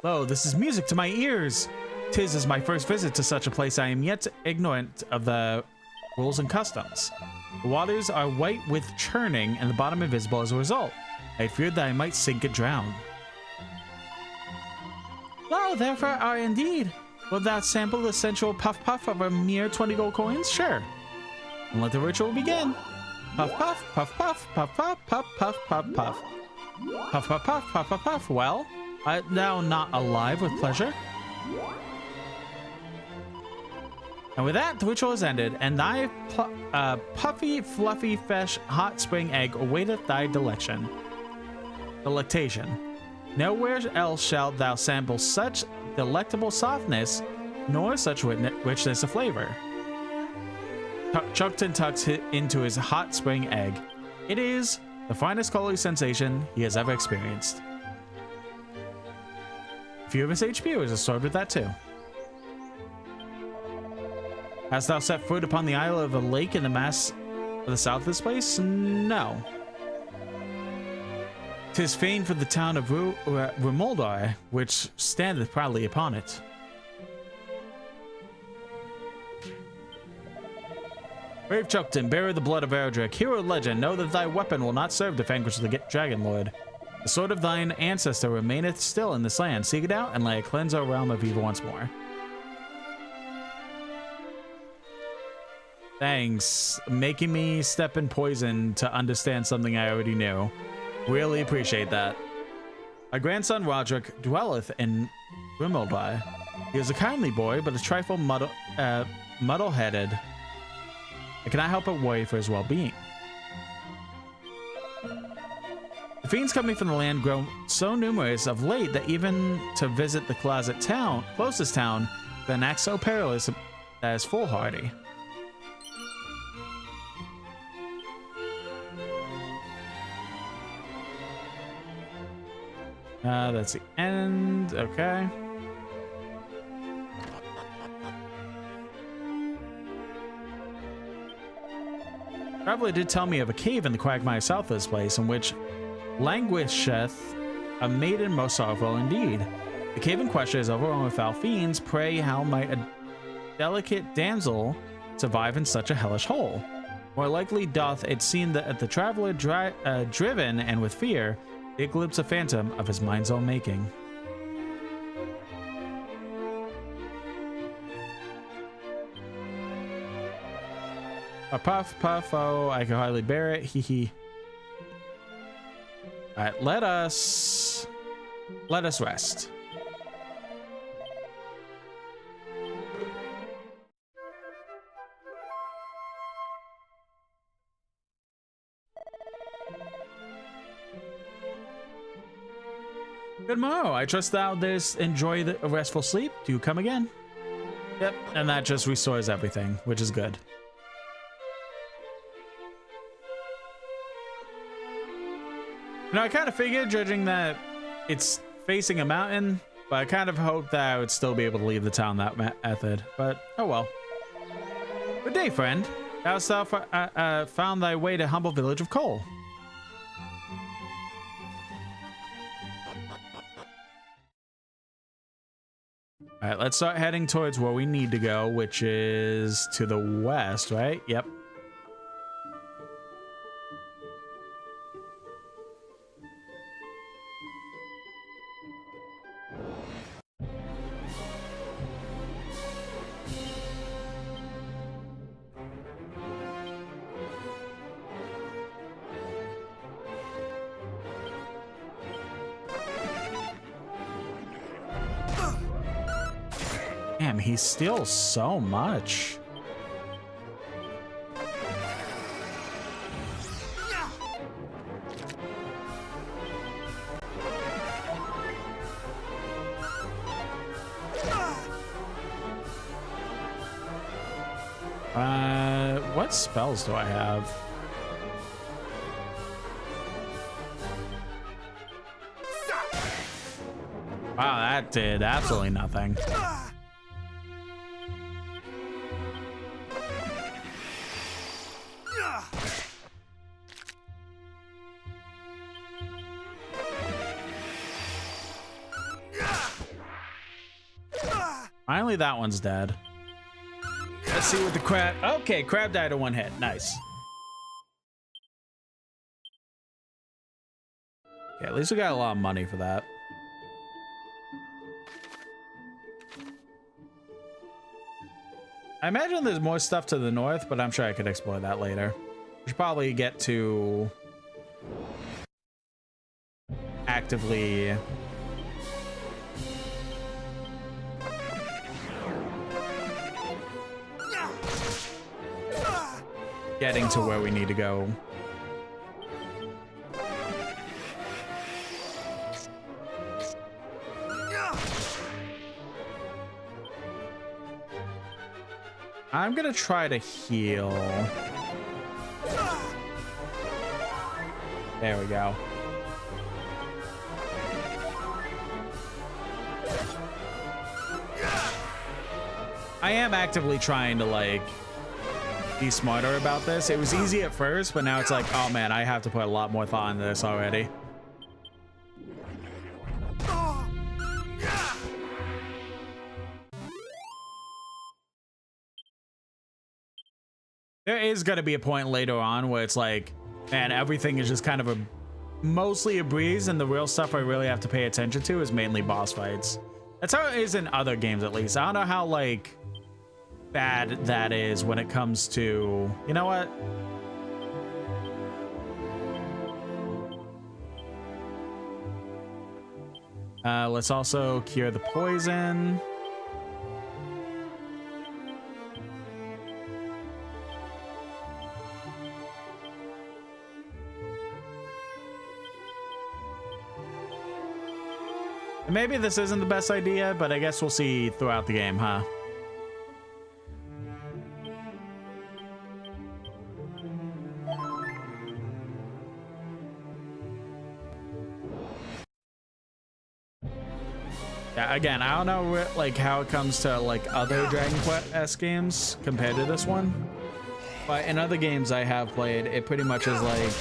Lo, this is music to my ears. 'Tis as my first visit to such a place. I am yet ignorant of the rules and customs. The waters are white with churning and the bottom invisible as a result. I feared that I might sink and drown. Well, therefore are indeed. Wilt thou sample the sensual puff puff of a mere 20 gold coins? Sure. And let the ritual begin. Puff puff, puff puff, puff puff, puff puff, puff puff. Puff puff puff, puff puff puff. Well, art thou not alive with pleasure? And with that, the ritual is ended, and thy puffy, fluffy, fresh, hot spring egg awaiteth thy delectation. Nowhere else shalt thou sample such delectable softness, nor such richness of flavor. Chuckton tucks it into his hot spring egg. It is The finest quality sensation he has ever experienced. A few of his HP was restored with that too. Hast thou set foot upon the isle of a lake in the mass of the south of this place? No. 'Tis famed for the town of Rimuldar, which standeth proudly upon it. Brave Chukton, bearer the blood of Erdrick, hero of legend, know that thy weapon will not serve to vanquish the Dragon Lord. The sword of thine ancestor remaineth still in this land. Seek it out and lay it cleanse our realm of evil once more. Thanks. Making me step in poison to understand something I already knew. Really appreciate that. My grandson Roderick dwelleth in Rimuldar. He is a kindly boy, but a trifle muddle-headed. I cannot help but worry for his well-being. The fiends coming from the land grow so numerous of late that even to visit the closest town, an act so perilous that is foolhardy. That's the end. Okay. Traveler did tell me of a cave in the quagmire south of this place in which languisheth a maiden most sorrowful indeed. The cave in question is overrun with foul fiends. Pray, how might a delicate damsel survive in such a hellish hole? More likely doth it seem that the traveler driven and with fear, it glimpse a phantom of his mind's own making. A puff, oh, I can hardly bear it, hee hee. Alright, let us rest. Good morrow. I trust thou didst enjoy a restful sleep. Do you come again? Yep, and that just restores everything, which is good. You know, I kind of figured, judging that it's facing a mountain, but I kind of hoped that I would still be able to leave the town that method. But, oh well. Good day, friend. Hast thou found thy way to humble village of Cole? All right, let's start heading towards where we need to go, which is to the west, right? Yep. Damn, he steals so much. What spells do I have? Wow, that did absolutely nothing. Finally, that one's dead. Let's see what the crab... Okay, crab died in one hit. Nice. Okay, at least we got a lot of money for that. I imagine there's more stuff to the north, but I'm sure I could explore that later. We should probably get to... actively... getting to where we need to go. I'm gonna try to heal. There we go. I am actively trying to like be smarter about this. It was easy at first, but now it's like, oh man, I have to put a lot more thought into this already. There is going to be a point later on where it's like, man, everything is just kind of mostly a breeze, and the real stuff I really have to pay attention to is mainly boss fights. That's how it is in other games, at least. I don't know how like bad that is when it comes to, you know what? Let's also cure the poison. Maybe this isn't the best idea, but I guess we'll see throughout the game, huh? Yeah, again, I don't know like how it comes to like other Dragon Quest games compared to this one, but in other games I have played, it pretty much is like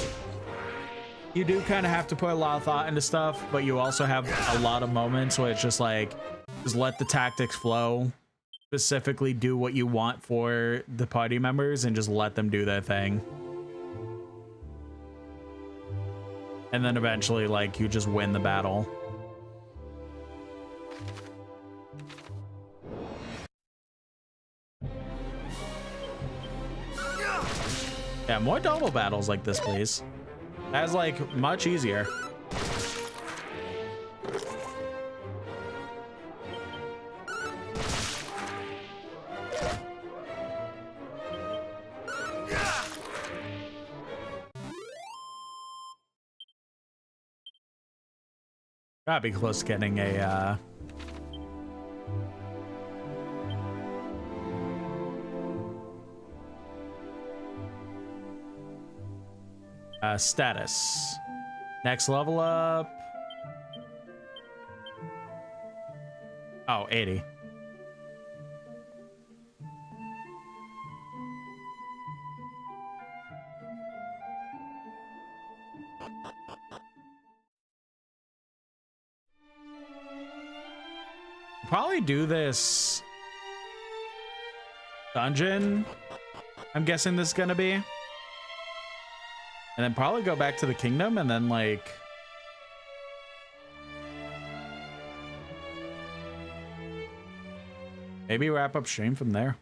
you do kind of have to put a lot of thought into stuff, but you also have a lot of moments where it's just like, just let the tactics flow, specifically do what you want for the party members and just let them do their thing. And then eventually, like, you just win the battle. Yeah, more double battles like this, please. That's like much easier. Gotta be close to getting a status. Next level up. Oh, 80. Probably do this dungeon. I'm guessing this is gonna be. And then probably go back to the kingdom and then like maybe wrap up stream from there.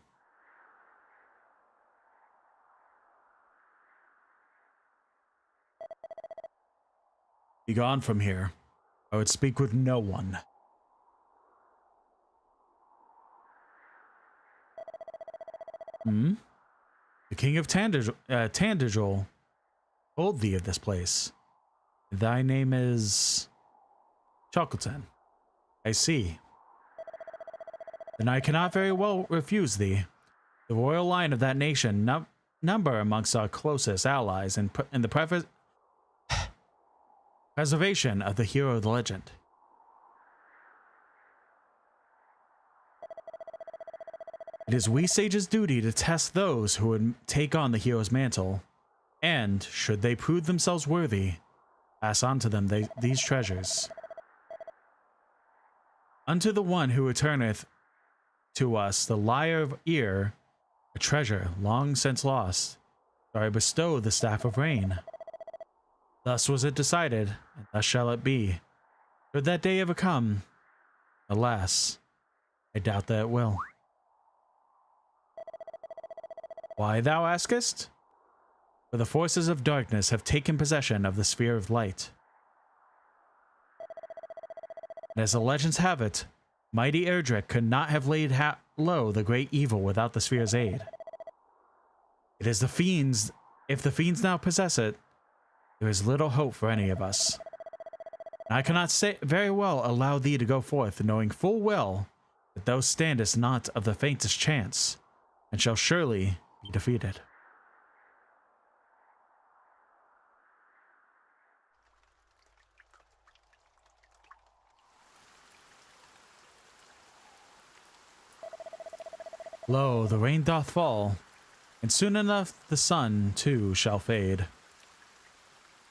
Be gone from here. I would speak with no one. The king of Tandajol told thee of this place. Thy name is Chocleton. I see. Then I cannot very well refuse thee. The royal line of that nation number amongst our closest allies in the preservation of the hero of the legend. It is we sages' duty to test those who would take on the hero's mantle, and, should they prove themselves worthy, pass on to them these treasures. Unto the one who returneth to us the lyre of ear, a treasure long since lost, do I bestow the staff of rain. Thus was it decided, and thus shall it be. Should that day ever come, alas, I doubt that it will. Why, thou askest? For the forces of darkness have taken possession of the sphere of light. And as the legends have it, mighty Erdrick could not have laid low the great evil without the sphere's aid. It is the fiends. If the fiends now possess it, there is little hope for any of us. And I cannot very well allow thee to go forth, knowing full well that thou standest not of the faintest chance, and shall surely be defeated. Lo, the rain doth fall, and soon enough the sun, too, shall fade.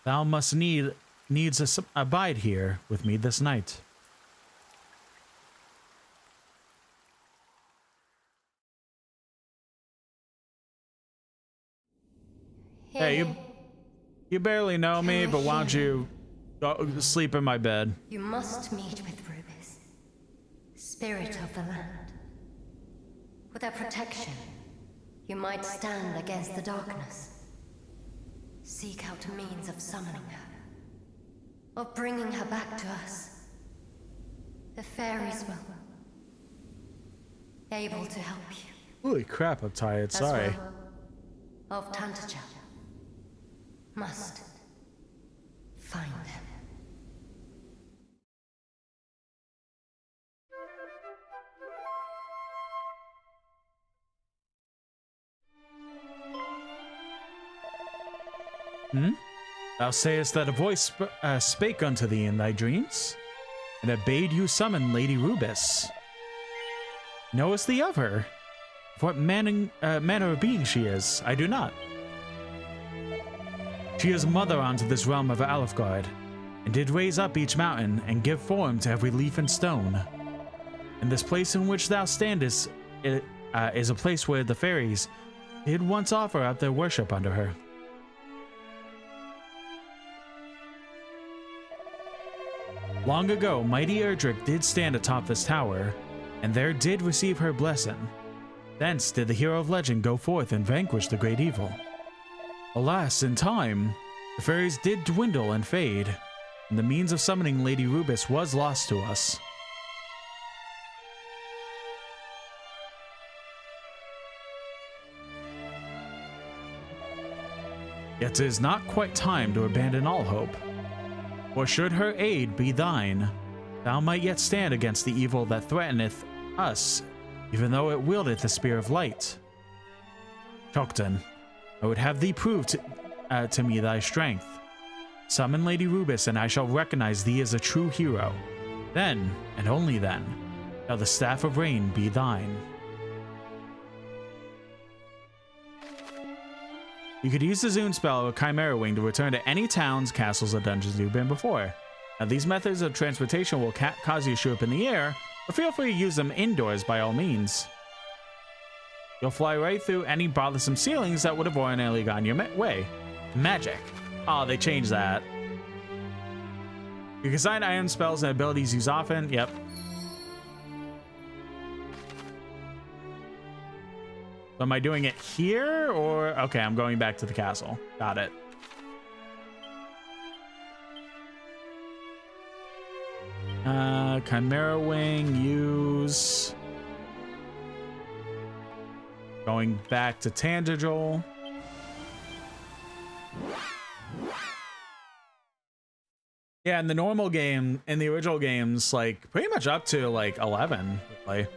Thou must needs abide here with me this night. Hey, you barely know me, but why don't you go sleep in my bed? You must meet with Rubis, spirit of the land. With her protection, you might stand against the darkness. Seek out a means of summoning her, of bringing her back to us. The fairies will able to help you. Holy crap, I'm tired. Sorry. As well of Tantagel. Must find them. Thou sayest that a voice spake unto thee in thy dreams, and it bade you summon Lady Rubis. Knowest thee of her? Of what manner of being she is? I do not. She is mother unto this realm of Alefgard, and did raise up each mountain, and give form to every leaf and stone. And this place in which thou standest is a place where the fairies did once offer up their worship unto her. Long ago, mighty Erdrick did stand atop this tower, and there did receive her blessing. Thence did the hero of legend go forth and vanquish the great evil. Alas, in time, the fairies did dwindle and fade, and the means of summoning Lady Rubis was lost to us. Yet it is not quite time to abandon all hope. For should her aid be thine, thou might yet stand against the evil that threateneth us, even though it wieldeth the spear of light. Chokton, I would have thee prove to me thy strength. Summon Lady Rubis, and I shall recognize thee as a true hero. Then, and only then, shall the Staff of Rain be thine. You could use the Zoom spell or Chimera Wing to return to any towns, castles, or dungeons you've been before. Now, these methods of transportation will cause you to shoot up in the air, but feel free to use them indoors by all means. You'll fly right through any bothersome ceilings that would have ordinarily gotten your way. Magic. Oh, they changed that. You can assign item spells and abilities used often. Yep. Am I doing it here or? Okay, I'm going back to the castle. Got it. Chimera Wing, use. Going back to Tantagel. Yeah, in the normal game, in the original games, like pretty much up to like 11. Like,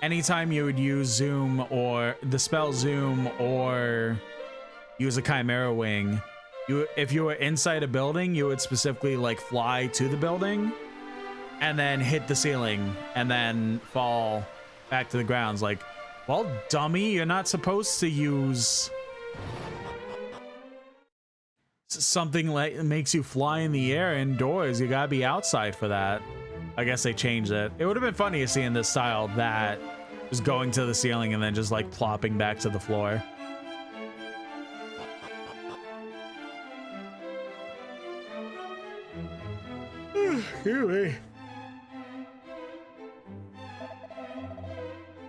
anytime you would use Zoom or the spell Zoom or use a Chimera Wing, if you were inside a building, you would specifically like fly to the building and then hit the ceiling and then fall back to the grounds. Like, well, dummy, you're not supposed to use something like makes you fly in the air indoors. You gotta be outside for that. I guess they changed it. It would have been funny to see in this style that just going to the ceiling and then just like plopping back to the floor. Excuse me.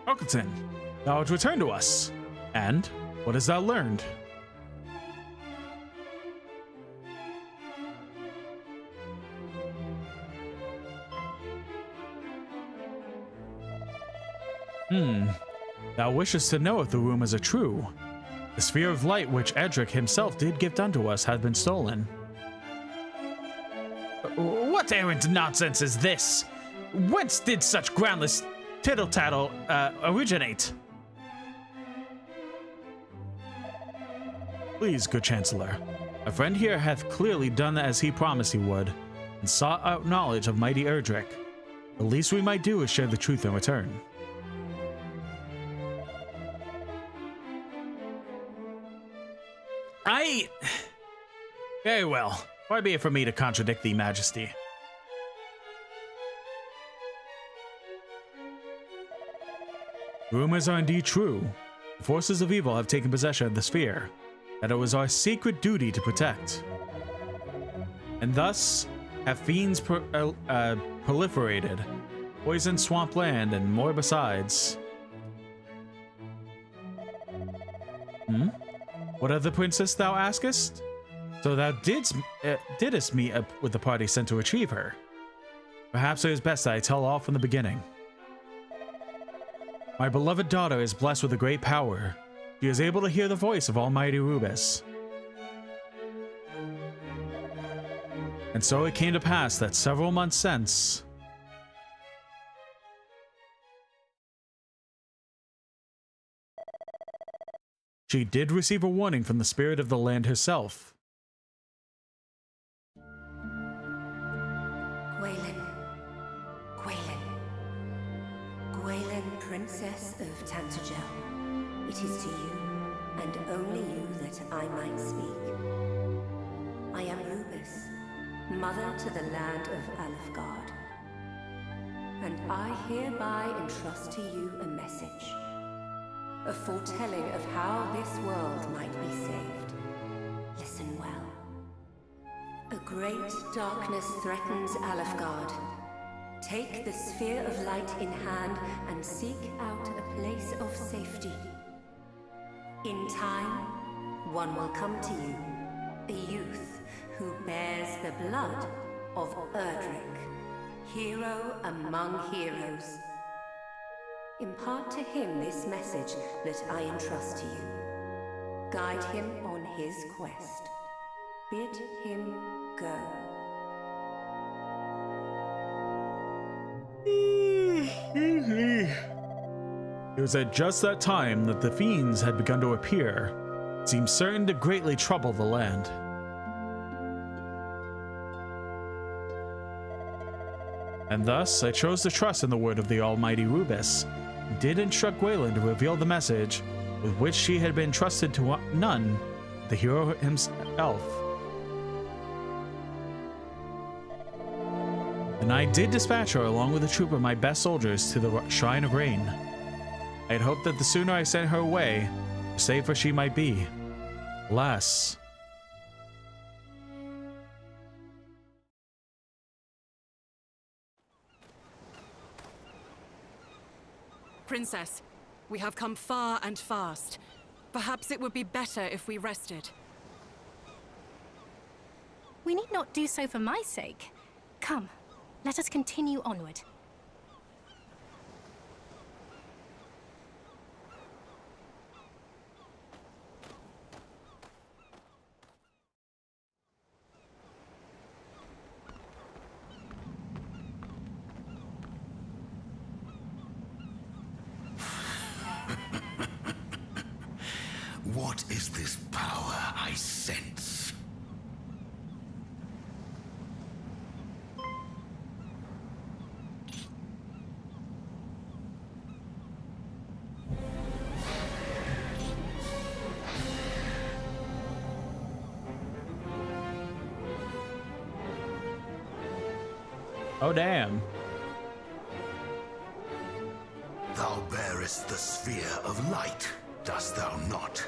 Chokton, thou art returned to us. And what hast thou learned? Thou wishest to know if the rumors are true. The sphere of light which Edric himself did gift unto us had been stolen. What errant nonsense is this? Whence did such groundless tittle-tattle originate? Please, good Chancellor. A friend here hath clearly done as he promised he would, and sought out knowledge of mighty Erdrick. The least we might do is share the truth in return. Very well. Far be it from me to contradict thee, Majesty. Rumors are indeed true. The forces of evil have taken possession of the sphere that it was our sacred duty to protect. And thus have fiends proliferated, poisoned swampland, and more besides. What of the princess, thou askest? So thou didst meet up with the party sent to retrieve her. Perhaps it is best that I tell all from the beginning. My beloved daughter is blessed with a great power. She is able to hear the voice of Almighty Rubus. And so it came to pass that several months since, she did receive a warning from the spirit of the land herself. Gwaelin, Princess of Tantagel, it is to you, and only you, that I might speak. I am Rubus, mother to the land of Alefgard, and I hereby entrust to you a message, a foretelling of how this world might be saved. Listen well. A great darkness threatens Alefgard. Take the sphere of light in hand and seek out a place of safety. In time, one will come to you, a youth who bears the blood of Erdrick, hero among heroes. Impart to him this message that I entrust to you. Guide him on his quest. Bid him go. It was at just that time that the fiends had begun to appear. It seemed certain to greatly trouble the land. And thus I chose to trust in the word of the Almighty Rubus, and did instruct Gwaelin to reveal the message with which she had been trusted to none, the hero himself. And I did dispatch her along with a troop of my best soldiers to the Shrine of Rain. I had hoped that the sooner I sent her away, the safer she might be. Alas. Princess, we have come far and fast. Perhaps it would be better if we rested. We need not do so for my sake. Come, let us continue onward. What is this power I sense? Oh, damn. Thou bearest the sphere of light, dost thou not,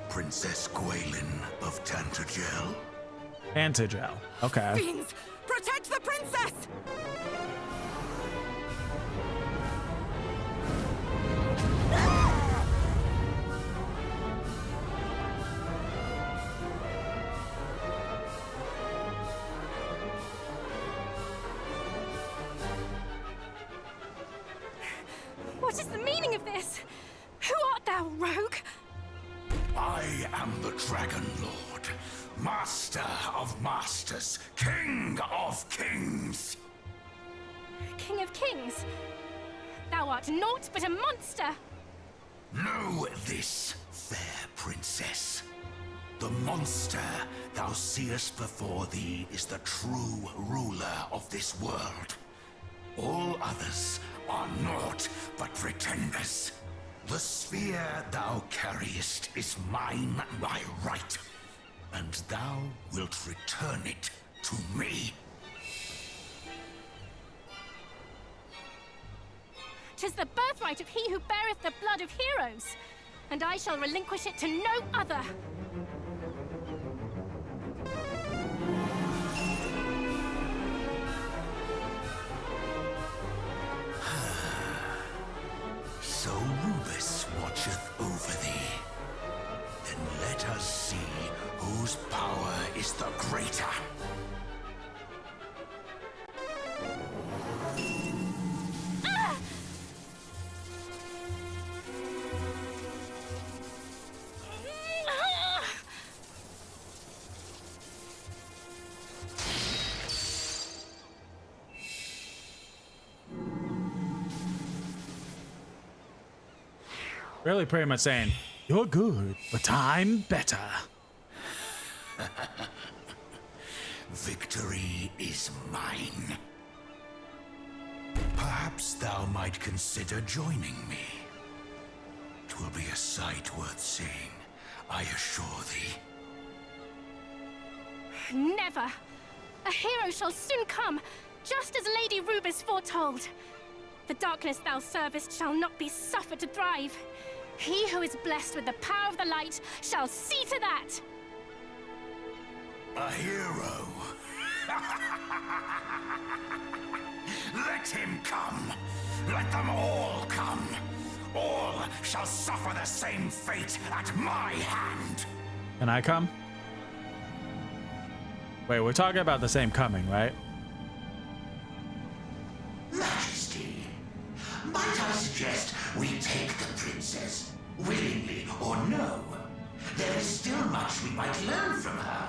Princess Gwaelin of Tantagel? Tantagel. Okay. Fiends! Protect the princess! What is the meaning of this? Who art thou, rogue? I am the Dragon Lord, Master of Masters, King of Kings. King of Kings? Thou art naught but a monster! Know this, fair princess. The monster thou seest before thee is the true ruler of this world. All others are naught but pretenders. The sphere thou carriest is mine by right, and thou wilt return it to me. 'Tis the birthright of he who beareth the blood of heroes, and I shall relinquish it to no other. So Rubus watcheth over thee. Then let us see whose power is the greater. Really pretty much saying, you're good, but I'm better. Victory is mine. Perhaps thou might consider joining me. 'Twill be a sight worth seeing, I assure thee. Never. A hero shall soon come, just as Lady Rubus foretold. The darkness thou servest shall not be suffered to thrive. He who is blessed with the power of the light shall see to that. A hero. Let him come. Let them all come. All shall suffer the same fate at my hand. Can I come? Wait, we're talking about the same coming, right? Majesty, might I suggest we take the princess, willingly or no? There is still much we might learn from her.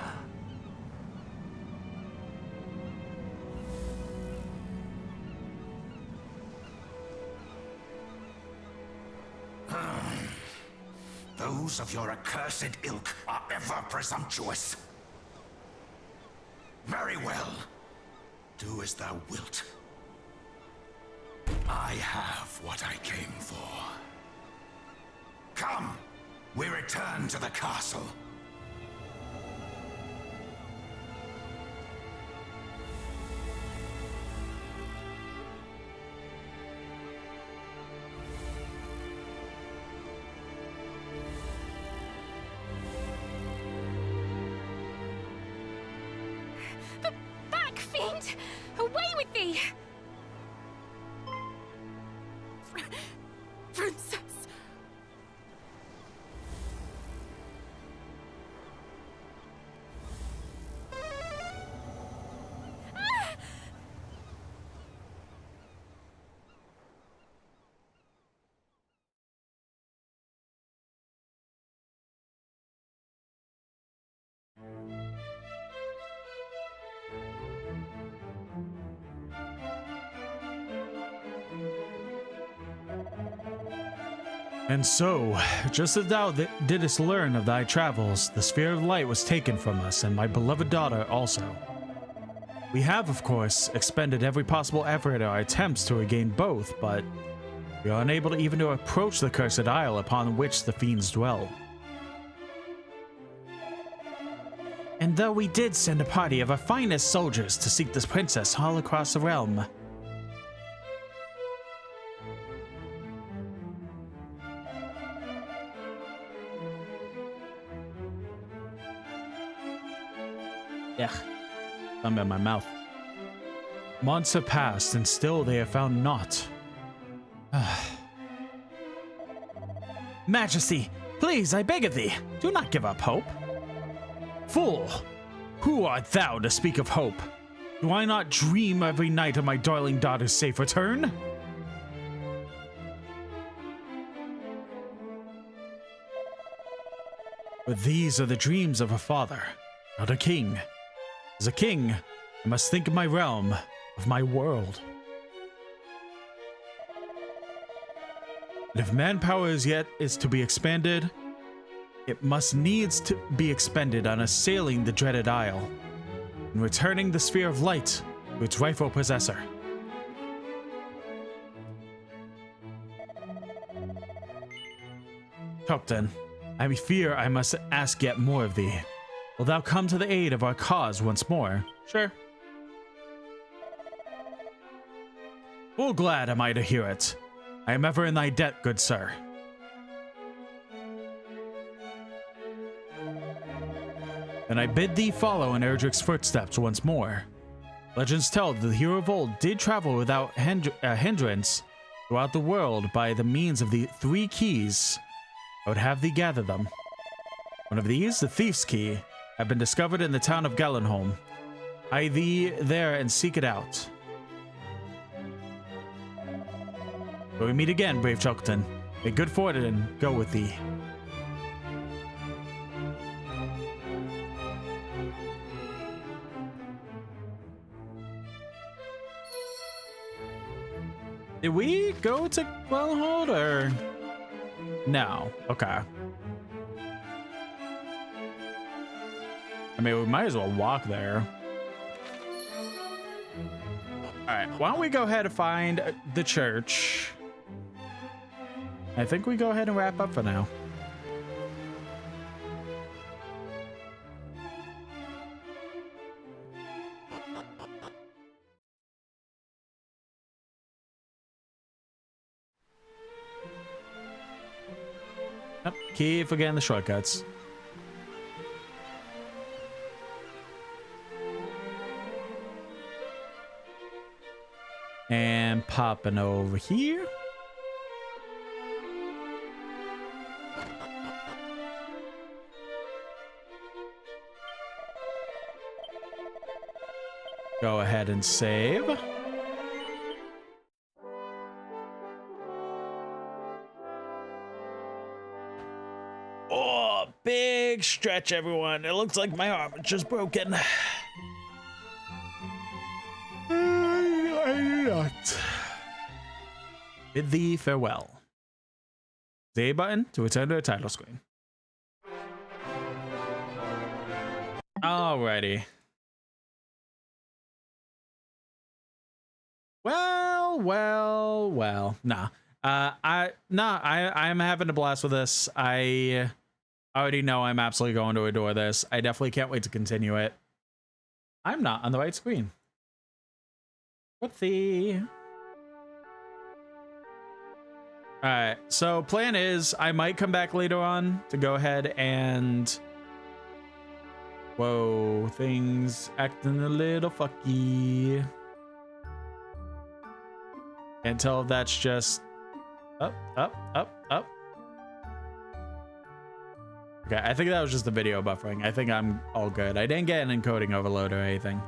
Those of your accursed ilk are ever presumptuous. Very well. Do as thou wilt. I have what I came for. Come, we return to the castle. Back, fiend! Away with thee! Princess! And so, just as thou didst learn of thy travels, the sphere of light was taken from us, and my beloved daughter also. We have, of course, expended every possible effort in our attempts to regain both, but we are unable even to approach the cursed isle upon which the fiends dwell. And though we did send a party of our finest soldiers to seek this princess all across the realm, thumb in my mouth. Months have passed, and still they have found naught. Majesty, please, I beg of thee, do not give up hope. Fool! Who art thou to speak of hope? Do I not dream every night of my darling daughter's safe return? But these are the dreams of a father, not a king. As a king, I must think of my realm, of my world. And if manpower is to be expanded, it must needs to be expended on assailing the dreaded isle and returning the sphere of light to its rightful possessor. Tocton, I fear I must ask yet more of thee. Will thou come to the aid of our cause once more? Sure. Full glad am I to hear it. I am ever in thy debt, good sir. And I bid thee follow in Erdrick's footsteps once more. Legends tell that the hero of old did travel without hindrance throughout the world by the means of the 3 keys. I would have thee gather them. One of these, the Thief's Key, have been discovered in the town of Gellenholm. Hie thee there and seek it out. Till we meet again, brave Tocton. May good fortune go with thee. Did we go to Quellenhold or no? Okay. I mean, we might as well walk there. All right, why don't we go ahead and find the church? I think we go ahead and wrap up for now. Yep, keep forgetting the shortcuts. And popping over here. Go ahead and save. Oh, big stretch, everyone. It looks like my arm is just broken. Bid thee farewell. The A button to return to the title screen. Alrighty. Well. Nah. I'm having a blast with this. I already know I'm absolutely going to adore this. I definitely can't wait to continue it. I'm not on the right screen. Whoopsie. Alright, so plan is I might come back later on to go ahead and... Whoa, things acting a little fucky. Can't tell if that's just up. Okay, I think that was just the video buffering. I think I'm all good. I didn't get an encoding overload or anything.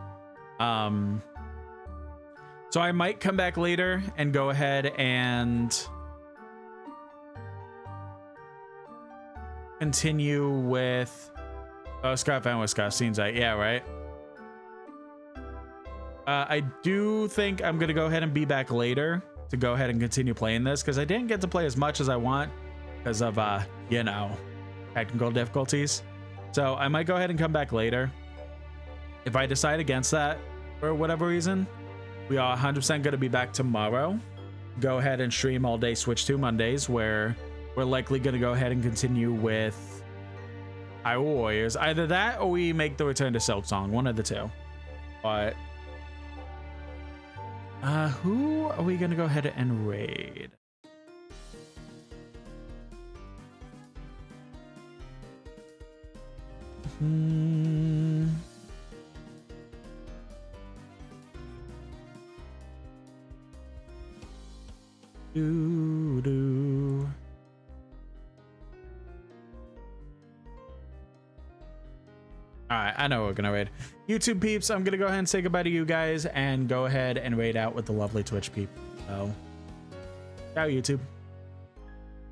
So I might come back later and go ahead and continue with Scott Van with Scott seems like, yeah, right. I do think I'm gonna go ahead and be back later to go ahead and continue playing this because I didn't get to play as much as I want because of you know, technical difficulties. So I might go ahead and come back later. If I decide against that for whatever reason, we are 100% gonna be back tomorrow. Go ahead and stream all day Switch 2 Mondays, where we're likely gonna go ahead and continue with Hyrule Warriors. Either that or we make the Return to Silksong, one of the two. But who are we gonna go ahead and raid? All right, I know we're gonna raid. YouTube peeps, I'm gonna go ahead and say goodbye to you guys and go ahead and raid out with the lovely Twitch people. So, ciao YouTube.